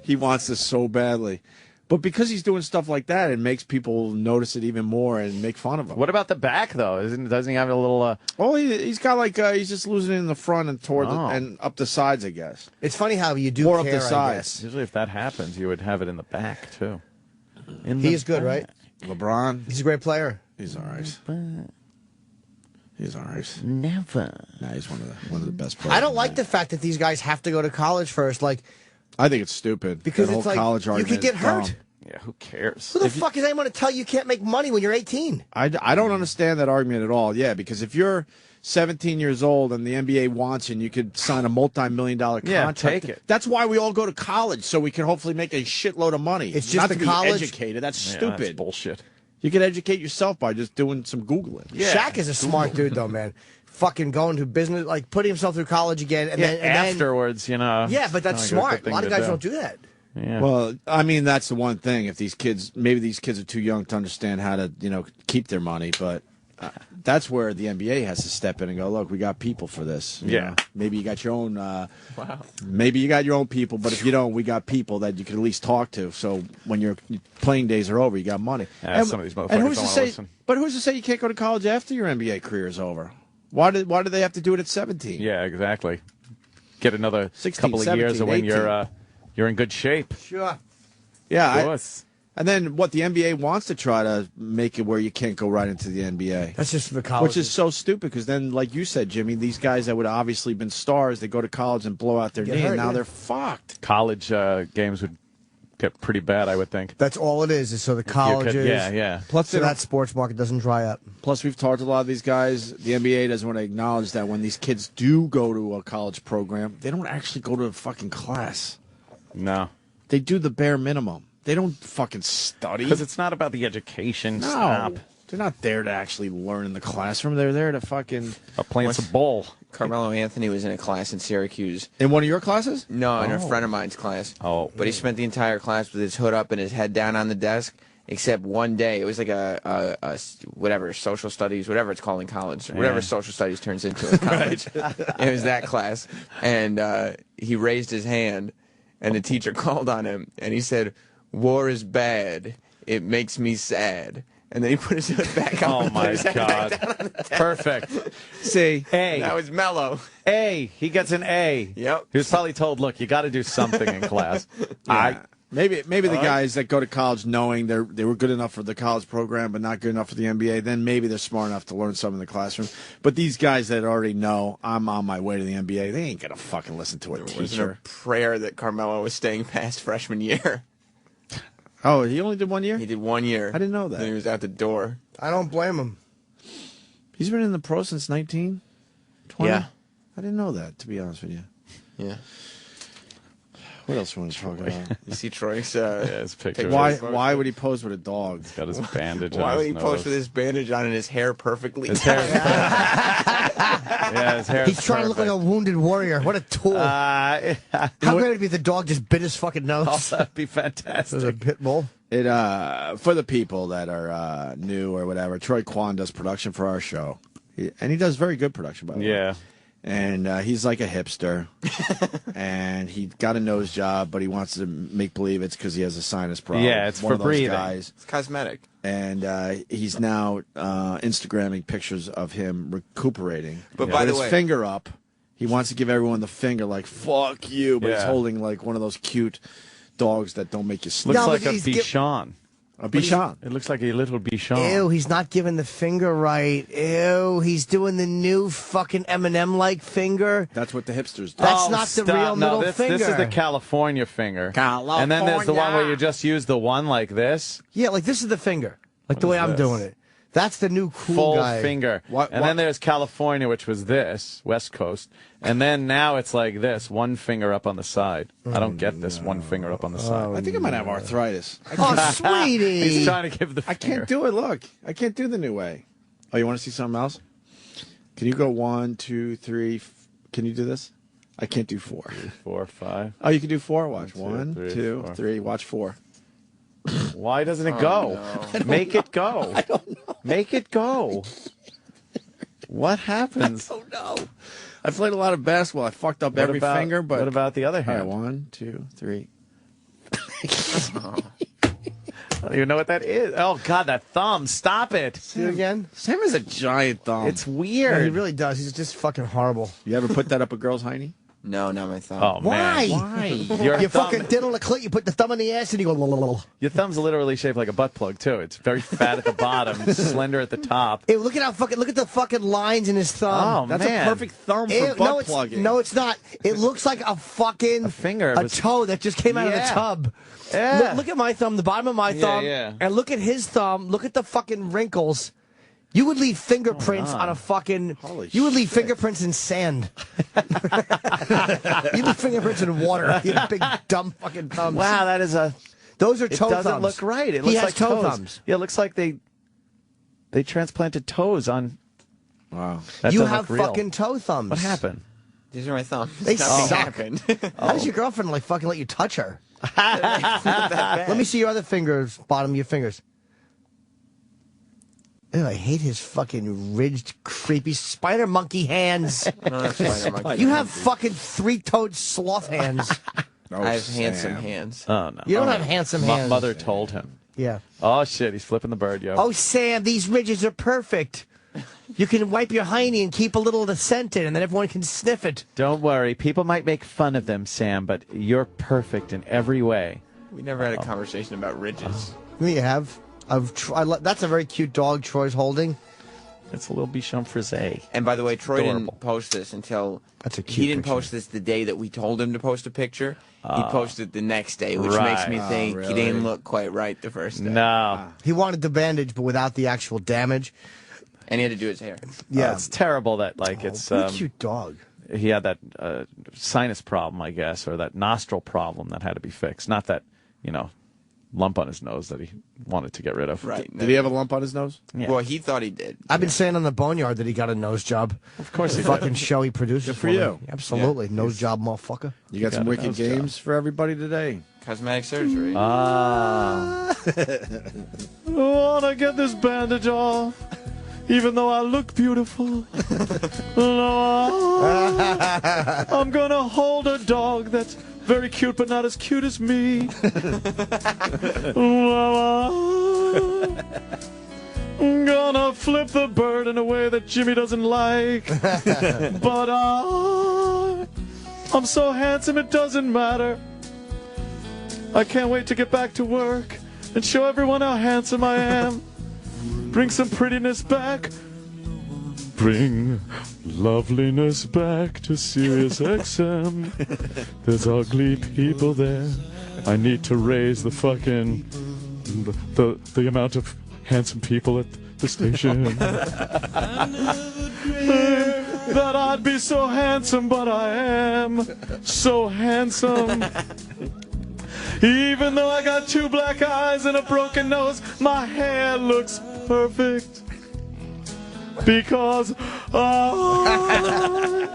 He wants this so badly. But because he's doing stuff like that, it makes people notice it even more and make fun of him. What about the back though? Doesn't he have a little? Oh, he's got like he's just losing it in the front and toward and up the sides, I guess. It's funny how you do More care, up the I sides. guess. Usually, if that happens, you would have it in the back too. He is good, right? LeBron. He's a great player. He's all right. He's all right. Never. Nah, he's one of the best players. I don't like the fact that these guys have to go to college first. Like, I think it's stupid because that it's whole like college you argument could get is hurt. dumb. Yeah, who cares? Who the fuck is anyone to tell you can't make money when you're 18? I don't understand that argument at all. Yeah, because if you're 17 years old and the NBA wants you and you could sign a multi-million-dollar contract. take it. That's why we all go to college, so we can hopefully make a shitload of money. It's just not the to be college- educated. That's Yeah, stupid. that's bullshit. You can educate yourself by just doing some Googling. Shaq is a smart dude, though, man. Fucking going to business, like putting himself through college again, and then afterwards, you know. Yeah, but that's not a good smart. A thing lot of to guys don't do that. Yeah. Well, I mean, that's the one thing. If these kids, maybe these kids are too young to understand how to, keep their money, but that's where the NBA has to step in and go, look, we got people for this. You know? Maybe you got your own. Wow. Maybe you got your own people, but if you don't, we got people that you can at least talk to. So when your playing days are over, you got money. Yeah, some of these motherfuckers don't want to listen. But who's to say you can't go to college after your NBA career is over? Why do they have to do it at 17? Yeah, exactly. Get another 16, couple of years 17, of when 18. you're in good shape. Sure. Yeah. Of course. And then what the NBA wants to try to make it where you can't go right into the NBA. That's just for the college. Which is so stupid because then, like you said, Jimmy, these guys that would have obviously been stars, they go to college and blow out their Get knee, hurt, and now yeah. they're fucked. College games would get pretty bad, I would think. That's all it is so the colleges. Yeah. Plus, So that sports market doesn't dry up. Plus, we've talked to a lot of these guys. The NBA doesn't want to acknowledge that when these kids do go to a college program, they don't actually go to a fucking class. No. They do the bare minimum. They don't fucking study. Because it's not about the education. No. Stop. They're not there to actually learn in the classroom. They're there to fucking... playing some ball. Carmelo Anthony was in a class in Syracuse. In one of your classes? No, in a Oh. friend of mine's class. Oh. But he spent the entire class with his hood up and his head down on the desk, except one day. It was like a whatever, social studies, whatever it's called in college. Whatever social studies turns into in college. It was that class. And he raised his hand, and the teacher called on him, and he said, "War is bad. It makes me sad." And then he put his hood back on. Oh, and put my his head back God. down on the desk. Perfect. See? A. That was mellow. A. He gets an A. Yep. He was probably told, look, you got to do something in class. Maybe the guys that go to college knowing they were good enough for the college program but not good enough for the NBA, then maybe they're smart enough to learn something in the classroom. But these guys that already know I'm on my way to the NBA, they ain't gonna fucking listen to a It was teacher. a prayer that Carmelo was staying past freshman year. Oh, he only did 1 year? He did 1 year. I didn't know that. Then he was out the door. I don't blame him. He's been in the pro since 19? 20? Yeah. I didn't know that, to be honest with you. Yeah. What else do you want to talk about? You see Troy's his picture. Why would he pose with a dog? He's got his bandage Why on would his he post nose. with his bandage on and his hair perfectly His down? Yeah, his hair. He's trying to look like a wounded warrior. What a tool. How great would it be if the dog just bit his fucking nose? That'd be As fantastic. a pit bull. It for the people that are new or whatever, Troy Kwan does production for our show. And he does very good production, by the way. Yeah. And he's like a hipster. And he got a nose job, but he wants to make believe it's because he has a sinus problem. Yeah, it's One for of those breathing. guys. It's cosmetic. And he's now Instagramming pictures of him recuperating. But by with the his way- finger up. He wants to give everyone the finger, like, fuck you. But he's Yeah. holding, like, one of those cute dogs that don't make you sleep. Looks No, like but a he's Bichon. A Bichon. It looks like a little Bichon. Ew, he's not giving the finger right. Ew, he's doing the new fucking Eminem-like finger. That's what the hipsters do. That's not the real middle this finger. is the California finger. And then there's the one where you just use the one like this. Yeah, like this is the finger. Like the What way is I'm this? doing it. That's the new cool Full guy. finger. And then there's California, which was this, West Coast. And then now it's like this, one finger up on the side. I don't get this one finger up on the side. I think I might have arthritis. Oh, sweetie. He's trying to give the I finger. can't do it. Look, I can't do the new way. Oh, you want to see something else? Can you go 1, 2, 3? Can you do this? I can't do 4. 4, 5. Oh, you can do 4. Watch 1, 1, 2, 2, 4. 3. Watch 4. Why doesn't it go? Make it go. I don't know. Make it go. What happens? I don't know. I played a lot of basketball. I fucked up every finger, but what about the other all right, hand? 1, 2, 3. I don't even know what that is. Oh, God, that thumb. Stop it. Do it again. Sam has a giant thumb. It's No, weird. he really does. He's just fucking horrible. You ever put that up a girl's hiney? No, not my thumb. Oh, Why? man. Why? Your You thumb, fucking diddle a clit, you put the thumb in the ass, and you go. your thumb's literally shaped like a butt plug, too. It's very fat at the bottom, slender at the top. Hey, look at the fucking lines in his thumb. Oh, That's man. a perfect thumb for Ew, butt plugging. No, it's not. It looks like a fucking finger. a toe that just came out of the Yeah. tub. Yeah. Look at my thumb, the bottom of my thumb, yeah. and look at his thumb. Look at the fucking wrinkles. You would leave fingerprints on a fucking. Holy you would leave shit. fingerprints in sand. You leave fingerprints in water. You have big dumb fucking thumbs. Wow, that is a. Those are It toe doesn't thumbs. look right. It He looks has like toe toes. thumbs. Yeah, it looks like they transplanted toes on. Wow. That You doesn't have look real. fucking toe thumbs. What happened? These are my thumbs. They Nothing suck. happened. How does your girlfriend like fucking let you touch her? Let me see your other fingers, bottom of your fingers. Ew, I hate his fucking ridged, creepy spider monkey hands. I don't have spider monkey You have hands. fucking three-toed sloth hands. I have handsome hands. Oh no! You don't have handsome hands. Mother told him. Yeah. Oh shit! He's flipping the bird, yo. Oh, Sam, these ridges are perfect. You can wipe your hiney and keep a little of the scent in, and then everyone can sniff it. Don't worry. People might make fun of them, Sam, but you're perfect in every way. We never had a conversation about ridges. You have. That's a very cute dog Troy's holding. It's a little Bichon Frise. And by the way, Troy Adorable. didn't post this until That's a cute he didn't picture. post this the day that we told him to post a picture. He posted the next day, which makes me right. think really? he didn't look quite right the first day. No. He wanted the bandage, but without the actual damage. And he had to do his hair. Yeah. It's terrible that it's. What a cute dog. He had that sinus problem, I guess, or that nostril problem that had to be fixed. Not that lump on his nose that he wanted to get rid of. Right. Did he have a lump on his nose? Yeah. Well, he thought he did. I've been saying on the Boneyard that he got a nose job. Of course he did. Fucking show he produces. Good for me. you. Absolutely. Nose job, motherfucker. You got some got a wicked nose job. games for everybody today. Cosmetic surgery. I wanna get this bandage off, even though I look beautiful. I'm gonna hold a dog that's very cute, but not as cute as me. I'm gonna flip the bird in a way that Jimmy doesn't like. But I'm so handsome it doesn't matter. I can't wait to get back to work and show everyone how handsome I am. Bring some prettiness back. Bring loveliness back to Sirius XM. There's ugly people there. I need to raise the fucking the amount of handsome people at the station. That I'd be so handsome, but I am so handsome. Even though I got 2 black eyes and a broken nose, my hair looks perfect. Because I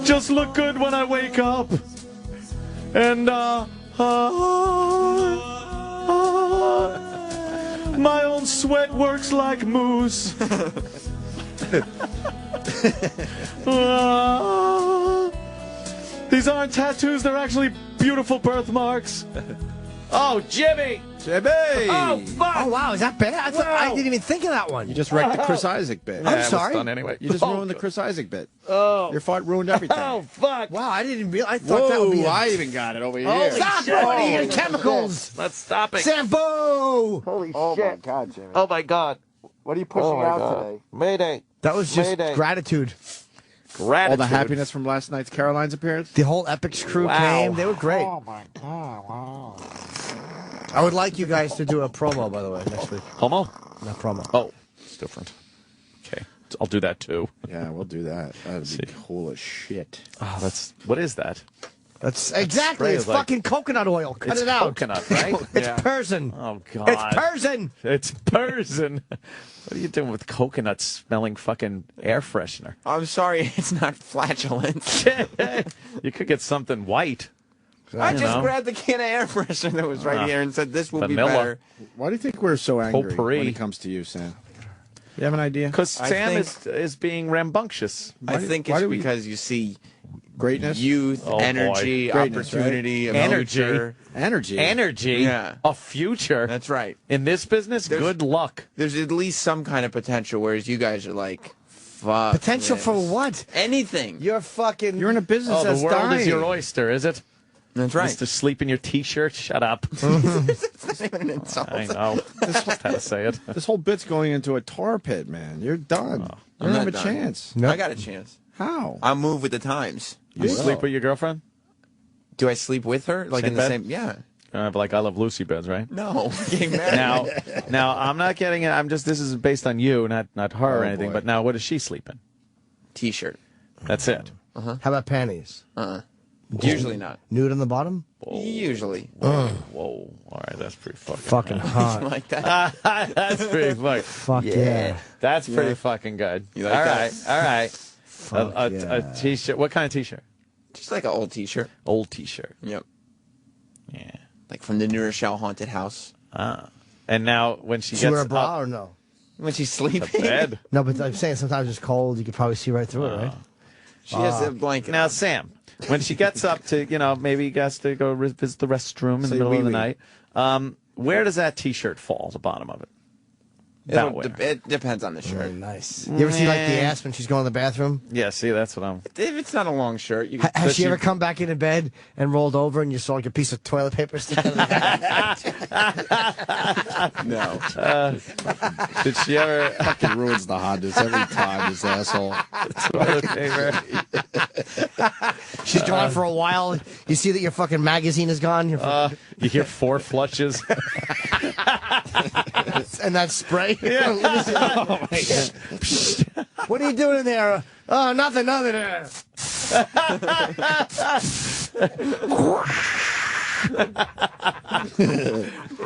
just look good when I wake up. And my own sweat works like mousse. These aren't tattoos, they're actually beautiful birthmarks. Oh, Jimmy! Jimmy! Oh, fuck! Oh, wow. Is that bad? I didn't even think of that one. You just wrecked the Chris Isaac bit. I'm sorry. Done anyway. You just ruined the Chris Isaac bit. Oh. Your fart ruined everything. Oh, fuck! Wow, I didn't realize. I thought that would be. I even got it over here. Holy Stop shit. ruining the chemicals. Let's stop it. Sambo! Holy Oh, shit. my God, Jimmy. Oh, my God. What are you pushing out today? Mayday. That was just Mayday. gratitude. Gratitude. All the happiness from last night's Caroline's appearance? The whole Epics crew Wow. came. They were great. Oh, my God. Wow. I would like you guys to do a promo, by the way, next week. Homo? Not promo. Oh, it's different. Okay. I'll do that, too. Yeah, we'll do that. That'd be See. cool as shit. Oh, what is that? That's exactly. It's like- fucking coconut oil. Cut It's it out. coconut, right? It's Yeah. Persian. Oh, God. It's Persian. It's Persian. What are you doing with coconut smelling fucking air freshener? I'm sorry, it's not flatulent. You could get something white. I You just know? grabbed the can of air freshener that was right here and said, this will vanilla. be better. Why do you think we're so angry Potpourri. when it comes to you, Sam? You have an idea? Because I Sam think- is being rambunctious. I think it's because you see greatness, youth, Oh, boy. energy, Greatness, right? opportunity, a Energy. future. Energy. Yeah. A future. That's right. In this business, good luck. There's at least some kind of potential, whereas you guys are like, fuck. Potential this. for what? Anything. You're fucking. You're in a business Oh, that's the world dying. is your oyster, is it? That's right. Just to sleep in your T-shirt? Shut up. It's not even an insult. I know. That's just how to say it. This whole bit's going into a tar pit, man. You're done. You I'm don't have a not done. chance. I got a chance. How? I'll move with the times. You sleep with your girlfriend? Do I sleep with her? Like Same in the bed? same? Yeah. Like I Love Lucy beds, right? No. Getting married. Now, I'm not getting it. I'm just. This is based on you, not her or anything. boy. But now, what does she sleep in? T-shirt. That's it. How about panties? Usually not. Nude on the bottom? Usually. Whoa. All right, that's pretty Fucking hot. like that. That's pretty fucking. Fuck yeah. That's pretty fucking good. You like all that? right, all right. Fuck yeah. A T-shirt. What kind of T-shirt? Just like an old T-shirt. Old T-shirt. Yep. Yeah. Like from the New Rochelle haunted house. Ah. And now when she She gets wear a bra up or no? When she's the sleeping. bed. No, but I'm saying sometimes it's cold. You could probably see right through it, right? She has a blanket. Now, Sam, when she gets up to, maybe has to go visit the restroom in the Say middle of the wee-wee. night, where does that T-shirt fall, the bottom of it? That way. It depends on the shirt. Nice. You ever see like the ass when she's going to the bathroom? Yeah, see, that's what I'm... If it's not a long shirt, you Has she ever come back into bed and rolled over and you saw like a piece of toilet paper sticking out of the back? No. Did she ever... Fucking ruins the hotness every time, this asshole. toilet paper? She's gone for a while. You see that your fucking magazine is gone. You hear 4 flushes. And that spray. Yeah. Oh my God. What are you doing in there? Oh, nothing.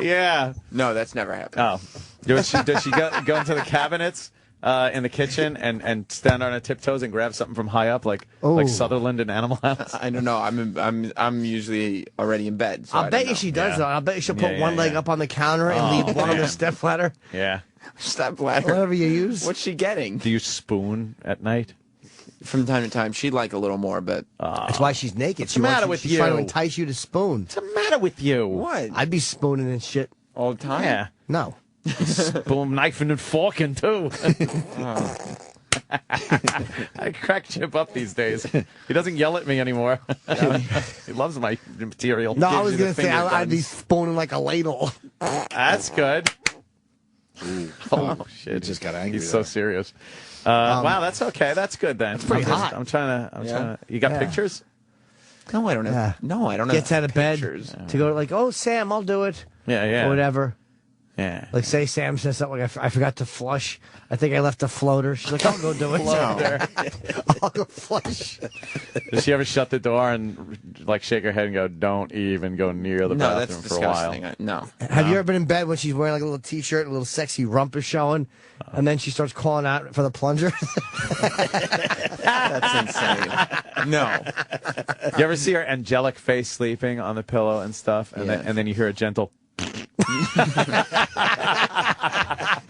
Yeah. No, that's never happened. Oh. Does she go into the cabinets in the kitchen and stand on her tiptoes and grab something from high up like Sutherland in Animal House? I don't know. I'm usually already in bed. So I'll bet you she does, though. I'll bet you she'll put one leg up on the counter and leave one on the step ladder. Yeah. Step ladder. Whatever you use. What's she getting? Do you spoon at night? From time to time, she'd like a little more, but That's why she's naked. What's the matter with she's trying to you? entice you to spoon. What's the matter with you? what? I'd be spooning and shit. All the time? Yeah. No. Spoon, knifing, and forking, too. I crack Chip up these days. He doesn't yell at me anymore. He loves my material. No, I Gives was you the going to say finger I'd be guns. spooning like a ladle. That's good. Oh, shit. He just got angry He's so there. serious. Wow, that's okay. That's good then. That's pretty hot. I'm trying to. You got Yeah. pictures? No, I don't have. Yeah. No, I don't have. Gets out of bed pictures. to go like, oh, Sam, I'll do it. Yeah, yeah. Or whatever. Yeah. Like, say Sam says something like, I forgot to flush. I think I left a floater. She's like, I'll go do it. I'll go flush. Does she ever shut the door and like shake her head and go, "Don't even go near the No, that's bathroom for a while"? disgusting. No. Have you ever been in bed when she's wearing like a little T-shirt, a little sexy rump is showing, and then she starts calling out for the plunger? That's insane. No. You ever see her angelic face sleeping on the pillow and stuff, and Yeah. then you hear a gentle.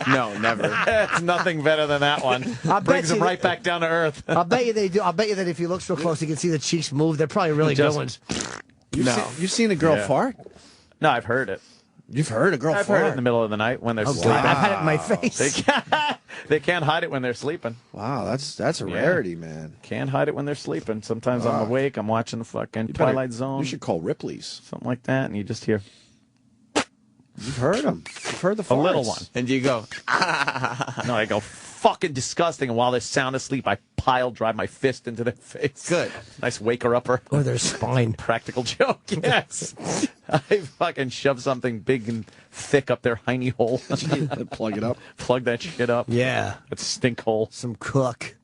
No, never. It's nothing better than that one. Brings you him right back down to earth. I'll bet you they do. I'll bet you that if you look so close, you can see the cheeks move. They're probably really good Just- ones. You've seen a girl Yeah. fart? No, I've heard it. You've heard a girl I've fart? heard it in the middle of the night when they're Oh, sleeping. God. I've had it in my They face. they can't hide it when they're sleeping. Wow, that's a Yeah. rarity, man. Can't hide it when they're sleeping. Sometimes I'm awake. I'm watching the fucking You better- Twilight Zone. You should call Ripley's. Something like that, and you just hear You've heard them. You've heard the farts. a little one. And you go, No, I go fucking disgusting. And while they're sound asleep, I drive my fist into their face. Good. Nice waker upper. Or their spine. Practical joke. Yes. I fucking shove something big and thick up their hiney hole. Plug it up. Plug that shit up. Yeah. That stink hole. Some cook.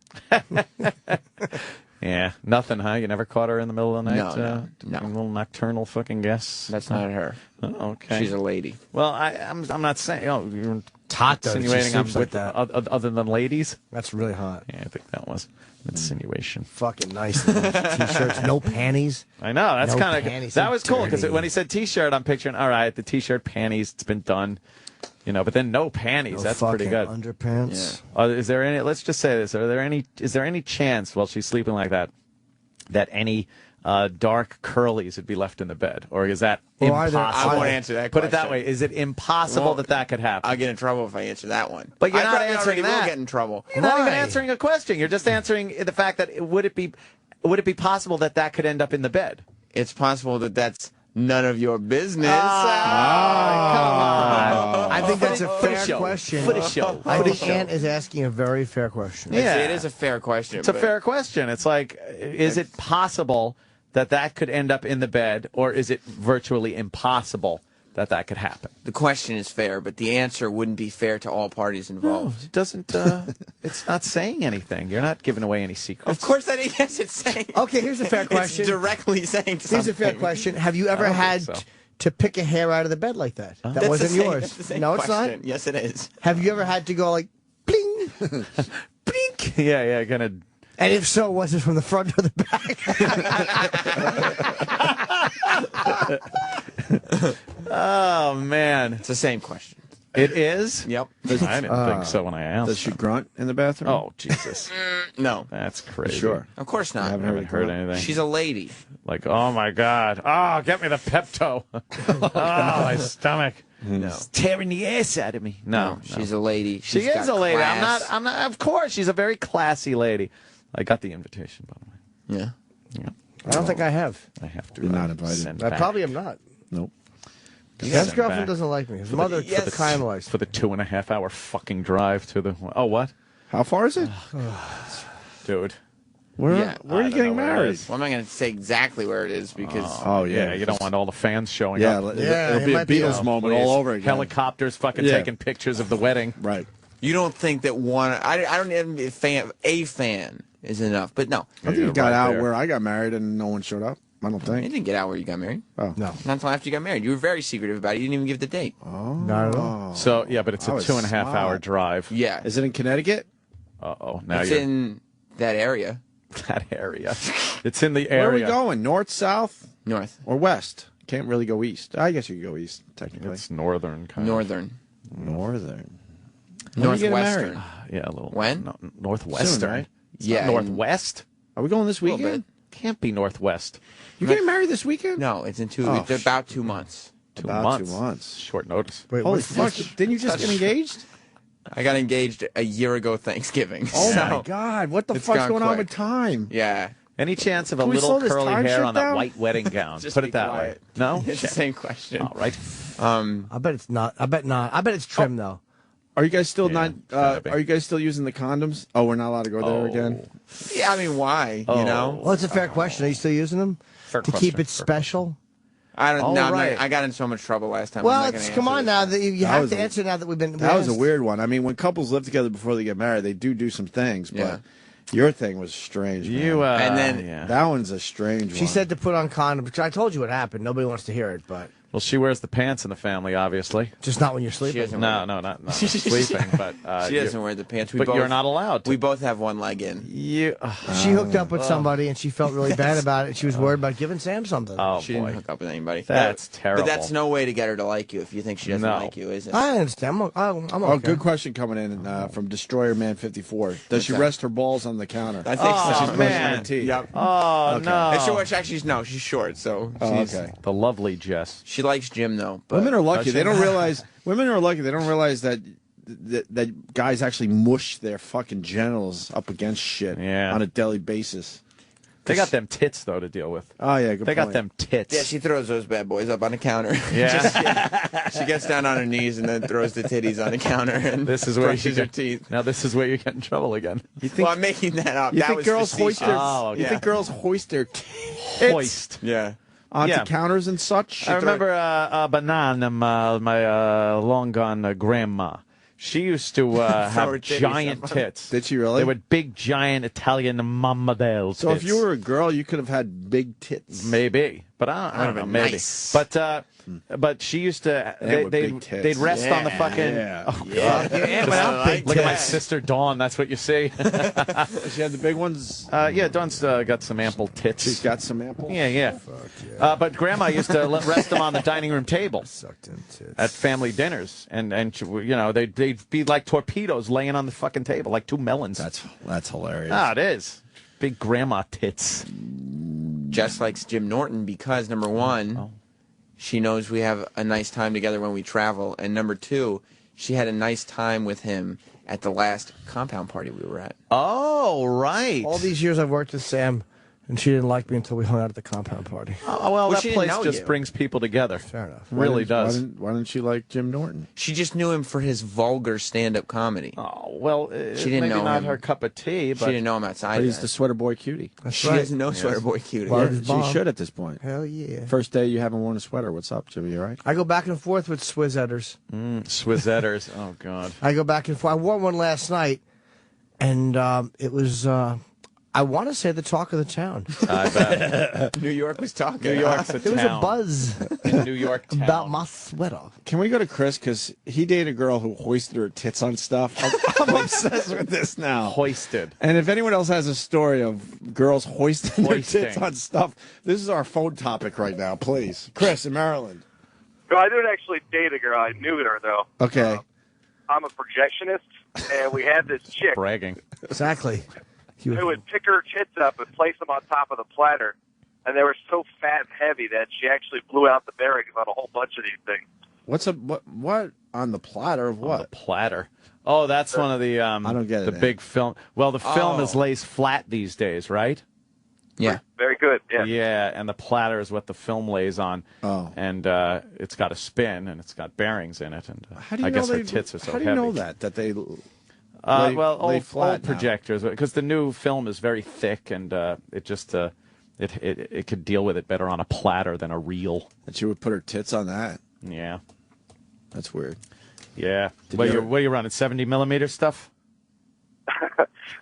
Yeah, nothing, huh? You never caught her in the middle of the night? No. A little nocturnal fucking guess? That's not her. Oh, okay. She's a lady. Well, I'm not saying. Oh, you're hot though. insinuating I'm Like with that. Other than ladies. That's really hot. Yeah, I think that was insinuation. Fucking nice. T-shirts, no panties. I know. That's No kind panties, of that so was cool because dirty. when he said T-shirt, I'm picturing all right, the T-shirt, panties, it's been done. But then no panties. No That's pretty good. Underpants. Yeah. Is there any? Let's just say this: Is there any chance while she's sleeping like that any dark curlies would be left in the bed, or is that impossible? I won't answer that Put it that question. way: is it impossible that could happen? I'll get in trouble if I answer that one. But you're I not probably answering already that. will get in trouble. You're not even answering a question. You're just answering the fact that would it be possible that could end up in the bed? It's possible that's none of your business. Come on. I think that's a fair show. question. For the show. I For the think show. Ant is asking a very fair question. Yeah. It is a fair question. It's a fair question. It's like, is it possible that could end up in the bed, or is it virtually impossible that could happen? The question is fair, but the answer wouldn't be fair to all parties involved. It doesn't. It's not saying anything. You're not giving away any secrets. Of course, yes, it's saying. Okay, here's a fair question. It's directly saying something. Here's a fair question. Have you ever I don't had think so. to pick a hair out of the bed like that? That That's wasn't the same- yours. that's the same No, it's question. not. Yes, it is. Have you ever had to go like, bling? Blink. Yeah, gonna. And if so, was it from the front or the back? Oh man, It's the same question. it is. Yep. I didn't think so when I asked. Does she grunt in the bathroom? Oh Jesus, No, that's crazy. Sure. of course not. I haven't heard anything. She's a lady. Like, oh my God! Oh, get me the Pepto. Oh, my stomach. No. It's tearing the ass out of me. No, She's a lady. She She's is got a lady. class. I'm not. Of course, she's a very classy lady. I got the invitation, by the way. Yeah. Yeah. I don't think I have. I have to. You're not invited. send I back. probably am not. Nope. His Send girlfriend back. doesn't like me. His mother yes. kind of likes For the 2.5 hour fucking drive to the. Oh, what? How far is it? Dude. Where Yeah, are you getting know where it married? is. Well, I'm not going to say exactly where it is because Oh, yeah. You don't want all the fans showing Yeah, up. it'll it be a might be Beatles a- moment all over again. Helicopters fucking Yeah. taking pictures of the wedding. Right. you don't think that one. I don't even be a fan is enough. But no, I think you're you got right out there. where I got married and no one showed up. I don't you think. didn't get out where you got married. Oh. No. Not until after you got married. You were very secretive about it. You didn't even give the date. Not at all. So, yeah, but it's I a was 2.5 hour smart. drive. Yeah, Is it in Connecticut? Uh-oh. Now it's you're in that area, that area. It's in the Where are we area. going? North, south, north, or west? Can't really go east. I guess you could go east, technically. It's northern kind northern, Northern. When are you getting northwestern. married? of. Yeah, a little. When? No, northwestern. Soon, right? It's Yeah, not in- northwest. Are we going this Little weekend? Can't be northwest. You're getting married this weekend? No, it's in 2 Oh, weeks. It's about 2 months. 2 About months. 2 months. Short notice. Wait, Holy what's fuck. this? Didn't you just get engaged? I got engaged a year ago Thanksgiving. Oh, so, my God. What the it's fuck's gone going on quick. with time? Yeah. Any chance of a Can we little slow this curly time hair shit on that down? white wedding gown? Just Put be it that quiet. way. No? It's the same question. All right. I bet it's not. I bet not. I bet it's trim though. Are you guys still Yeah, not? gotta be. Are you guys still using the condoms? Oh, we're not allowed to go there again. Yeah, I mean, why? Oh. You know? Well, it's a fair question. Are you still using them Fair to question. keep it special? I don't Oh, know. right. I got in so much trouble last time. I'm Well, not gonna it's come answer on this. now. That you That have was to a- answer now that we've been. That was a asked. weird one. I mean, when couples live together before they get married, they do some things. But Yeah. your thing was strange. Man. You, And then- yeah. that one's a strange one. She said to put on condoms. I told you what happened. Nobody wants to hear it, but Well, she wears the pants in the family, obviously. just not when you're She sleeping. doesn't No, wear no, not sleeping, but She doesn't wear the pants. but you're not allowed to. We both have one leg in. You. She hooked up with somebody and she felt really bad about it. She was worried about giving Sam something. Oh She boy. didn't hook up with anybody. That's terrible. But that's no way to get her to like you if you think she doesn't No. like you, is it? I understand. I'm okay. Oh, good question coming in from Destroyer Man 54. Does she that? rest her balls on the counter? I think Oh, so. She's man. brushing her teeth. Yep. Oh Okay. no. And so, actually, no, she's short, so Oh, she's, okay. The lovely Jess. she likes Jim, though. But Women are lucky. Does They she? don't realize. Women are lucky. They don't realize that guys actually mush their fucking genitals up against shit Yeah. on a daily basis. They got them tits though to deal with. Oh yeah, good They got point. them tits. Yeah, she throws those bad boys up on the counter. Yeah. She gets down on her knees and then throws the titties on the counter and This is where brushes you her get, teeth. Now this is where you get in trouble again. You think? Well, I'm making that up. you that think was girls hoist facetious. their? Oh, You yeah. think girls hoist their tits Hoist. Yeah. onto Yeah. counters and such? I remember Banana, my long gone grandma. She used to have giant tits. Did she really? They were big, giant Italian mama So if you were a girl, you could have had big tits. Maybe, but I don't know, maybe. Nice. But she used to. They'd rest on the fucking. Yeah. Oh, Yeah. God. Yeah. Look at my sister Dawn. That's what you see. She had the big ones. Yeah, Dawn's got some ample tits. She's got some ample. Yeah. But Grandma used to rest them on the dining room table at family dinners, and they'd be like torpedoes laying on the fucking table, like two melons. That's hilarious. Ah, it is. Big grandma tits. Jess likes Jim Norton because, number one, she knows we have a nice time together when we travel, and number two, she had a nice time with him at the last compound party we were at. Oh, right. All these years I've worked with Sam, and she didn't like me until we hung out at the compound party. Oh, well, that she didn't place know just you. brings people together. Fair enough. Really does. Why didn't she like Jim Norton? She just knew him for his vulgar stand-up comedy. Oh, well, she didn't maybe know not him. her cup of tea, but She didn't know him outside. But he's that. the sweater boy cutie. She doesn't know Sweater Boy Cutie. Well, Yeah, she should at this point. Hell yeah. First day you haven't worn a sweater. What's up, Jimmy? You all right? I go back and forth with Swizzetters. Swizzetters. Oh, God. I go back and forth. I wore one last night, and it was, I want to say, the talk of the town. I bet. New York was talking. New York's a There was a town. buzz In New York town. about my sweater. Can we go to Chris? Because he dated a girl who hoisted her tits on stuff. I'm obsessed with this now. Hoisted. And if anyone else has a story of girls hoisting their Hoisting. tits on stuff, this is our phone topic right now, please. Chris in Maryland. No, I didn't actually date a girl. I knew her, though. Okay. I'm a projectionist, and we had this chick Bragging. Exactly. who would pick her tits up and place them on top of the platter, and they were so fat and heavy that she actually blew out the bearings on a whole bunch of these things. What on the platter of what? On the platter. Oh, that's one of the I don't get it, the man. big film. Well, the film is lays flat these days, right? Yeah. Very good, yeah. Yeah, and the platter is what the film lays on. Oh. And it's got a spin, and it's got bearings in it, and How do you I know guess her they- tit are so How do heavy. you know that they? Well, lay old flat now? projectors, because the new film is very thick, and it just it could deal with it better on a platter than a reel. And she would put her tits on that. Yeah, That's weird. yeah. Did What you you ever- what you running 70mm stuff?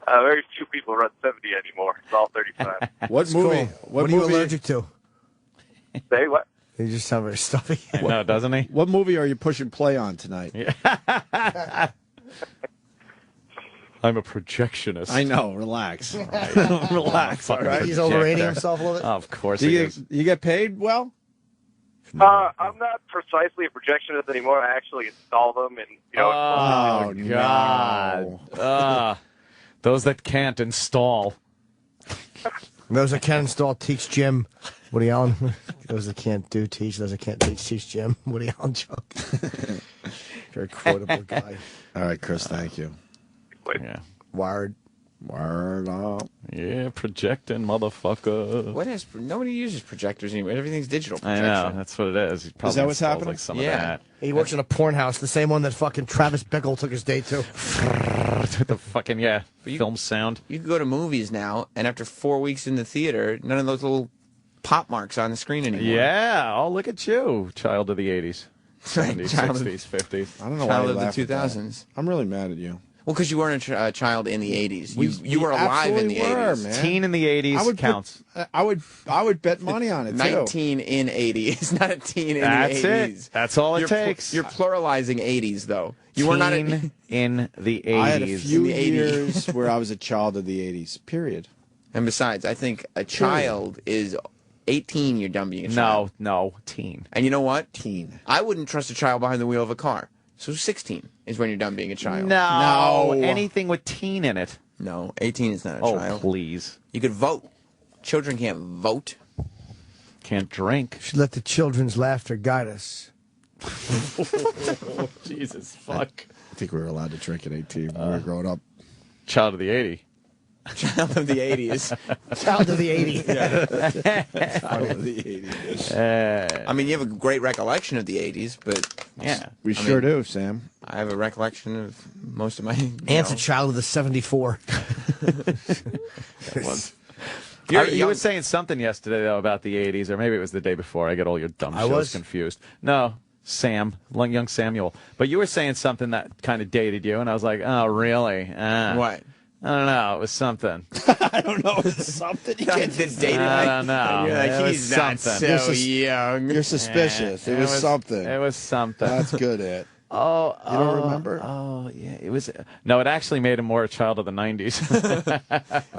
Very few people run 70 anymore. It's all 35. What movie? What are you allergic to? Say what? You just sound very stuffy. I know, doesn't he? What movie are you pushing play on tonight? I'm a projectionist. I know. Relax. Relax. All right. He's overrating himself a little bit. Of course Do he you, is. you get paid well? I'm not precisely a projectionist anymore. I actually install them, and Oh, God. Those that can't install. Those that can install, teach Jim. Woody Allen. Those that can't do, teach. Those that can't teach Jim. Woody Allen joke. Very quotable guy. All right, Chris. Thank you. Yeah. Wired. Word up. Yeah, projecting, motherfucker. What is? Nobody uses projectors anymore. Everything's digital I projection. know, that's what it is. He probably that what's installs, happening? Like some Yeah. of that. He works in a porn house, the same one that fucking Travis Bickle took his date to. The fucking, film sound. You can go to movies now, and after 4 weeks in the theater, none of those little pop marks on the screen anymore. Yeah, oh, look at you, child of the 80s. 70s, Child of- 60s, 50s. I don't know Child why you of the laugh at that. 2000s. I'm really mad at you. Well, because you weren't a child in the 80s. We You were alive in the absolutely were, 80s. man. Teen in the 80s I would counts. I would bet money on it too. 19 in 80s, not a teen in That's the 80s. it. That's all it You're takes. You're pluralizing 80s, though. You were not a, Teen in the 80s. I had a few In the 80s. years where I was a child of the 80s. Period. And besides, I think a child is 18. You're done being a child. No, teen. And you know what? Teen. I wouldn't trust a child behind the wheel of a car. So 16 is when you're done being a child. No, anything with teen in it. No, 18 is not a Oh, child. please. You could vote. Children can't vote. Can't drink. Should let the children's laughter guide us. Jesus, fuck. I think we were allowed to drink at 18 when we were growing up. Child of the 80s. Child of the 80s. Child of the 80s. Child of the 80s. I mean, you have a great recollection of the 80s, but Yeah. We sure do, Sam. I have a recollection of most of my. Ant's a child of the 74. You were saying something yesterday, though, about the 80s, or maybe it was the day before. I get all your dumb I shows was? confused. No. Sam, young Samuel. But you were saying something that kind of dated you, and I was like, oh, really? What? I don't know. It was something. I don't know. It's something. You can't This dated I don't know. You're like, It he's was not something. so young. You're suspicious. It was something. It was something. That's good, Ed. Oh, you don't remember? Oh, yeah. It was. No, it actually made him more a child of the 90s.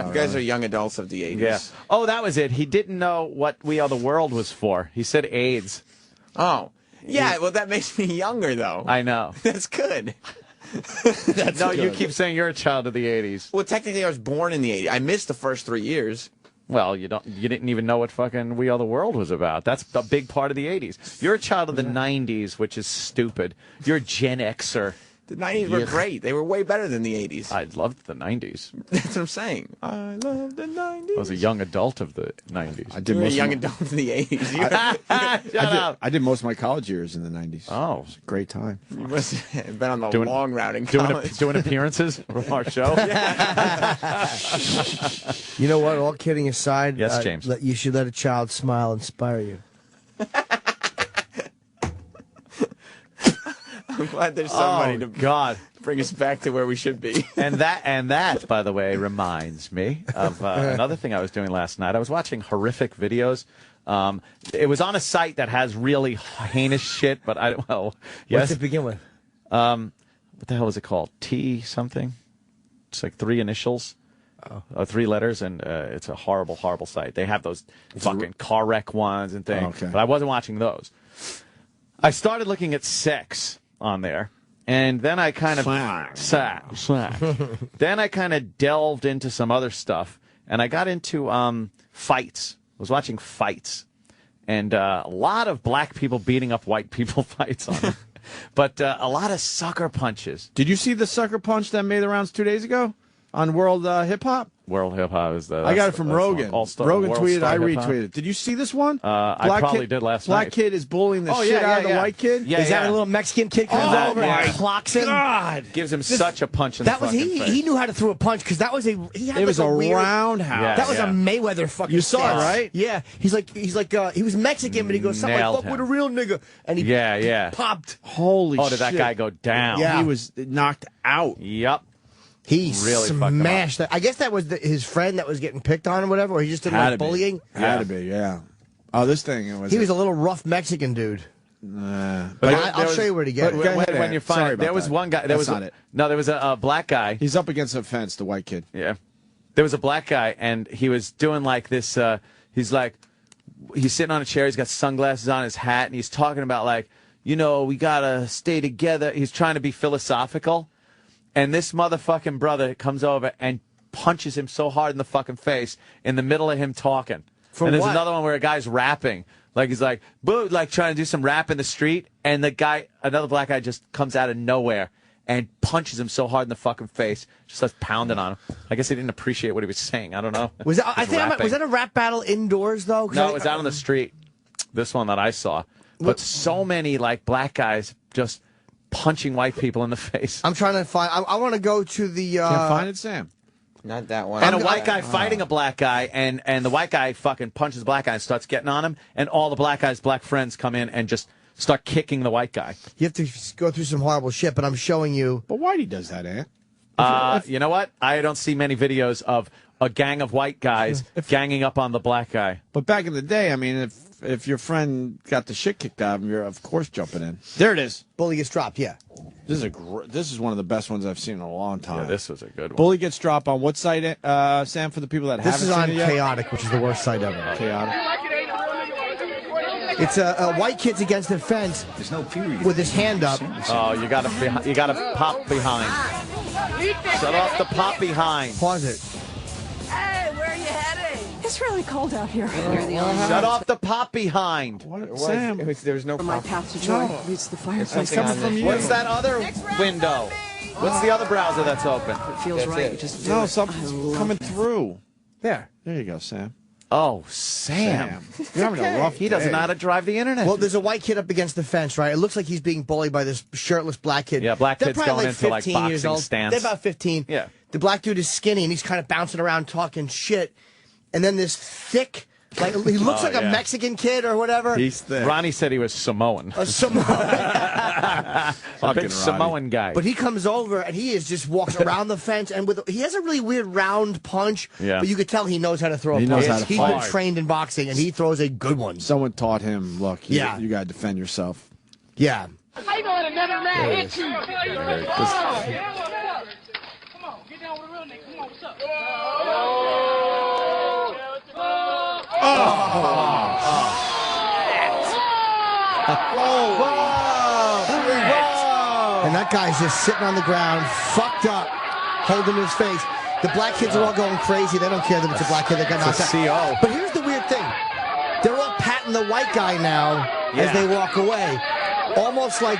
You guys are young adults of the 80s. Yeah. Oh, that was it. He didn't know what We Are the World was for. He said AIDS. Yeah, well, that makes me younger, though. I know. That's good. No, you keep saying you're a child of the 80s. Well, technically, I was born in the 80s. I missed the first 3 years. Well, you didn't even know what fucking We Are the World was about. That's a big part of the 80s. You're a child of the 90s, which is stupid. You're a Gen Xer. The 90s were great. They were way better than the 80s. I loved the 90s. That's what I'm saying. I love the 90s. I was a young adult of the 90s. I did You were a most young of my, adult in the 80s. I did most of my college years in the 90s. Oh. It was a great time. You must have been on the long route in college. Doing appearances from our show? You know what? All kidding aside, Yes, James. You should let a child smile inspire you. I'm glad there's somebody to bring us back to where we should be. And that, by the way, reminds me of another thing I was doing last night. I was watching horrific videos. It was on a site that has really heinous shit, but yes. What's it begin with? What the hell is it called? T something? It's like 3 initials. 3 letters, and it's a horrible, horrible site. They have those fucking car wreck ones and things, okay. but I wasn't watching those. I started looking at sex on there, and then I kind of then I kind of delved into some other stuff, and I got into fights. I was watching fights, and a lot of black people beating up white people fights on it. But a lot of sucker punches. Did you see the sucker punch that made the rounds 2 days ago on World Hip Hop? World Hip Hop is the. I got it from Rogan. Rogan tweeted, I Hip-hop. retweeted. Did you see this one? I probably did last Black night. kid is bullying the shit out of the white kid. Yeah, Is that a little Mexican kid comes over and clocks him? God. Gives him such a punch in the That was fucking face. he knew how to throw a punch because that was he had It was like a weird, roundhouse. Yeah, that was a Mayweather fucking. You saw it, stance. right? Yeah, he was Mexican, but he goes something Nailed like "fuck him. with a real nigga," and he popped. Holy shit. did that guy go down? Yeah. He was knocked out. Yep. He Really fucked him smashed that. I guess that was his friend that was getting picked on or whatever, or he just didn't Had like to be. bullying. Had to be, yeah. Oh, this thing. He was a little rough Mexican dude. But I'll show you where to get it. When you find it, there was one guy. There was not it. No, there was a black guy. He's up against the fence, the white kid. Yeah. There was a black guy, and he was doing like this. He's sitting on a chair. He's got sunglasses on, his hat, and he's talking about like, we gotta stay together. He's trying to be philosophical, and this motherfucking brother comes over and punches him so hard in the fucking face in the middle of him talking. For and there's what? another one where a guy's rapping. Like he's like, boo, like trying to do some rap in the street, and another black guy just comes out of nowhere and punches him so hard in the fucking face, just starts pounding on him. I guess he didn't appreciate what he was saying. I don't know. Was that a rap battle indoors though? No, it was out on the street. This one that I saw, but so many like black guys just punching white people in the face. I'm trying to find. I want to go to the. Can't find it, Sam. Not that one. And a white guy fighting a black guy, and the white guy fucking punches the black guy and starts getting on him, and all the black guy's black friends come in and just start kicking the white guy. You have to go through some horrible shit, but I'm showing you. But Whitey does that, eh? You know what? I don't see many videos of a gang of white guys ganging up on the black guy. But back in the day, I mean, if your friend got the shit kicked out of him, you're of course jumping in. There it is. Bully gets dropped. Yeah. This is one of the best ones I've seen in a long time. Yeah, this was a good one. Bully gets dropped on what site, Sam? For the people that This haven't is on seen it yet? Chaotic, which is the worst site ever. Chaotic. It's a white kid's against the fence with his hand up. Oh, you gotta pop behind. Shut off the pop behind. Pause it. Hey, where are you heading? It's really cold out here. Shut off the pop behind. Sam. There's no My path to joy leads to the fire. It's coming from you. What's that other window? What's the other browser that's open? It feels right. You just do No, it. something's coming through. There. There you go, Sam. Oh, Sam. You're having a rough He doesn't know how to drive the internet. Well, there's a white kid up against the fence, right? It looks like he's being bullied by this shirtless black kid. Yeah, black They're kids probably going into, like, 15 years boxing old. stance. They're about 15. Yeah. The black dude is skinny, and he's kind of bouncing around talking shit. And then this thick Like he looks like a Mexican kid or whatever. He's thick. Ronnie said he was Samoan. A Samoan. A big Samoan guy. But he comes over and he just walks around the fence and he has a really weird round punch. Yeah. But you could tell he knows how to throw a punch. knows how to He's fight. been trained in boxing and he throws a good one. Someone taught him, look, you got to defend yourself. Yeah. How you gonna let another man hit you? There it is. Come on, get down with a real nigga. Come on, what's up? And that guy's just sitting on the ground, fucked up, holding his face. The black kids are all going crazy. They don't care that it's a black kid that got knocked out. CO. But here's the weird thing. They're all patting the white guy now as they walk away. Almost like...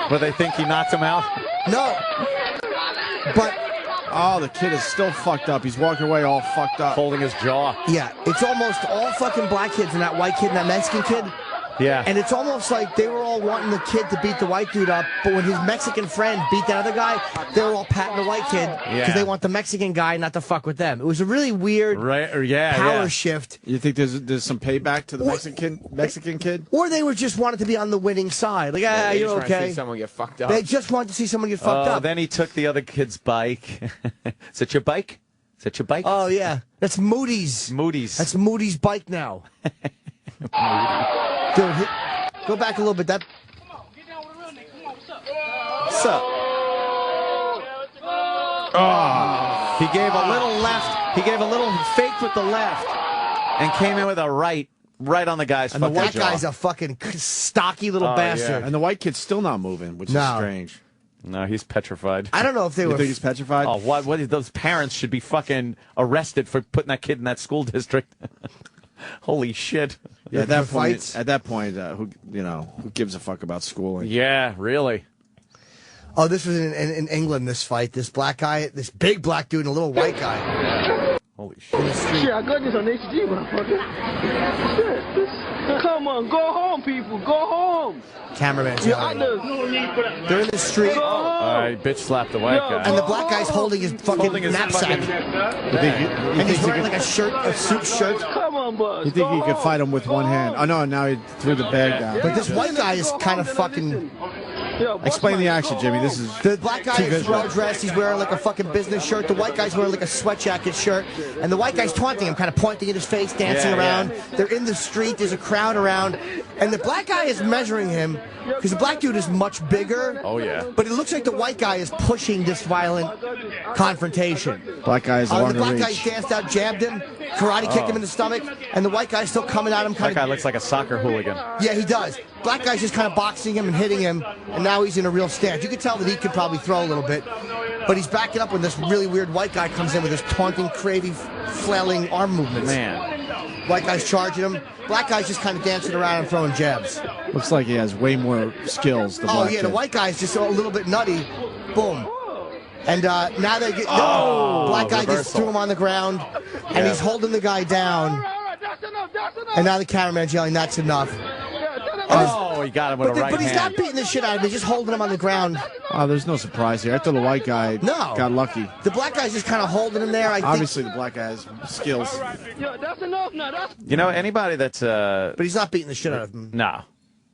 But they think he knocked him out? No. But... Oh, the kid is still fucked up. He's walking away all fucked up. Holding his jaw. Yeah, it's almost all fucking black kids and that white kid and that Mexican kid. Yeah. And it's almost like they were all wanting the kid to beat the white dude up, but when his Mexican friend beat that other guy, they were all patting the white kid because they want the Mexican guy not to fuck with them. It was a really weird power shift. You think there's some payback to the Mexican kid? Or they were just wanted to be on the winning side. Like, they you're just want to okay. see someone get fucked up. They just wanted to see someone get fucked up. Then he took the other kid's bike. Is it your bike? Is that your bike? Oh, yeah. That's Moody's. That's Moody's bike now. Dude, go back a little bit. What's up? Oh. He gave a little left. He gave a little fake with the left and came in with a right on the guy's fucking jaw. And that guy's a fucking stocky little bastard. And the white kid's still not moving, which is strange. No, he's petrified. I don't know if they You were... think he's petrified? Oh, what? Those parents should be fucking arrested for putting that kid in that school district. Holy shit! Yeah, at that point, who gives a fuck about schooling? Yeah, really. Oh, this was in England. This fight, this black guy, this big black dude, and a little white guy. Holy shit! In the street. Shit, I got this on HD, motherfucker. Shit, come on, go home, people, go home. Cameraman's Yeah, yelling. They're in the street. All right, bitch slapped the white guy. And the black guy's holding his fucking knapsack. And he's wearing like a suit shirt. Come on, boss. You think he could fight him with one hand? Oh, no, now he threw the bag down. But this white guy is kind of fucking... Explain the action, Jimmy. This is the black guy is well dressed. He's wearing like a fucking business shirt. The white guy's wearing like a sweat jacket shirt. And the white guy's taunting him, kind of pointing at his face, dancing around. They're in the street. There's a crowd around. And the black guy is measuring him because the black dude is much bigger. Oh, yeah. But it looks like the white guy is pushing this violent confrontation. Black guy is The longer black guy reach. danced out, jabbed him, karate kicked him in the stomach, and the white guy's still coming at him. That guy looks like a soccer hooligan. Yeah, he does. Black guy's just kind of boxing him and hitting him, and now he's in a real stance. You can tell that he could probably throw a little bit, but he's backing up when this really weird white guy comes in with his taunting, crazy, flailing arm movements. Man. White guy's charging him. Black guy's just kind of dancing around and throwing jabs. Looks like he has way more skills. The black Yeah, kid. the white guy's just a little bit nutty. Boom. And now they get... black guy just threw him on the ground, and he's holding the guy down. And now the cameraman's yelling, "That's enough." Oh, he got him with a right But he's hand. not beating the shit out of him. He's just holding him on the ground. Oh, there's no surprise here. I thought the white guy got lucky. The black guy's just kind of holding him there. Obviously, the black guy has skills. That's enough now. You know, anybody that's... But he's not beating the shit out of him. No.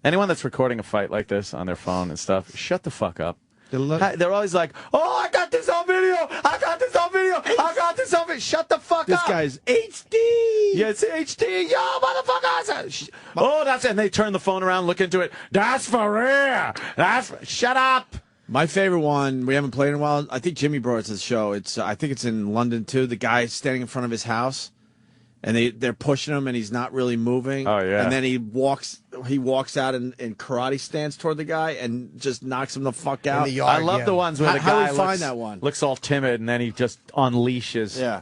Anyone that's recording a fight like this on their phone and stuff, shut the fuck up. They're always like, "Oh, I got this on video. I got this on video. I got this on video." Shut the fuck up. This guy's HD. Yeah, it's HD. Yo, motherfuckers. Oh, that's it. And they turn the phone around, look into it. That's for real. Shut up. My favorite one, we haven't played in a while. I think Jimmy brought it to the show. I think it's in London too. The guy standing in front of his house, and they're pushing him, and he's not really moving. Oh yeah. And then he walks out in karate stance toward the guy and just knocks him the fuck out. In the yard, I love the ones where the How guy do we find that one? looks all timid, and then he just unleashes. Yeah.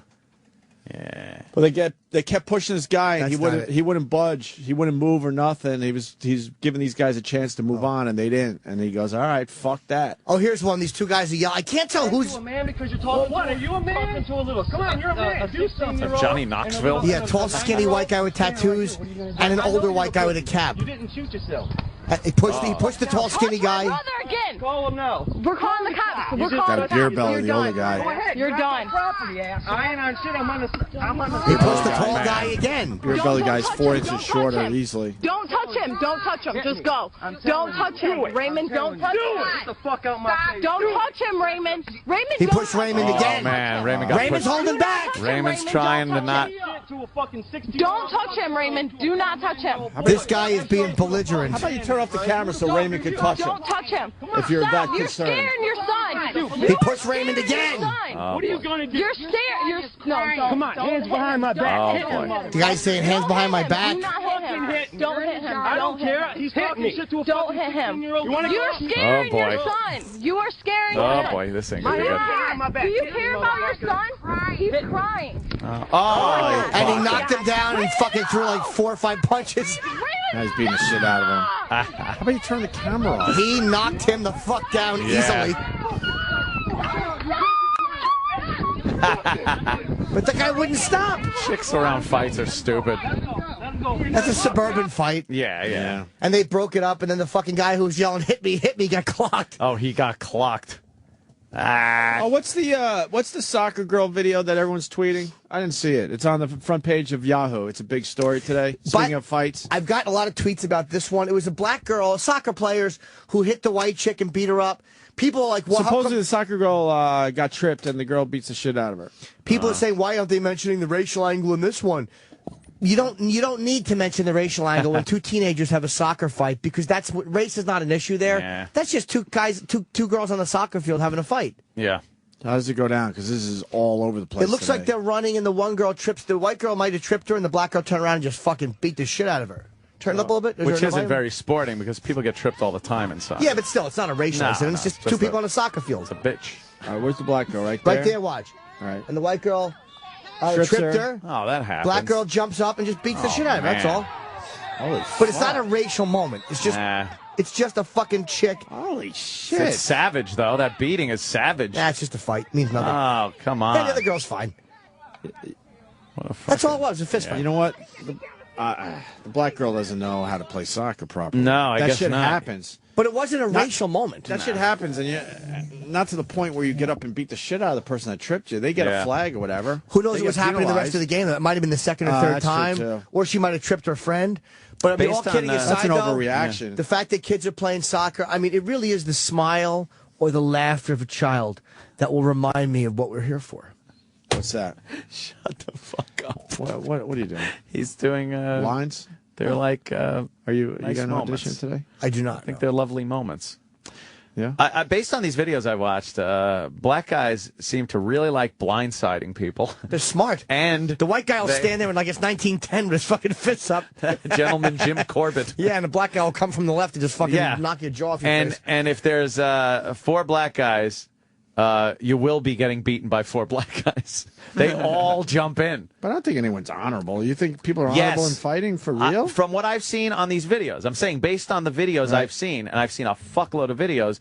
Yeah. Well, they kept pushing this guy, and That's he wouldn't budge, he wouldn't move or nothing. He's giving these guys a chance to move on, and they didn't. And he goes, "All right, fuck that." Oh, here's one. These two guys are yelling. I can't tell who's... You a man because you're talking. What? Are you a man? Talking to a little. Come on, you're a man. Do something. Johnny Knoxville. Yeah, tall, skinny white guy with tattoos, and an older white guy with a cap. You didn't shoot yourself. He pushed the tall, skinny guy. Brother again. Call him now. We're calling the cops. We're calling Got the a beer cops. belly, You're the done. other guy. You're done. I ain't on shit. I'm on the. He pushed the tall guy again. Beer belly guy's 4 inches shorter easily. Don't touch him. Don't touch him. Just go. Don't touch him. Raymond, don't touch him. Get the fuck out my face. Don't touch him, Raymond. Raymond, He don't pushed touch Raymond him. again. Oh, man, Raymond got Raymond's pushed. holding back. Raymond's Raymond, trying don't to not. To a fucking 60. Don't touch him, Raymond. Do not touch him. This guy is being belligerent. How about you turn off the camera so Raymond can touch him? Don't touch him. If you're that You're concerned. scaring your son. He pushed Raymond again. What are you gonna do? You're scared. You're no. Don't, Come on, don't hands hit behind him. my Don't back. hit him. boy. The guy's saying hands behind my back. Do not hit him. Don't hit him. I don't care. He's talking shit to a Don't fucking hit him. 16-year-old. You're scaring Oh, boy. your son. You are scaring Oh your son. boy, this ain't My gonna be good. God. Do you care about your son? He's crying. Oh, And he knocked him down and fucking threw like 4 or 5 punches. Now he's beating the shit out of him. How about you turn the camera off? He knocked him the fuck down easily. But the guy wouldn't stop. chicks around fights are stupid. That's a suburban fight. Yeah. And they broke it up, and then the fucking guy who was yelling, hit me, got clocked. Oh, he got clocked. Oh, what's the soccer girl video that everyone's tweeting? I didn't see it. It's on the front page of Yahoo. It's a big story today. Speaking of fights, I've gotten a lot of tweets about this one. It was a black girl, soccer players, who hit the white chick and beat her up. People are like, well, supposedly the soccer girl got tripped and the girl beats the shit out of her. People are saying, why aren't they mentioning the racial angle in this one? You don't need to mention the racial angle when two teenagers have a soccer fight, because that's what race is not an issue there. Yeah. That's just two girls on the soccer field having a fight. Yeah. How does it go down? Because this is all over the place. It looks like they're running, and the one girl trips. The white girl might have tripped her, and the black girl turned around and just fucking beat the shit out of her. Turn it up a little bit. Which isn't very sporting because people get tripped all the time inside. Yeah, but still, it's not a racial incident. It's just two people on a soccer field. It's a bitch. All right, where's the black girl? Right there? Right there, watch. All right. And the white girl Trips tripped her. her. Oh, that happens. Black girl jumps up and just beats the shit out of her. That's man. all. Holy But it's not a racial moment. It's just it's just a fucking chick. Holy shit. It's savage, though. That beating is savage. That's just a fight. It means nothing. Oh, come on. Yeah, the other girl's fine. That's all it was, a fist fight. You know what? The black girl doesn't know how to play soccer properly. No, I that guess shit not. happens. But it wasn't a racial moment. That shit happens, and not to the point where you get up and beat the shit out of the person that tripped you. They get a flag or whatever. Who knows They what was get happening the rest penalized. of the game? That might have been the second or third that's true, time. too. Or she might have tripped her friend. But I mean, all Based kidding on, aside, that's an though, overreaction. the fact that kids are playing soccer, I mean, it really is the smile or the laughter of a child that will remind me of what we're here for. What's that? Shut the fuck up. What are you doing? He's doing lines. They're like. Are you nice got an moments. audition today? I do not. I think they're lovely moments. Yeah. Based on these videos I watched, black guys seem to really like blindsiding people. They're smart. And the white guy will stand there and like it's 1910 with his fucking fists up. Gentleman Jim Corbett. Yeah, and the black guy will come from the left and just fucking knock your jaw off your face. And if there's 4 black guys, you will be getting beaten by 4 black guys. They all jump in. But I don't think anyone's honorable. You think people are honorable in fighting for real? From what I've seen on these videos, I'm saying based on the videos I've seen, and I've seen a fuckload of videos,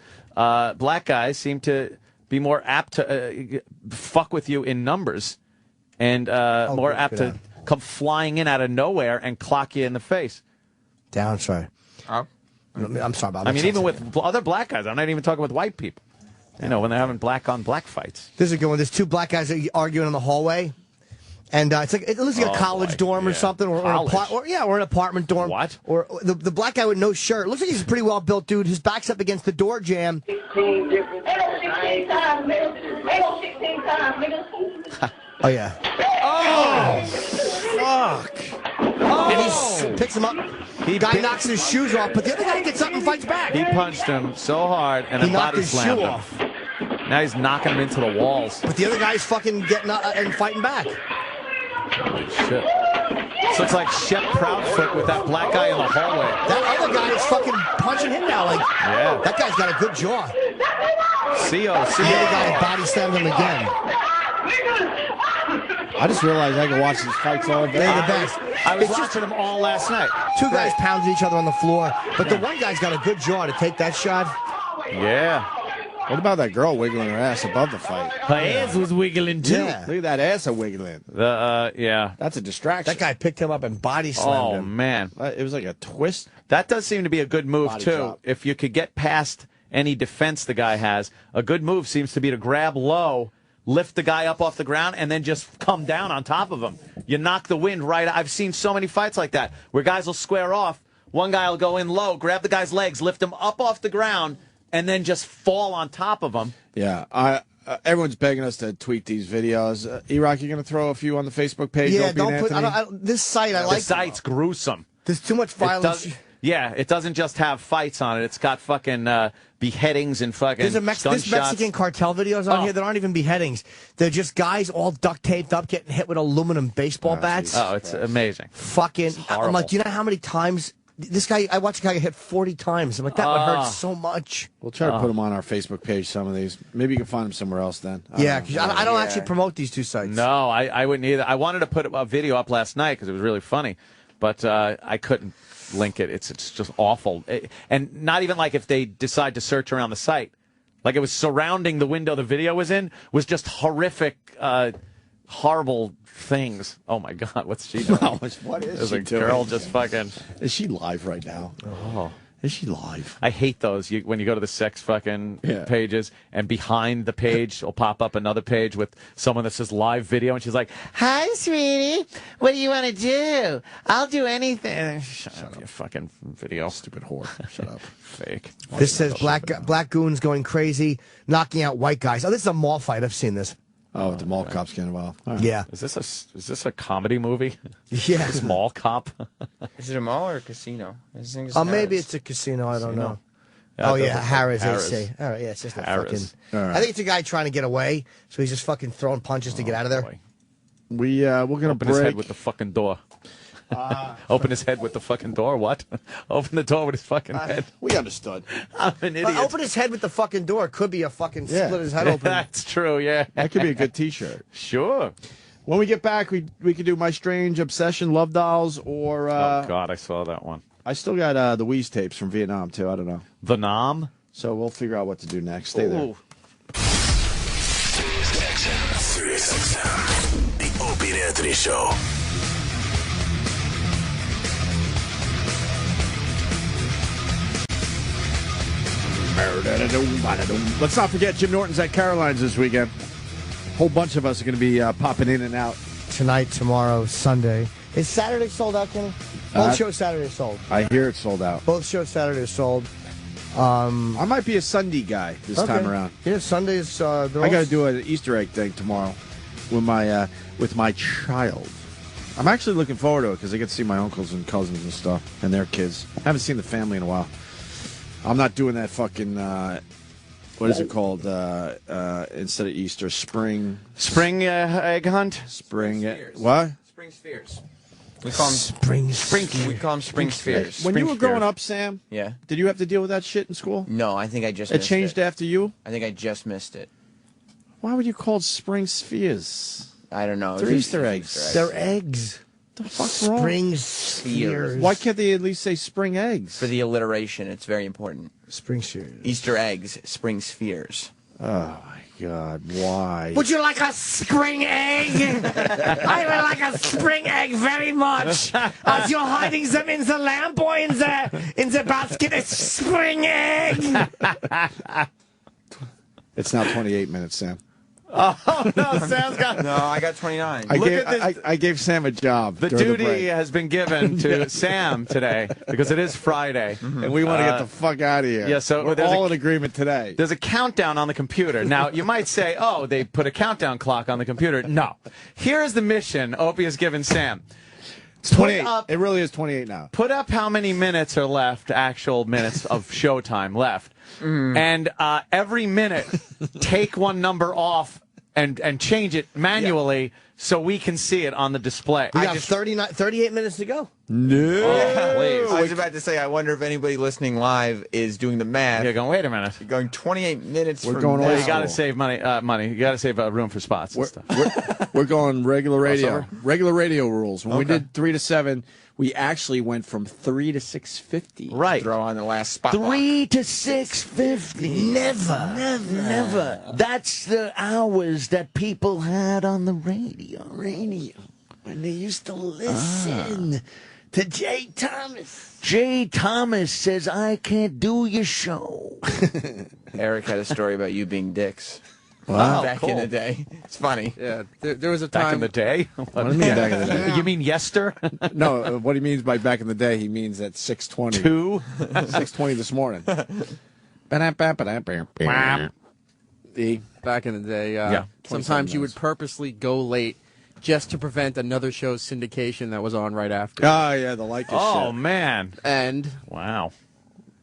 black guys seem to be more apt to fuck with you in numbers and more apt to come flying in out of nowhere and clock you in the face. Down, sorry. Oh. I'm sorry about that. I mean, even with other black guys. I'm not even talking with white people. You know, when they're having black-on-black fights. This is a good one. There's 2 black guys arguing in the hallway. And it's like it looks like a college dorm or something, or an apartment dorm. What? Or the black guy with no shirt. Looks like he's a pretty well built dude. His back's up against the door jamb. 16 times, nigga. Oh yeah. Oh, fuck! And he picks him up. Guy knocks his shoes off, but the other guy gets up and fights back. He punched him so hard and He then knocked body his slammed shoe him. off. Now he's knocking him into the walls. But the other guy's fucking getting up and fighting back. Holy shit! So it's like Shep Proudfoot with that black guy in the hallway. That other guy is fucking punching him now. Like, that guy's got a good jaw. See The other guy body slammed him again. I just realized I can watch these fights all day. They're the best. I was It's watching them all last night. 2 guys pounded each other on the floor, but the one guy's got a good jaw to take that shot. Yeah. What about that girl wiggling her ass above the fight? Her ass was wiggling too. Yeah, look at that ass wiggling. Yeah. That's a distraction. That guy picked him up and body slammed him. Oh, man. It was like a twist. That does seem to be a good move, Body too. drop. If you could get past any defense the guy has, a good move seems to be to grab low, lift the guy up off the ground, and then just come down on top of him. You knock the wind right. I've seen so many fights like that where guys will square off. One guy will go in low, grab the guy's legs, lift him up off the ground, and then just fall on top of him. Yeah, everyone's begging us to tweet these videos. E-Rock, you going to throw a few on the Facebook page? Yeah, Opie and don't put. Anthony? This site, I like. The site's gruesome. There's too much violence. It doesn't just have fights on it. It's got fucking beheadings and fucking There's gunshots. this Mexican cartel videos on here that aren't even beheadings. They're just guys all duct taped up getting hit with aluminum baseball bats. Oh, it's amazing. Fucking. I'm like, do you know how many times this guy? I watched a guy get hit 40 times. I'm like, that would hurt so much. We'll try to put them on our Facebook page, some of these. Maybe you can find them somewhere else then. Yeah, because I don't actually promote these two sites. No, I wouldn't either. I wanted to put a video up last night because it was really funny, but I couldn't link it. It's just awful. And not even like if they decide to search around the site. Like it was surrounding the window the video was in was just horrific, horrible things. Oh, my God. What's she doing? What is There's she a doing? girl just fucking... Is she live right now? Oh. Is she live? I hate those. When you go to the sex fucking pages, and behind the page will pop up another page with someone that says live video, and she's like, "Hi, sweetie. What do you want to do? I'll do anything." Shut up, you fucking video. Stupid whore. Shut up. Fake. This says black goons going crazy, knocking out white guys. Oh, this is a mall fight. I've seen this. Oh, the mall cops get involved. All right. Yeah. Is this a comedy movie? Yeah. This mall cop. Is it a mall or a casino? Maybe it's a casino. I don't know. Yeah, Oh, yeah, Harris, Harris. AC. All right, yeah, it's just a Harris. fucking... All right. I think it's a guy trying to get away, so he's just fucking throwing punches to get out of there. Boy. We're going to Open break. his head with the fucking door. Open his head with the fucking door? What? Open the door with his fucking head. We understood. I'm an idiot. Open his head with the fucking door. Could be a fucking split his head open. That's true, yeah. That could be a good T-shirt. Sure. When we get back, we could do My Strange Obsession, Love Dolls, or... oh, God, I saw that one. I still got the Wheeze tapes from Vietnam, too. I don't know. The Nam? So we'll figure out what to do next. Stay there. SiriusXM, the Opie and Anthony Show. Let's not forget Jim Norton's at Caroline's this weekend. A whole bunch of us are going to be popping in and out. Tonight, tomorrow, Sunday. Is Saturday sold out, Kenny? Both shows Saturday are sold. I hear it's sold out. Both shows Saturday are sold. I might be a Sunday guy this time around. Yeah, Sundays. I got to do an Easter egg thing tomorrow with my child. I'm actually looking forward to it because I get to see my uncles and cousins and stuff and their kids. I haven't seen the family in a while. I'm not doing that fucking what is it called instead of Easter? Spring egg hunt. What? Spring spheres. We call them spring. We call them spring spheres. When you were growing up, Sam, yeah, did you have to deal with that shit in school? No, I think I just. It changed after you. I think I just missed it. Why would you call it spring spheres? I don't know. They're Easter eggs. They're eggs. The fuck's wrong? Spring spheres. Why can't they at least say spring eggs? For the alliteration, it's very important. Spring spheres. Easter eggs, spring spheres. Oh my God! Why? Would you like a spring egg? I would like a spring egg very much. As you're hiding them in the lamp or in the basket, a spring egg. It's now 28 minutes, Sam. Oh, no, Sam's got... No, I got 29. I gave Sam a job. The during duty break. has been given to Sam today because it is Friday. And we want to get the fuck out of here. Yeah, so we're all in agreement today. There's a countdown on the computer. Now, you might say, oh, they put a countdown clock on the computer. No. Here is the mission Opie has given Sam. It's 28. It really is 28 now. Put up how many minutes are left, actual minutes of showtime left. And every minute, take one number off and change it manually so we can see it on the display. We got 38 minutes to go. No. Please. I was about to say, I wonder if anybody listening live is doing the math. You're going, wait a minute. You're going 28 minutes We're from going now. away. You got to save money. You got to save room for spots and stuff. We're going regular radio. Crossover? Regular radio rules. When we Okay. did 3 to 7, we actually went from 3 to 6:50. Right. Throw on the last spot. 3 to 6:50. Never. That's the hours that people had on the radio. When they used to listen to Jay Thomas. Jay Thomas says, I can't do your show. Eric had a story about you being dicks. Wow, Back in the day. It's funny. Yeah, there was a Back time. in the day? What do you mean back in the day? You mean yester? No, what he means by back in the day, he means at 6:20. 6:20 this morning. Back in the day, Yeah. sometimes you would purposely go late just to prevent another show's syndication that was on right after. Oh, yeah, the like this Oh, shit. man. And Wow.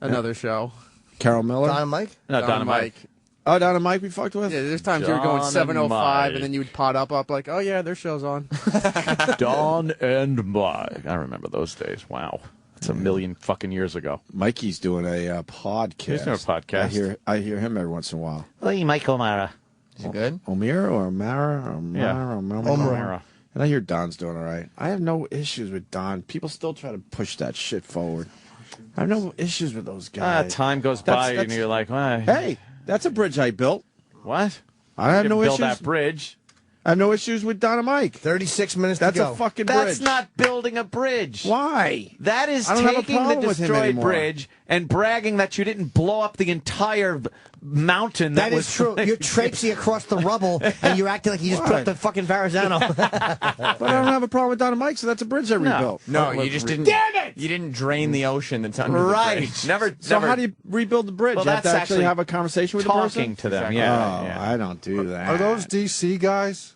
another show. Carol Miller? Don and Mike? No, Don and Mike. Oh, Don and Mike we fucked with? Yeah, there's times you were going Don and 7:05, Mike. and then you would pot up like, oh yeah, their show's on. Don and Mike. I remember those days. Wow. That's a million fucking years ago. Mikey's doing a podcast. He's doing a podcast. I hear him every once in a while. Hey, Mike O'Mara. Is it good? Omira or Mara or Mara or O'Mara. And I hear Don's doing all right. I have no issues with Don. People still try to push that shit forward. I have no issues with those guys. Time goes by and you're like, well, Hey, that's a bridge I built. what? I have You no build issues. that bridge. I have no issues with Don and Mike. 36 minutes That's to go. a fucking bridge. That's not building a bridge. Why? That is I don't have a taking the problem with him destroyed anymore. bridge and bragging that you didn't blow up the entire mountain. That was is true. You're traipsing across the rubble, and you're acting like you just put up the fucking Verrazano. But I don't have a problem with Don and Mike, so that's a bridge I rebuilt. No, you just didn't. Damn it! You didn't drain the ocean that's under Right. the bridge. Never. So never. how do you rebuild the bridge? Well, you have to that's actually actually have a conversation with the person? talking to them. Exactly. Yeah, Oh, yeah. I don't do that. Are those DC guys?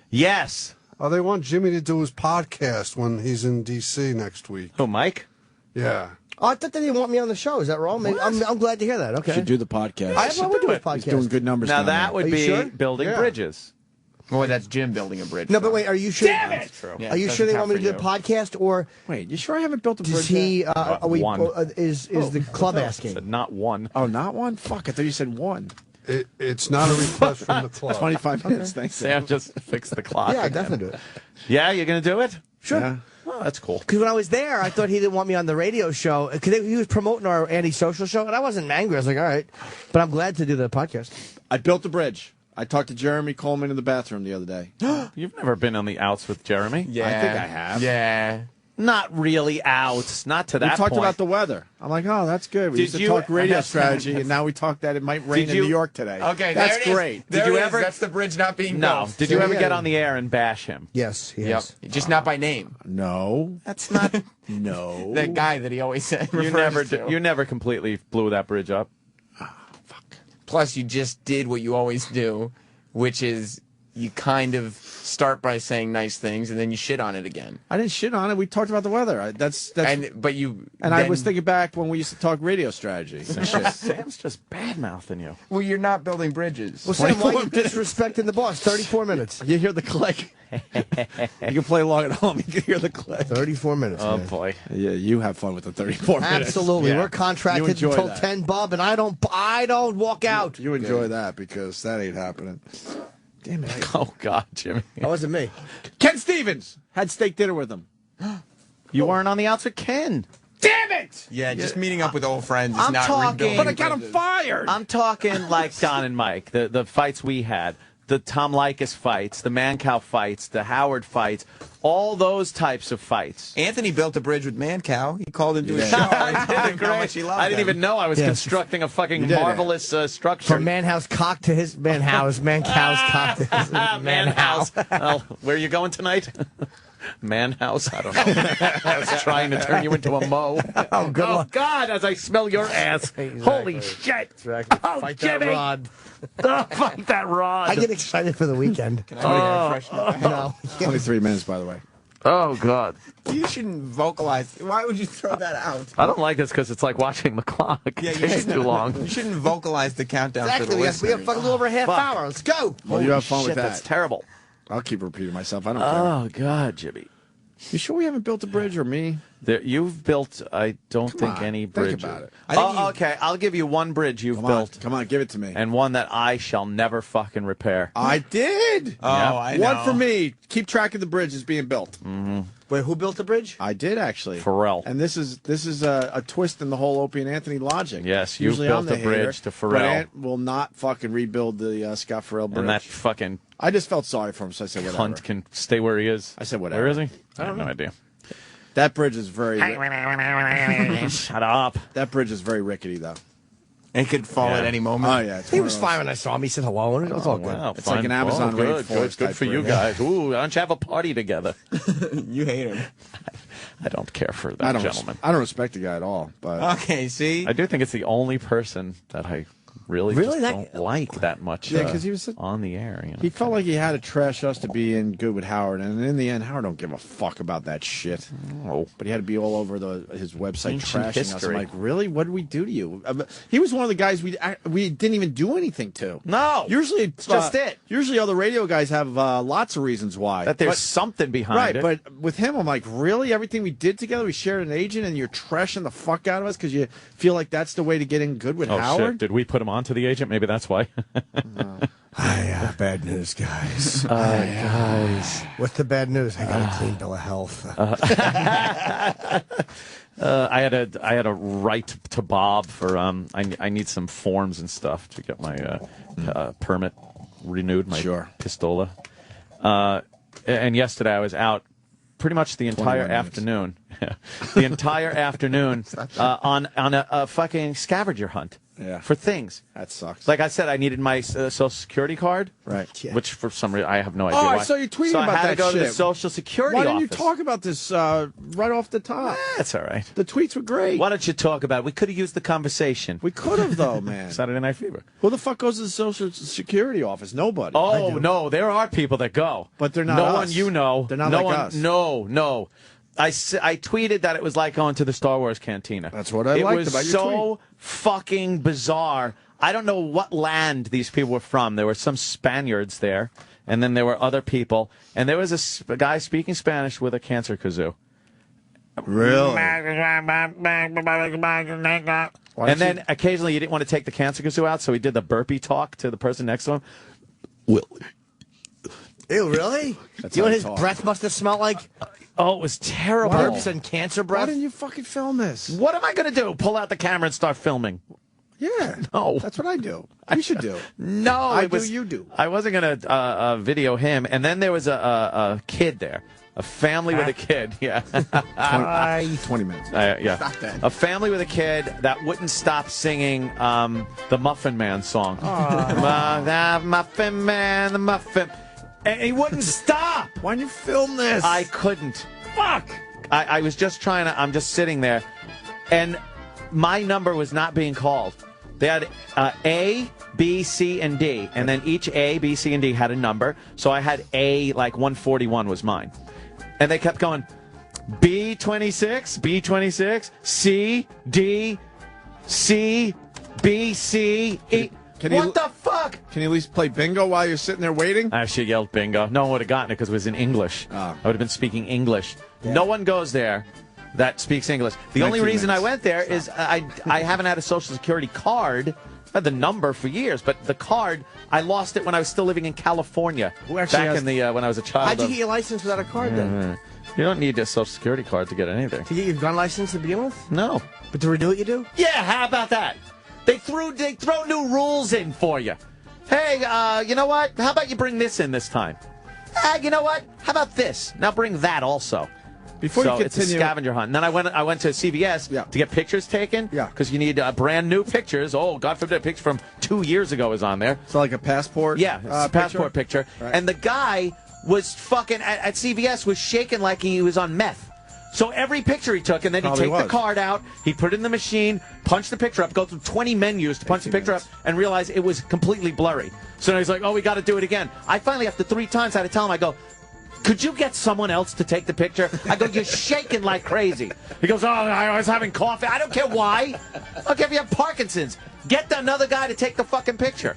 Yes. Oh, they want Jimmy to do his podcast when he's in DC next week. Oh, Mike? Yeah. Oh, I thought they didn't want me on the show. Is that wrong? Maybe, I'm glad to hear that. Okay. Should do the podcast. I would do a podcast. He's doing good numbers. Now down that there. would Are you be sure? building Yeah. bridges. Well, that's Jim building a bridge. No, but wait, are you sure? Damn it! True. Yeah, Are you it sure they doesn't want me to do count the for you. podcast, or Wait, you sure I haven't built a bridge? does he? Are we? One. Is the club asking? Said not one. Oh, not one? Fuck, I thought you said one. It's not a request from the club. 25 minutes, thanks. Sam just fixed the clock. Yeah, I again. definitely do it. Yeah, you're going to do it? Sure. Yeah. Oh, that's cool. Because when I was there, I thought he didn't want me on the radio show because he was promoting our antisocial show, and I wasn't angry. I was like, all right, but I'm glad to do the podcast. I built the bridge. I talked to Jeremy Coleman in the bathroom the other day. You've never been on the outs with Jeremy? Yeah, I think I have. Yeah. Not really outs. Not to We that talked point. about the weather. I'm like, oh, that's good. We Did used to you- talk radio strategy, and now we talk that it might rain Did in you- New York today. Okay, that's there it is. great. There Did you it is. ever- That's the bridge not being No. built. Did you ever Yeah. get on the air and bash him? Yes, he Yep. has. Just not by name. No, That's not. no. That guy that he always said. you refers never. to. You never completely blew that bridge up. Plus, you just did what you always do, which is you kind of start by saying nice things and then you shit on it again. I didn't shit on it. We talked about the weather. That's. But you. And I then- was thinking back when we used to talk radio strategy. And shit. Sam's just bad mouthing you. Well, you're not building bridges. Well, Sam, why are you disrespecting the boss? 34 minutes. You hear the click. You can play along at home. You can hear the click. 34 minutes. Oh man. boy. Yeah, you have fun with the 34 minutes. Absolutely. Yeah. We're You contracted enjoy until that. 10, Bub, and I don't walk out. You enjoy that because that ain't happening. Damn it. Oh God, Jimmy. That wasn't me. Ken Stevens had steak dinner with him. You weren't on the outs with Ken. Damn it! Yeah, just meeting up with old friends is I'm not talking- rebuilding But I got him bridges. fired. I'm talking like Don and Mike, the fights we had, the Tom Likas fights, the Mancow fights, the Howard fights, all those types of fights. Anthony built a bridge with Mancow. He called into his Yeah. show. I did How much he loved I didn't him. even know I was Yes. constructing a fucking You did it. marvelous structure. From Manhouse cock to his Mancow's cock to his Manhouse. Well, where are you going tonight? Manhouse? I don't know. I was trying to turn you into a mo. Oh, good Oh, luck. God, as I smell your ass. Holy shit. Exactly. Oh, Fight Jimmy. that rod. Oh, fight that rod. I get excited for the weekend. No. 23 minutes, by the way. Oh, God. You shouldn't vocalize. Why would you throw that out? I don't like this because it's like watching the clock. Yeah, It you takes shouldn't, too long. You shouldn't vocalize the countdown Exactly. for the We have listeners. fucking a little over a half Fuck. hour. Let's go. Well, you have fun Shit, with that. that's terrible. I'll keep repeating myself. I don't Oh, God, Jimmy. You sure we haven't built a bridge, or me? You've built, I don't Come think, on, any think bridge. about it. Okay, I'll give you one bridge you've Come built. Come on, give it to me. And one that I shall never fucking repair. I did. Oh, I know. One for me. Keep track of the bridges being built. Mm-hmm. Wait, who built the bridge? I did, actually. Pharrell. And this is a twist in the whole Opie and Anthony logic. Yes, you Usually built I'm the a bridge hater, to Pharrell. But Ant will not fucking rebuild the Scott Pharrell bridge. And that fucking I just felt sorry for him, so I said whatever. cunt can stay where he is. I said whatever. Where is he? I don't have no know. idea. That bridge is very... Shut up. That bridge is very rickety, though. It could fall at any moment. Oh, yeah. It's He one was of those- fine when I saw him. He said hello, and it was all good. Wow, It's like an Amazon good, rainforest good type for you bridge. guys. Ooh, why don't you have a party together? You hate him. I don't care for that gentleman. I don't respect the guy at all. But Okay, see? I do think it's the only person that I really just don't like that much. Yeah, 'cause he was on the air. You know? he felt like he had to trash us to be in good with Howard, and in the end, Howard don't give a fuck about that shit. No. But he had to be all over his website Ancient trashing us. I'm history. like, really? What did we do to you? He was one of the guys we didn't even do anything to. No. Usually, it's just it. Usually, other radio guys have lots of reasons why. That there's But- something behind it. Right, but with him, I'm like, really? Everything we did together, we shared an agent, and you're trashing the fuck out of us because you feel like that's the way to get in good with Oh, Howard? shit. Did we put him onto the agent? Maybe that's why. Bad news, guys. Guys. What's the bad news? I got a clean bill of health. I had a right to Bob for I need some forms and stuff to get my permit renewed, my pistola. And yesterday I was out pretty much the entire 21 minutes. afternoon, the entire afternoon on a fucking scavenger hunt for things. That sucks. Like I said, I needed my Social Security card, Right. which for some reason I have no idea Oh, why. I saw you tweeting so about I had that to go to the shit. Social Security Why didn't office. you talk about this right off the top? That's all right. The tweets were great. Why don't you talk about it? We could have used the conversation. We could have, though, man. Saturday Night Fever. Who the fuck goes to the Social Security office? Nobody. Oh, no, there are people that go. But they're not No us. one you know. They're not no like one, us. No. I tweeted that it was like going to the Star Wars cantina. That's what I it liked was about your so fucking bizarre. I don't know what land these people were from. There were some Spaniards there, and then there were other people. And there was a guy speaking Spanish with a cancer kazoo. Really? And then occasionally you didn't want to take the cancer kazoo out, so he did the burpee talk to the person next to him. Well, Ew, really? That's You know how what I his talk. breath must have smelled like? Oh, it was terrible. 100% cancer Why breath? didn't you fucking film this? What am I going to do? Pull out the camera and start filming? Yeah. No. That's what I do. You should do it. No, I it was, do, you do. I wasn't going to video him. And then there was a kid there, a family with a kid. Yeah. 20 minutes. Yeah. Stop that. A family with a kid that wouldn't stop singing the Muffin Man song. The Muffin Man, the Muffin. And he wouldn't stop. Why didn't you film this? I couldn't. Fuck. I was just trying to. I'm just sitting there, and my number was not being called. They had A, B, C, and D, and then each A, B, C, and D had a number. So I had A, like 141 was mine, and they kept going. B26, B26, C, D, C, B, C, E. What the fuck? Can you at least play bingo while you're sitting there waiting? I should yelled bingo. No one would have gotten it because it was in English. Oh. I would have been speaking English. No one goes there that speaks English. The only 19 reason minutes. I went there is I haven't had a Social Security card. I had the number for years, but the card, I lost it when I was still living in California. Who actually back has- in the when I was a child. How'd you get your license without a card then? You don't need a Social Security card to get anything. To get your gun license to begin with? No. But to renew it, you do? Yeah, how about that? They throw new rules in for you. Hey, you know what? How about you bring this in this time? You know what? How about this? Now bring that also. Before So you it's a continue, scavenger hunt. And then I went to CVS to get pictures taken. Yeah. Because you need brand new pictures. Oh, God forbid, a picture from 2 years ago is on there. so like a passport. Yeah, it's a passport picture. Right. And the guy was fucking at CVS was shaking like he was on meth. So every picture he took, and then he'd Probably take the was. card out, he'd put it in the machine, punch the picture up, go through 20 menus to punch the picture up, and realize it was completely blurry. So now he's like, oh, we got to do it again. I finally, after 3 times, had to tell him, I go, could you get someone else to take the picture? I go, you're shaking like crazy. He goes, oh, I was having coffee. I don't care why. I don't care if you have Parkinson's. Get another guy to take the fucking picture.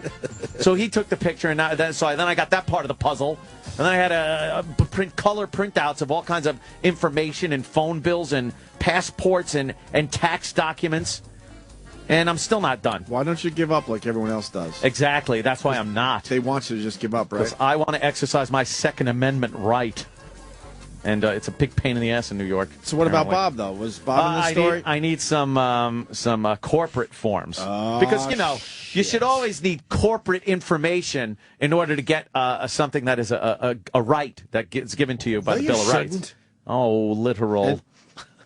So he took the picture, and then I got that part of the puzzle. And then I had color printouts of all kinds of information and phone bills and passports and tax documents. And I'm still not done. Why don't you give up like everyone else does? Exactly. That's why I'm not. They want you to just give up, right? Because I want to exercise my Second Amendment right. And it's a big pain in the ass in New York. So what about Bob, though? Was Bob in the story? I need some corporate forms. Because, you should always need corporate information in order to get something that is a right that gets given to you by the Bill of Rights. Oh, literal.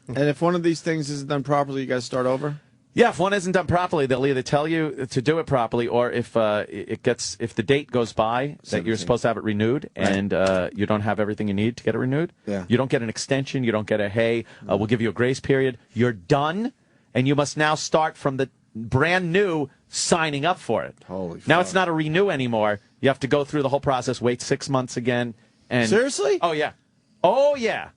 And if one of these things isn't done properly, you guys start over? Yeah, if one isn't done properly, they'll either tell you to do it properly, or if if the date goes by that you're supposed to have it renewed, and you don't have everything you need to get it renewed, you don't get an extension, you don't get a we'll give you a grace period. You're done, and you must now start from the brand new signing up for it. Holy now fuck. it's not a renew anymore. You have to go through the whole process, wait 6 months again. And seriously? Oh yeah, oh yeah.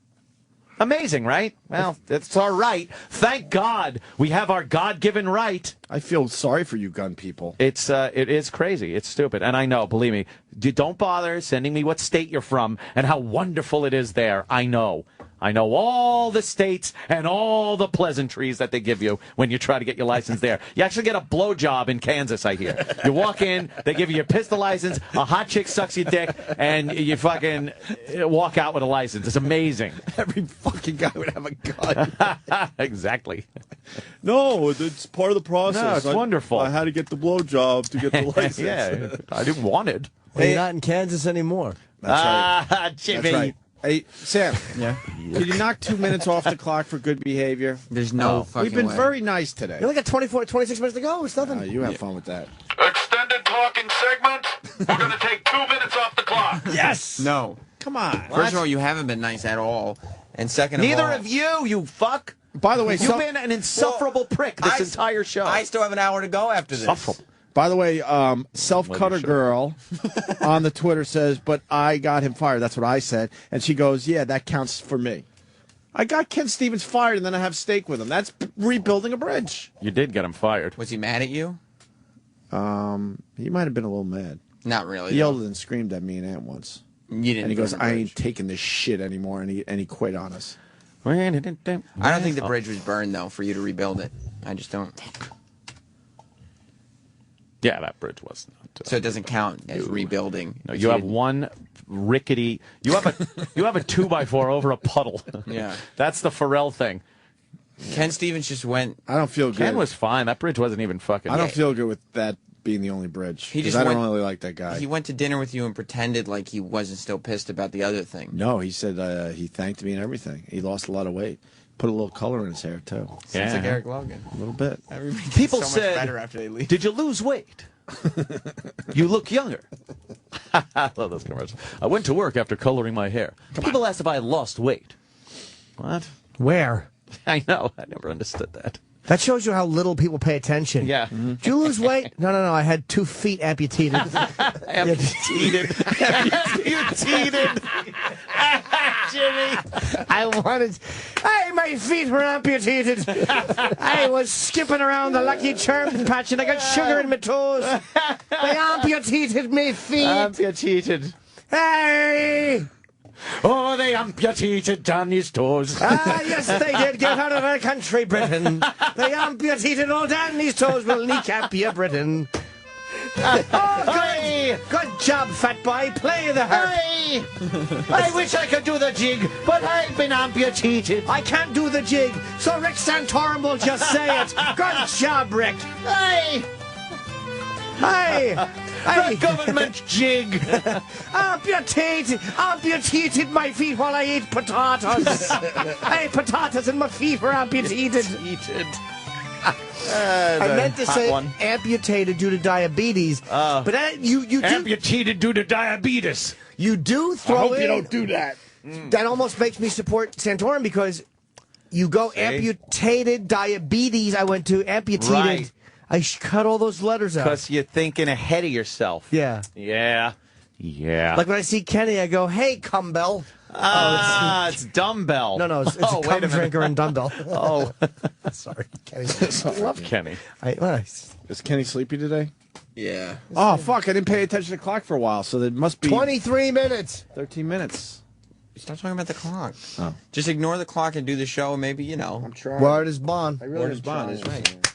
Amazing, right? Well, it's our right. Thank God we have our God-given right. I feel sorry for you gun people. It is crazy. It's stupid. And I know, believe me, don't bother sending me what state you're from and how wonderful it is there. I know. I know all the states and all the pleasantries that they give you when you try to get your license there. You actually get a blowjob in Kansas, I hear. You walk in, they give you your pistol license, a hot chick sucks your dick, and you fucking walk out with a license. It's amazing. Every fucking guy would have a gun. Exactly. No, it's part of the process. No, it's wonderful. I had to get the blowjob to get the license. Yeah, I didn't want it. Well, you're not in Kansas anymore. That's right. Jimmy. That's right. Hey, Sam. Yeah. Can you knock 2 minutes off the clock for good behavior? There's no fucking We've been way. very nice today. You only got 26 minutes to go. It's nothing. You have fun with that. Extended talking segment. We're going to take 2 minutes off the clock. Yes. No. Come on. First of all, you haven't been nice at all. And second of all... Neither of you, you fuck. By the way, you've been an insufferable prick this entire show. I still have an hour to go after this. Insufferable. By the way, self-cutter girl on the Twitter says, but I got him fired. That's what I said. And she goes, yeah, that counts for me. I got Ken Stevens fired, and then I have steak with him. That's rebuilding a bridge. You did get him fired. Was he mad at you? He might have been a little mad. Not really. He yelled and screamed at me and Aunt once. You didn't. And he goes, I ain't taking this shit anymore, and he quit on us. I don't think the bridge was burned, though, for you to rebuild it. I just don't. Yeah, that bridge was not. So it doesn't count as rebuilding. No, you have one rickety. You have a 2x4 over a puddle. Yeah, that's the Pharrell thing. Ken Stevens just went. I don't feel good. Ken was fine. That bridge wasn't even fucking. I don't feel good with that being the only bridge. I don't really like that guy. He went to dinner with you and pretended like he wasn't still pissed about the other thing. No, he said he thanked me and everything. He lost a lot of weight. Put a little color in his hair too. Sounds like Eric Logan. A little bit. People so said, much better after they leave. "Did you lose weight? You look younger." I love those commercials. I went to work after coloring my hair. People asked if I had lost weight. What? Where? I know. I never understood that. That shows you how little people pay attention. Yeah. Did you lose weight? No. I had 2 feet amputated. Amputated. Amputated. Jimmy. I wanted. Hey, my feet were amputated. I was skipping around the Lucky Charms patch and I got sugar in my toes. They amputated my feet. Amputated. Hey! Oh, they amputated Danny's toes. Yes, they did. Get out of our country, Britain. They amputated old Danny's toes. Will kneecap you, Britain. Oh, good job, fat boy. Play the harp. Hey! I wish I could do the jig, but I've been amputated. I can't do the jig, so Rick Santorum will just say it. Good job, Rick. Hey! Hey! The government jig. Amputated my feet while I ate potatoes. I ate potatoes and my feet were amputated. I meant to say amputated due to diabetes, but you amputated due to diabetes. You do throw. I hope in, you don't do that. That almost makes me support Santorum because you go amputated diabetes. I went to amputated. Right. I cut all those letters out. Because you're thinking ahead of yourself. Yeah. Yeah. Yeah. Like when I see Kenny, I go, "Hey, Cumbell." It's dumbbell. No, it's a cum drinker and dumbbell. Oh, sorry, Kenny. I love Kenny. Is Kenny sleepy today? Yeah. Oh, fuck. I didn't pay attention to the clock for a while, so there must be 23 minutes. 13 minutes. Stop talking about the clock. Oh. Just ignore the clock and do the show, and maybe, I'm trying. Word is bond. Word is bond is right.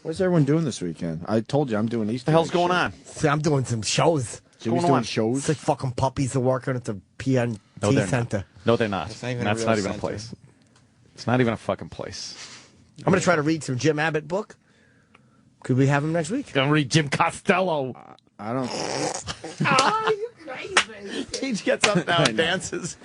What's everyone doing this weekend? I told you I'm doing Easter. What the hell's going on? See, I'm doing some shows. Jimmy's doing shows? It's like fucking puppies are working at the PNT No, they're Center. not. No, they're not. It's not even That's a not real even a center. place. It's not even a fucking place. I'm going to try to read some Jim Abbott book. Could we have him next week? Gonna read Jim Costello. I don't. Oh, you crazy. He gets up now and dances.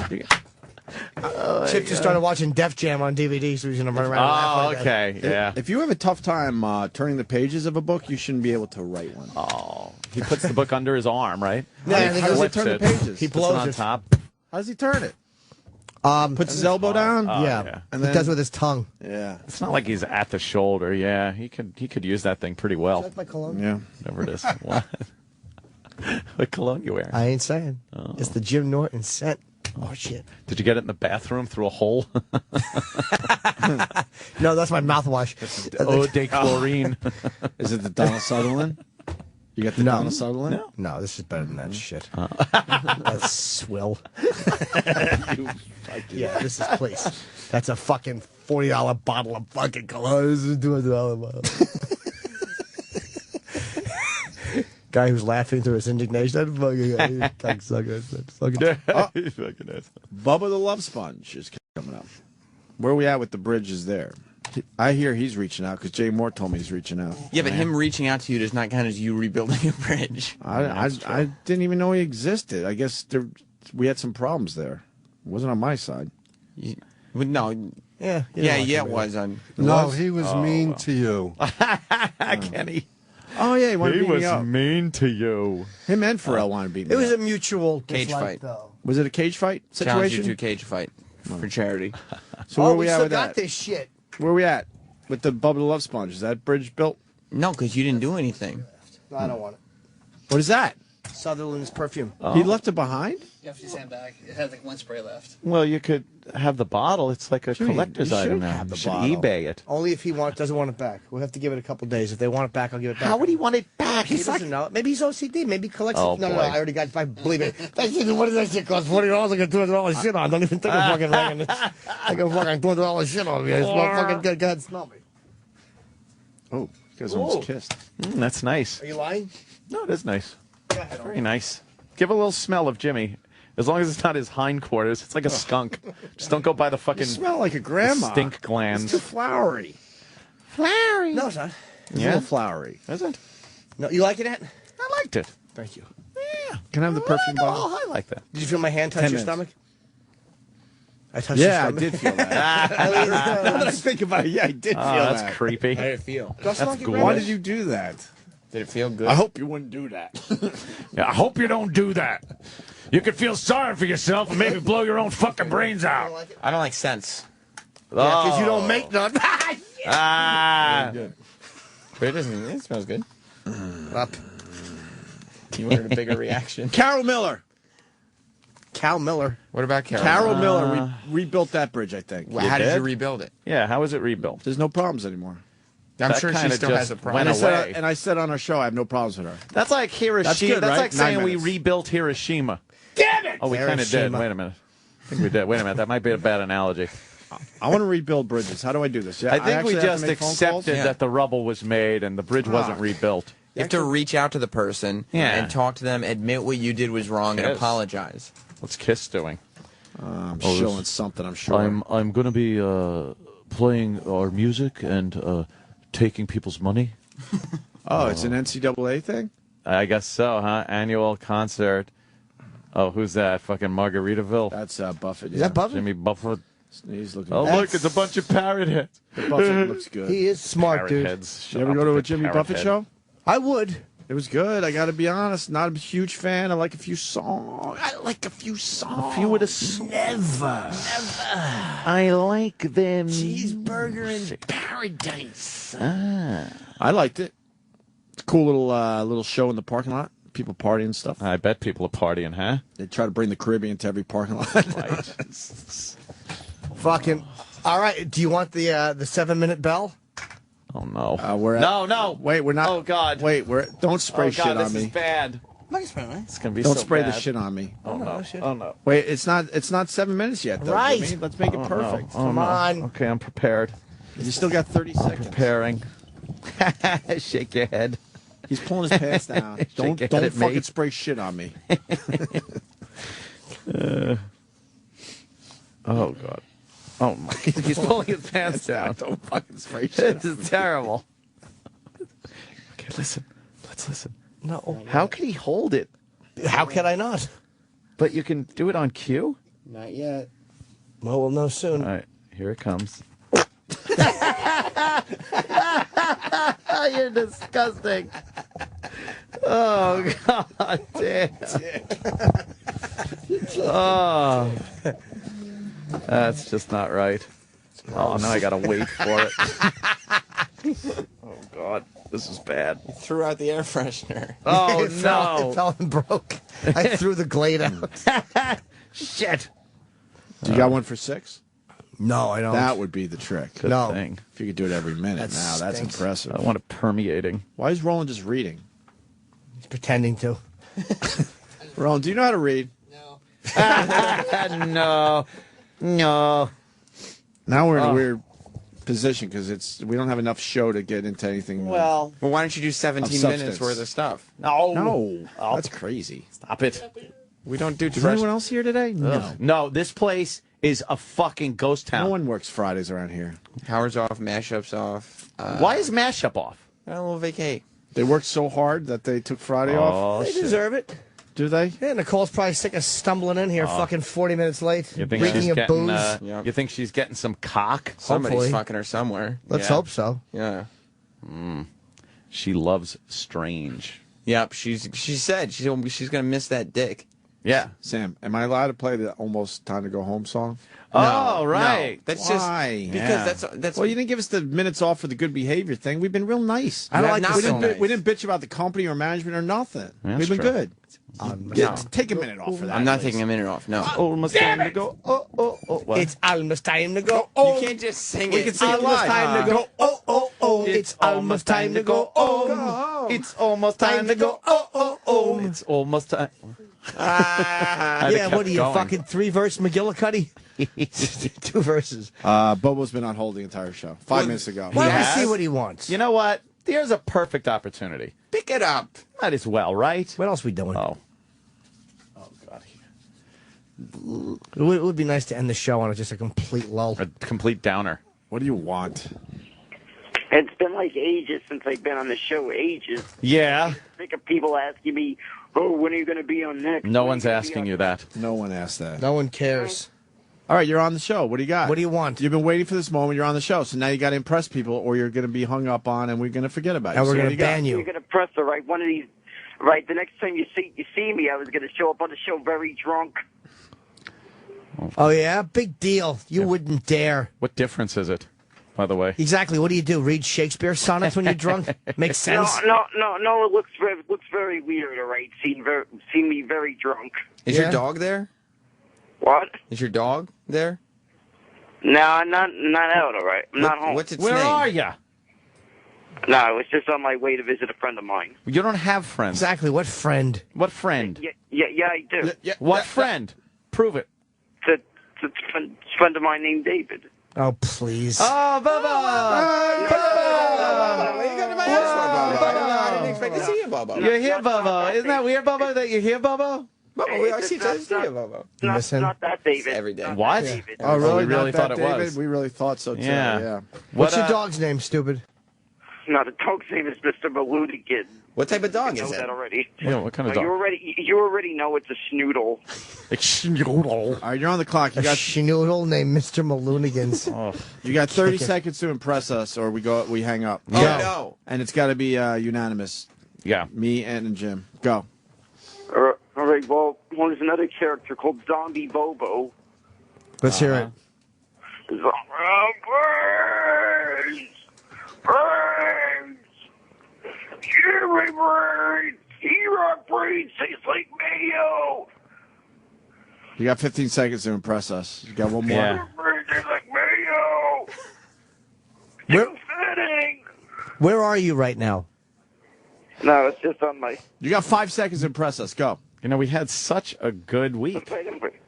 Chip just started watching Def Jam on DVD, so he's going to run around and laugh Oh, like that. okay. Yeah. If you have a tough time turning the pages of a book, you shouldn't be able to write one. Oh. He puts the book under his arm, right? Yeah, I think How does he flips turn the it, pages? He puts blows it on it. top. How does he turn it? Puts his elbow down? yeah. And He then, does with his tongue. Yeah. It's not like he's at the shoulder. Yeah, he could use that thing pretty well. That's my cologne. Yeah. Whatever it is. What? What cologne you wearing? I ain't saying. It's the Jim Norton scent. Oh, shit. Did you get it in the bathroom through a hole? No, that's my mouthwash. Eau de chlorine. Is it the Donald Sutherland? You got the No. Donald Sutherland? No, this is better than that shit. Uh. That's swill. Yeah, this is please. That's a fucking $40 bottle of fucking cologne. This is $200 bottle. Guy who's laughing through his indignation. That fucking cocksucker. He's fucking ass. Bubba the Love Sponge is coming up. Where are we at with the bridges there? I hear he's reaching out because Jay Moore told me he's reaching out. Yeah, but him reaching out to you does not count as you rebuilding a bridge. I didn't even know he existed. I guess we had some problems there. It wasn't on my side. No. Yeah. It was on. No, he was mean to you. Kenny. Oh, yeah, he wanted to beat me up. mean to you. Him and Pharrell wanted to beat me It was up. a mutual Cage dislike, fight. though. Was it a cage fight Challenge situation? you to a cage fight for charity. So where we we at still with got that? this shit. Where we at with the Bubba the Love Sponge? Is that bridge built? No, because you didn't do anything. No, I don't want it. What is that? Sutherland's perfume. He left it behind? You have to sand back. It has like one spray left. Well, you could have the bottle. It's like a Jimmy, collector's you item should now. have the You should bottle. eBay it. Only if he doesn't want it back. We'll have to give it a couple days. If they want it back, I'll give it back. How would he want it back? He He's like, doesn't know. Maybe he's OCD. Maybe he collects Oh, it. No, boy. I already got. I believe it. That shit, what does that shit cost? $40. I got $200 shit on. Don't even think of fucking ringing it. I got fucking $200 shit on me. I smell fucking good. Go ahead, smell me. Oh, you guys almost Whoa. kissed. That's nice. Are you lying? No, it is nice. Very nice. Give a little smell of Jimmy. As long as it's not his hindquarters, it's like a skunk. Just don't go by the fucking You smell like a grandma. stink It's glands. too flowery. Flowery. No, it's not. It's a Yeah? little flowery. Is it? No, you like it, Ant? I liked it. Thank you. Can I have the perfume bottle? Oh, I like that. Did you feel my hand touch 10 your minutes. stomach? I touched your Yeah, I stomach. did feel that. Now that I think about it, yeah, I did feel Oh, that. that's creepy. How did it feel? Do I smell like a good. grandma? Why did you do that? Did it feel good? I hope you wouldn't do that. Yeah, I hope you don't do that. You could feel sorry for yourself and maybe blow your own fucking brains out. I don't like scents. Yeah, because you don't make none. Ah. But it doesn't. It smells good. Up. You wanted a bigger reaction. Carol Miller. Cal Miller. What about Carol? Carol Miller rebuilt that bridge, I think. Well, how did did? you rebuild it? Yeah, how was it rebuilt? There's no problems anymore. I'm That sure she kinda still just has a went problem. away. And I said on our show, I have no problems with her. That's like Hiroshima. That's good, That's right? like saying 9 we minutes. rebuilt Hiroshima. Damn it! Oh, we kind of did. Hiroshima. Wait a minute. I think we did. Wait a minute. That might be a bad analogy. I want to rebuild bridges. How do I do this? Yeah, I think we actually have to just make phone calls? accepted that the rubble was made and the bridge wasn't rebuilt. You have to reach out to the person and talk to them, admit what you did was wrong, and Yes. apologize. What's Kiss doing? I'm showing something, I'm sure. I'm going to be playing our music and taking people's money. Oh, it's an NCAA thing? I guess so, huh? Annual concert. Oh, who's that? Fucking Margaritaville. That's Buffett. Is that Buffett? Jimmy Buffett. He's looking Oh, good. look, it's a bunch of parrot heads. The Buffett looks good. He is smart, Parrot dude. heads. You ever go to a Jimmy Buffett show? I would. It was good. I got to be honest. Not a huge fan. I like a few songs. A few with a Never. I like them. Cheeseburger in paradise. I liked it. It's a cool little show in the parking lot. People partying and stuff. I bet people are partying, huh? They try to bring the Caribbean to every parking lot. Right. Fucking. All right. Do you want the 7-minute bell? Oh no. We're at, no. Wait, we're not. Oh God. Wait, don't spray shit on this me. is bad. Nice, man. It's gonna be Don't so spray bad. the shit on me. Oh no. Oh no. Wait, it's not 7 minutes yet, though. Right. Jimmy. Let's make it perfect. Oh, Come no. on. Okay, I'm prepared. You still got 30 seconds. Preparing. Shake your head. He's pulling his pants down. Don't your head at fucking me. spray shit on me. Oh God. Oh my. He's pulling his pants down. Don't fucking spray shit. This is terrible. Okay, listen. Let's listen. No. How can he hold it? How can I not? But you can do it on cue? Not yet. Well, we'll know soon. All right, here it comes. You're disgusting. Oh, God damn. Oh. That's just not right. Oh, now I got to wait for it. Oh, God. This is bad. You threw out the air freshener. Oh, It fell and broke. I threw the Glade out. Shit. Do you got one for 6? No, I don't. That would be the trick. Good thing. If you could do it every minute. That's stinks. impressive. I want it permeating. Why is Roland just reading? He's pretending to. Roland, do you know how to read? No. No. Now we're in a weird position because we don't have enough show to get into anything. Well, why don't you do 17 Of minutes substance. worth of stuff? No, that's crazy. Stop it. We don't do Is trash. anyone else here today? No. No, this place is a fucking ghost town. No one works Fridays around here. Howard's off, Mashup's off. Why is Mashup off? A little vacay. They worked so hard that they took Friday off. They deserve it. Do they? Yeah, Nicole's probably sick of stumbling in here fucking 40 minutes late. You think reeking she's of getting? booze. You think she's getting some cock? Somebody's Hopefully. fucking her somewhere. Let's hope so. Yeah. She loves strange. Yep. She said she's gonna miss that dick. Yeah. Sam, am I allowed to play the Almost Time to Go Home song? Oh, right. No, that's Why? just because that's Well, you didn't give us the minutes off for the good behavior thing. We've been real nice. I don't like we this didn't, so nice. we didn't bitch about the company or management or nothing. That's We've been true. good. no. Take a minute off for that. I'm not please. taking a minute off. No. Almost time to go. Oh. What? It's almost time to go. You can't just sing it. We can sing it Almost live. time to go. Oh. It's almost time to go. Oh. It's almost time to go. Oh. It's almost time. Yeah, what are you, fucking 3-verse McGillicuddy? 2 verses. Bobo's been on hold the entire show. 5 minutes ago. Why don't we has? see what he wants? You know what? Here's a perfect opportunity. Pick it up. Might as well, right? What else we doing? Oh God. It would be nice to end the show on just a complete lull. A complete downer. What do you want? It's been like ages since I've been on the show. Ages. Yeah. Think of people asking me, "Oh, when are you going to be on next?" No one's asking you that. No one asked that. No one cares. All right, you're on the show. What do you got? What do you want? You've been waiting for this moment. You're on the show. So now you got to impress people or you're going to be hung up on and we're going to forget about you. And we're So going what to do you got? ban You're you. going to press the right one of these. Right, the next time you see me, I was going to show up on the show very drunk. Oh, yeah? Big deal. You wouldn't dare. What difference is it, by the way? Exactly. What do? Read Shakespeare sonnets when you're drunk? Makes sense. No. It looks very weird. All right, seeing me very drunk. Is your dog there? What? Is your dog there? No, I'm not out. All right, I'm not home. What's its Where name? are you? No, I was just on my way to visit a friend of mine. You don't have friends. Exactly. What friend? What friend? Yeah, I do. What friend? Prove it. It's a friend of mine named David. Oh, please. Oh, Bubba! What are you going to my house for, Bubba? I didn't expect to see you, Bubba. You're here, Bubba. Isn't that weird, Bubba, that you're here, Bubba? Bubba, we always see each other. See you, Bubba. Not that David. Every day. What? David. Oh, really? We really Not thought that, it David? was. We really thought so, too. Yeah. Yeah. What's What, your dog's name, stupid? No, the dog's name is Mr. Maloodigid. What type of dog You know is it? that already. Yeah, what kind of No, dog? you already know it's a snoodle. Schnoodle. All right, you're on the clock. You A got schnoodle named Mr. Maloonigans. you got 30 seconds to impress us or we hang up. Oh, no. And it's got to be unanimous. Yeah. Me, Ant, and Jim. Go. All right, well, there's another character called Zombie Bobo. Let's hear it. Brains! Hear me, brains! E-Rock brains taste like mayo! You got 15 seconds to impress us. You got one more. Yeah. Brains taste like mayo! Where, Fitting! Where are you right now? No, it's just on my... You got 5 seconds to impress us. Go. You know, we had such a good week.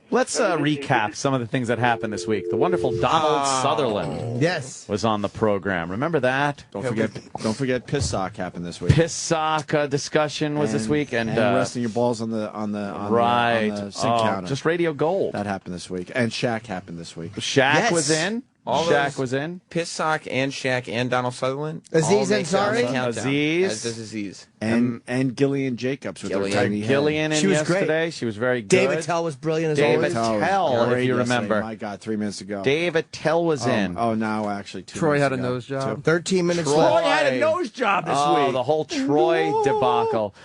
Let's recap some of the things that happened this week. The wonderful Donald Sutherland was on the program. Remember that? Don't forget Piss Sock happened this week. Piss Sock discussion was this week. And resting your balls on the sink counter. Just Radio Gold. That happened this week. And Shaq happened this week. Shaq was in. Shaq was in. Piss Sock and Shaq and Donald Sutherland. Aziz Ansari? Aziz. As does Aziz. And Gillian Jacobs with her tiny head. Gillian in She was yesterday. great. She was very good. David Tell was brilliant as always. David Tell, if you remember. My God, 3 minutes ago. David Tell was in. Oh, now actually 2 Troy minutes had a ago. nose job. 13 minutes Troy left. had a nose job this week. The whole Troy debacle.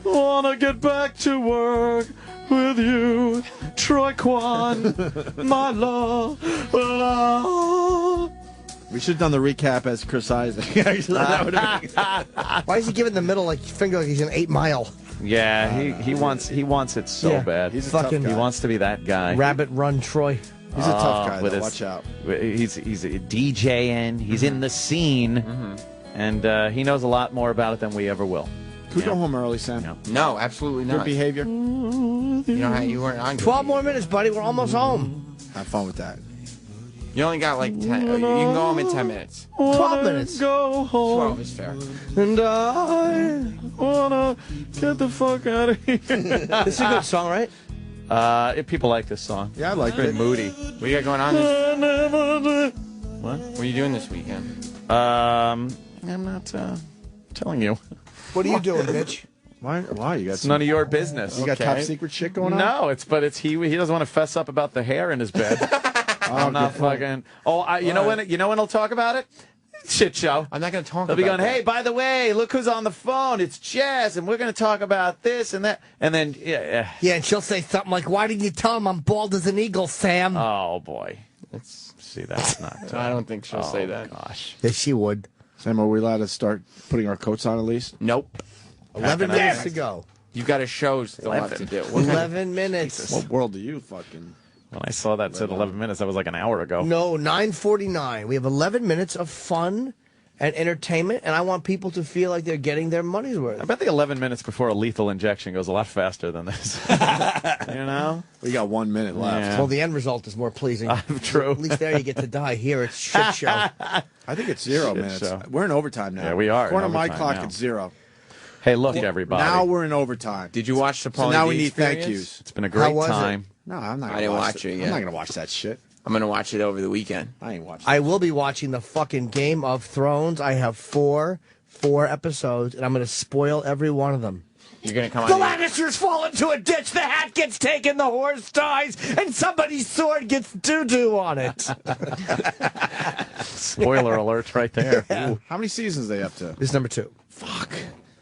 Wanna get back to work with you, Troy Kwan, my love. We should have done the recap as Chris Isaac. Why is he giving the middle finger like he's an 8 Mile? Yeah, he wants it so bad. He's a tough guy. He wants to be that guy. Rabbit Run Troy. He's a tough guy, though. Watch out. He's a DJing. He's in the scene. And he knows a lot more about it than we ever will. Could we go home early, Sam? No, absolutely not. Good behavior. You know how you weren't on. 12 more minutes, buddy. We're almost home. Have fun with that. You only got like 10. You can go home in 10 minutes. 12 minutes. Go home. 12 is fair. And I wanna get the fuck out of here. This is a good song, right? People like this song. Yeah, I like it. it. Moody. What you got going on What? What are you doing this weekend? I'm not telling you. What are you doing, bitch? Why? You got It's none of your business. You got top secret shit going on? No, he doesn't want to fess up about the hair in his bed. I'm not fucking. You know when he'll talk about it? Shit show. I'm not going to talk They'll about be going, that. hey, by the way, look who's on the phone. It's Jess, and we're going to talk about this and that. And then, Yeah, and she'll say something like, why didn't you tell him I'm bald as an eagle, Sam? Oh, boy. See, that's not. I don't think she'll say that. Gosh. Yes, she would. Sam, are we allowed to start putting our coats on at least? Nope. 11 minutes to go. You got a show still left to do. 11 minutes. What world do you fucking... When I saw that said 11 minutes, that was like an hour ago. No, 9:49. We have 11 minutes of fun and entertainment, and I want people to feel like they're getting their money's worth. I bet the 11 minutes before a lethal injection goes a lot faster than this. You know? We got 1 minute left. Yeah. Well, the end result is more pleasing. True. At least there you get to die. Here it's shit show. I think it's 0 minutes. show. We're in overtime now. Yeah, we are. According to my overtime clock, now. it's 0. Hey, look, everybody. Now we're in overtime. Did you watch the Pauly So now D we need Experience? thank yous. It's been a great was it? time. No, I'm not. I didn't watch it yet. I'm not gonna watch that shit. I'm going to watch it over the weekend. I ain't watching. I will be watching the fucking Game of Thrones. I have four episodes, and I'm going to spoil every one of them. You're going to come The on. Lannisters fall into a ditch, the hat gets taken, the horse dies, and somebody's sword gets doo-doo on it. Spoiler alert right there. Ooh. How many seasons are they up to? This is number 2. Fuck.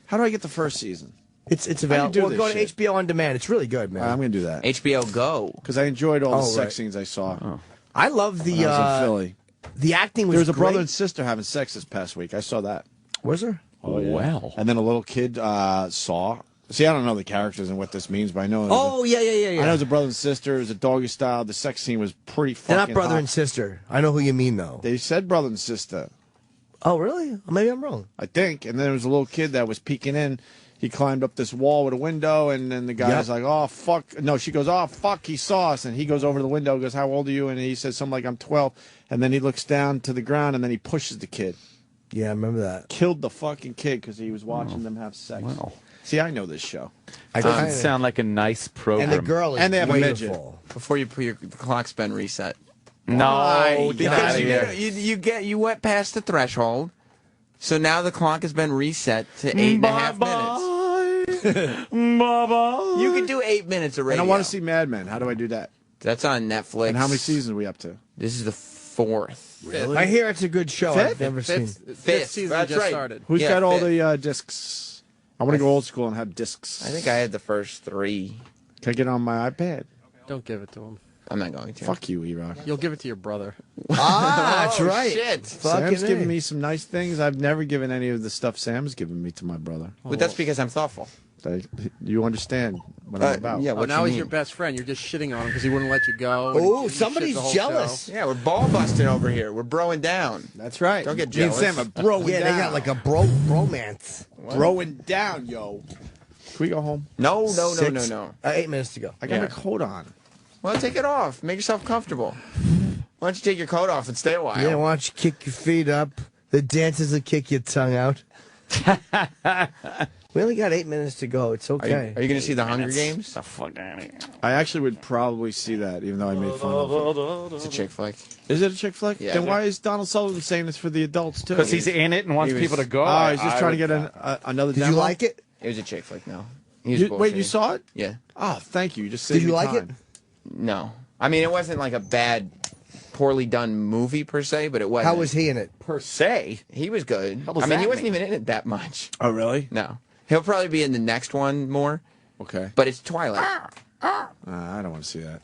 How do I get the first season? It's How do available. you do Well, go to this shit? HBO On Demand. It's really good, man. I'm gonna do that HBO Go. because I enjoyed all the Oh, sex right. scenes I saw. I love the when I was in Philly. the acting was There was a great. brother and sister having sex this past week. I saw that. Was there? Oh, well. And then a little kid saw. See, I don't know the characters and what this means, but I know. Oh, yeah. I know it was a brother and sister. It was a doggy style. The sex scene was pretty fucking They're not brother hot. and sister. I know who you mean, though. They said brother and sister, Oh, really? Maybe I'm wrong. I think. And then there was a little kid that was peeking in. He climbed up this wall with a window, and then the guy's like, oh, fuck. No, she goes, oh, fuck, he saw us. And he goes over to the window and goes, how old are you? And he says something like, I'm 12. And then he looks down to the ground, and then he pushes the kid. Yeah, I remember that. Killed the fucking kid because he was watching them have sex. Wow. See, I know this show. Doesn't sound like a nice program. And the girl is And they have a beautiful. midget. Before you put the clock's been reset. No, get out Because of here. you went past the threshold, so now the clock has been reset to 8.5 minutes. Bye-bye. You can do 8 minutes of And radio. I want to see Mad Men. How do I do that? That's on Netflix. And how many seasons are we up to? This is the 4th. Really? I hear it's a good show. I've never seen. Fifth season That's just right. started. Who's Yeah, got all fifth. the discs? I want to go old school and have discs. I think I had the first 3. Can I get it on my iPad? Don't give it to him. I'm not going to. Fuck you, E-Rock. You'll give it to your brother. That's right. Shit. Sam's A. giving me some nice things. I've never given any of the stuff Sam's given me to my brother. But that's because I'm thoughtful. You understand. when I'm about. Yeah, now he's your best friend. You're just shitting on him because he wouldn't let you go. and Oh, he shit somebody's the whole jealous. show. Yeah, we're ball busting over here. We're broing down. That's right. Don't get Me and jealous. Sam are broing Yeah, down. they got like a bromance. Broing down, yo. Can we go home? No. 8 minutes to go. I got my coat on. Well, take it off. Make yourself comfortable. Why don't you take your coat off and stay a while? Yeah, why don't you kick your feet up? The dancers will kick your tongue out. We only got 8 minutes to go. It's okay. Are you going to see the Hunger Games? The fuck out of here. I actually would probably see that, even though I made fun of it. It's a chick flick. Is it a chick flick? Yeah. Then why is Donald Sullivan saying it's for the adults, too? Because he's in it and wants people to go. Oh, he's just trying to get another Did demo? you like it? It was a chick flick, no. Wait, you saw it? Yeah. Oh, thank you. You just saved Did you me like time. it? No. I mean, it wasn't like a bad, poorly done movie per se, but it wasn't. How was he in it? Per se? He was good. How does I mean, that he wasn't mean? even in it that much. Oh, really? No. He'll probably be in the next one more, Okay. but it's Twilight. I don't want to see that.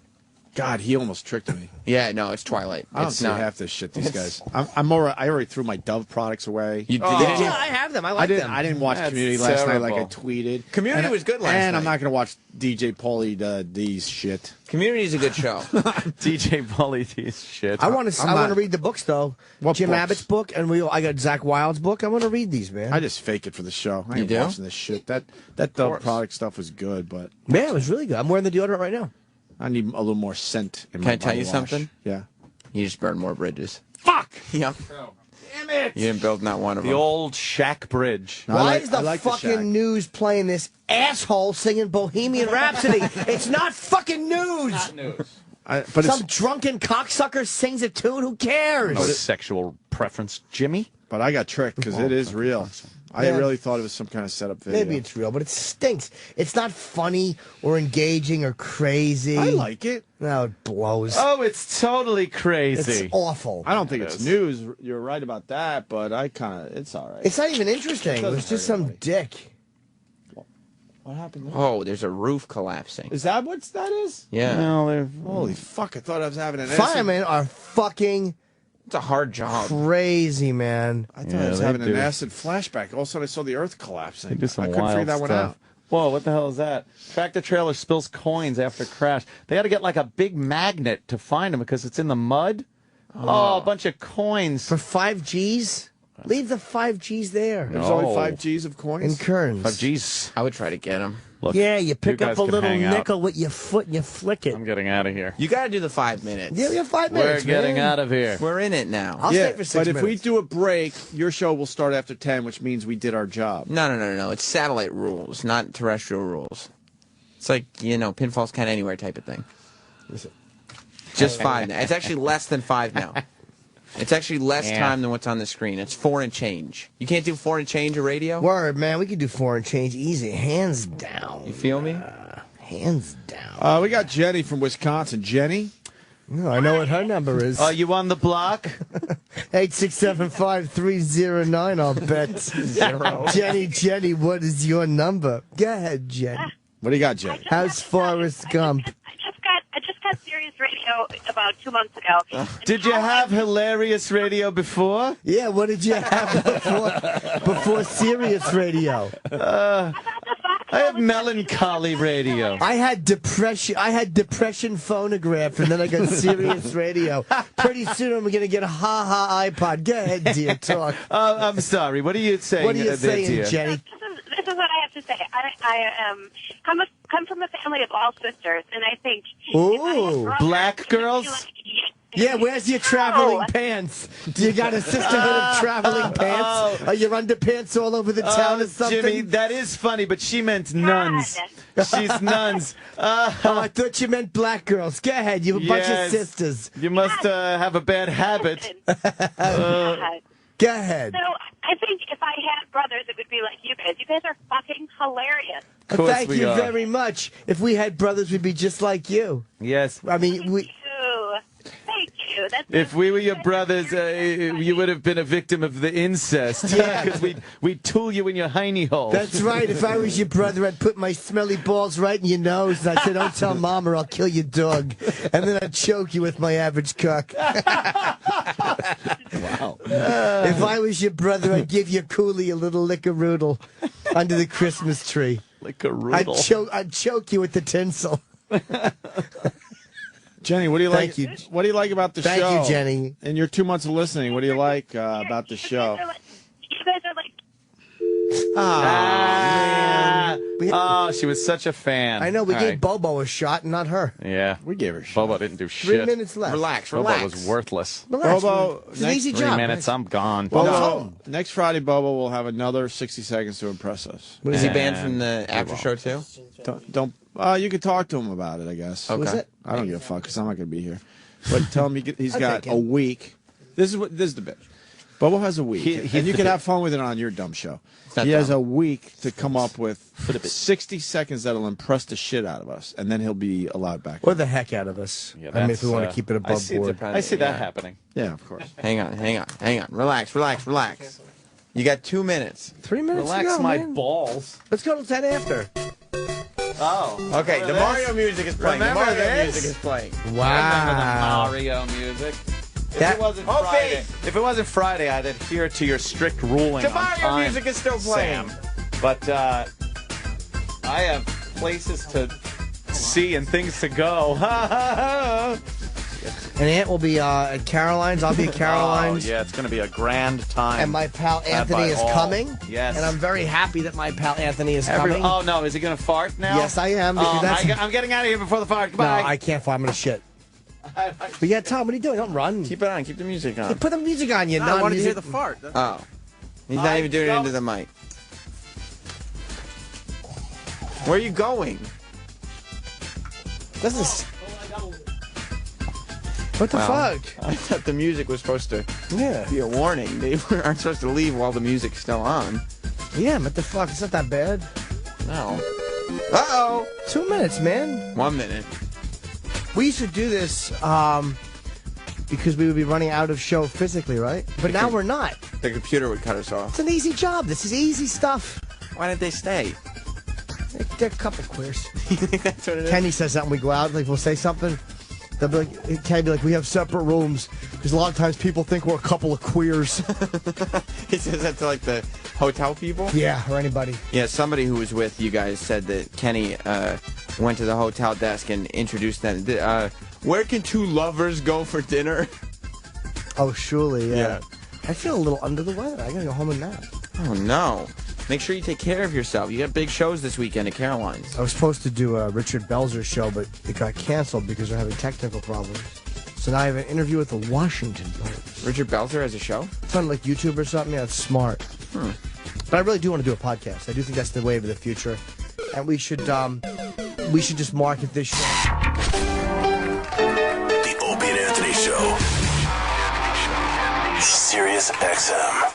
God, he almost tricked me. Yeah, no, it's Twilight. I don't It's see not. half this shit, these guys. I already threw my Dove products away. You did? Yeah, I have them. I like them. I didn't watch That's Community last night like I terrible. tweeted. Community was good last And I'm night. not going to watch DJ Pauly D's shit. Community's a good show. DJ Bully D's shit. I want to. I'm I want to not- read the books though. What Jim books? Abbott's book, and I got Zach Wilde's book. I want to read these, man. I just fake it for the show. I You ain't do? watching this shit. That Dove product stuff was good, but Man, it was really good. I'm wearing the deodorant right now. I need a little more scent in Can my I tell body you wash. something? Yeah. You just burned more bridges. Fuck! Yep. Damn it! You didn't build not one of The them. old Shack Bridge. No, I Why like- is the I like the Shack. fucking news playing this asshole singing Bohemian Rhapsody? It's not fucking news. But Some drunken cocksucker sings a tune. Who cares? No sexual preference, Jimmy. But I got tricked because it is real. I Yeah. really thought it was some kind of setup video. Maybe it's real, but it stinks. It's not funny or engaging or crazy. I like it. No, it blows. Oh, it's totally crazy. It's awful. I don't think It it's is. news. You're right about that, but it's all right. It's not even interesting. It Doesn't was just hurt some anybody. dick. What happened there? Oh, there's a roof collapsing. Is that what that is? Yeah. No, Holy fuck, I thought I was having an Firemen are fucking It's a hard job. crazy, man. I thought Yeah, I was they having an do. acid flashback. All of a sudden I saw the earth collapsing. They do some I couldn't wild figure that one stuff. out. Whoa, what the hell is that? Tractor trailer spills coins after crash. They had to get like a big magnet to find them because it's in the mud. Oh, a bunch of coins. For 5 G's? Leave the 5 G's there. There's No. only 5 G's of coins. In Kearns. 5G's. I would try to get them. Look, Yeah, you pick guys up a can little hang out. nickel with your foot and you flick it. I'm getting out of here. You got to do the 5 minutes. Yeah, we have 5 We're minutes. getting man. out of here. We're in it now. I'll yeah, stay for 6 but if we minutes. do a break, your show will start after 10, which means we did our job. No. It's satellite rules, not terrestrial rules. It's like, pinfall's kind of anywhere type of thing. Just 5 now. It's actually less than 5 now. It's actually less Yeah. time than what's on the screen. It's 4 and change. You can't do 4 and change a radio? Word, man. We could do 4 and change easy. Hands down. You feel me? Hands down. We got Jenny from Wisconsin. Jenny? No, I know what her number is. Are you on the block? 8675309, I'll bet. Jenny, what is your number? Go ahead, Jenny. What do you got, Jenny? How's Forrest Gump? I just got Sirius Radio about 2 months ago. Did you have hilarious radio before? Yeah, what did you have before Sirius Radio? I have melancholy radio. I had depression phonograph, and then I got Sirius Radio. Pretty soon I'm gonna get a ha iPod. Go ahead, dear, talk. I'm sorry. What are you saying? What are you there, saying, dear? Jenny? This is what I have to say. I come from a family of all sisters, and I think Ooh, black girls. Yeah, where's your traveling pants? Do you got a sisterhood of traveling pants? Are your underpants all over the town or something? Jimmy, that is funny, but she meant nuns. She's nuns. Oh, I thought you meant black girls. Go ahead, you have a bunch of Yes. sisters. You must have a bad habit. Go ahead. So I think if I had brothers, it would be like you guys. You guys are fucking hilarious. Thank you very much. If we had brothers, we'd be just like you. Yes. I mean, we. Thank you. That's If we were your brothers, you would have been a victim of the incest. Yeah. Because we'd tool you in your hiney hole. That's right. If I was your brother, I'd put my smelly balls right in your nose, and I'd say, "Don't tell Mom, or I'll kill your dog." And then I'd choke you with my average cock. Wow. If I was your brother, I'd give your coolie a little lick-a-roodle under the Christmas tree. Like a roodle. I'd choke you with the tinsel. Jenny, what do you like? Thank you. What do you like about the show? Thank you, Jenny. In your 2 months of listening, what do you like about the show? You guys are like. Oh, she was such a fan. I know, we All gave right. Bobo a shot, not her. Yeah. We gave her a shot. Bobo didn't do 3 shit. minutes left. Bobo was worthless. Relax. Bobo, It's an easy 3 job. minutes, I'm gone. Bobo, next Friday, Bobo will have another 60 seconds to impress us. Was he banned from the after show too? Don't you could talk to him about it, I guess. Okay. Was it? I don't give a fuck because I'm not going to be here. But tell him he's I'll got take a him. week. This is the bit. Bobo has a week, and you can have fun with it on your dumb show. not He has dumb. a week to come up with 60 seconds that'll impress the shit out of us, and then he'll be allowed back. Or the heck out of us. Yeah, I mean, if that's, we want to keep it above board. I see that happening. Yeah, of course. Hang on. Relax. You got 2 minutes. 3 minutes Relax to go, my man. balls. Let's go to 10 after. Oh. Okay, the Mario music is playing. Remember the Mario this? music is playing. Remember the Mario music. That- If it wasn't Friday, I'd adhere to your strict ruling. The on Mario time, music is still playing. Sam. But I have places to see and things to go. And Aunt will be at Caroline's. I'll be at Caroline's. Oh, yeah, it's going to be a grand time. And my pal At Anthony by is all. coming. Yes. And I'm very happy that my pal Anthony is coming. Oh, no. Is he going to fart now? Yes, I am. Oh, That's- I'm getting out of here before the fart. No, Goodbye. I can't fart. I'm going to shit. But yeah, Tom, what are you doing? Don't run. Keep it on. Keep the music on. Put the music on, you I wanted to hear non-music. the fart. Oh. He's not even doing it into the mic. Where are you going? This is... What the Wow. fuck? I thought the music was supposed to Yeah. be a warning. They aren't supposed to leave while the music's still on. Yeah, what the fuck? It's not that bad. No. Uh-oh. 2 minutes, man. 1 minute. We used to do this because we would be running out of show physically, right? But now we're not. The computer would cut us off. It's an easy job. This is easy stuff. Why didn't they stay? They're a couple queers. That's what it is. Kenny says that when we go out, like we'll say something. They'll be like, Kenny be like, we have separate rooms because a lot of times people think we're a couple of queers. He says that to like the hotel people? Yeah, or anybody. Yeah, somebody who was with you guys said that Kenny went to the hotel desk and introduced them. Where can two lovers go for dinner? Oh, surely, yeah. Yeah. I feel a little under the weather. I gotta go home and nap. Oh, no. Make sure you take care of yourself. You got big shows this weekend at Caroline's. I was supposed to do a Richard Belzer show, but it got canceled because they're having technical problems. So now I have an interview with the Washington Post. Richard Belzer has a show? It's on like YouTube or something. Yeah, it's smart. But I really do want to do a podcast. I do think that's the wave of the future, and we should just market this show. The Opie and Anthony Show. Sirius XM.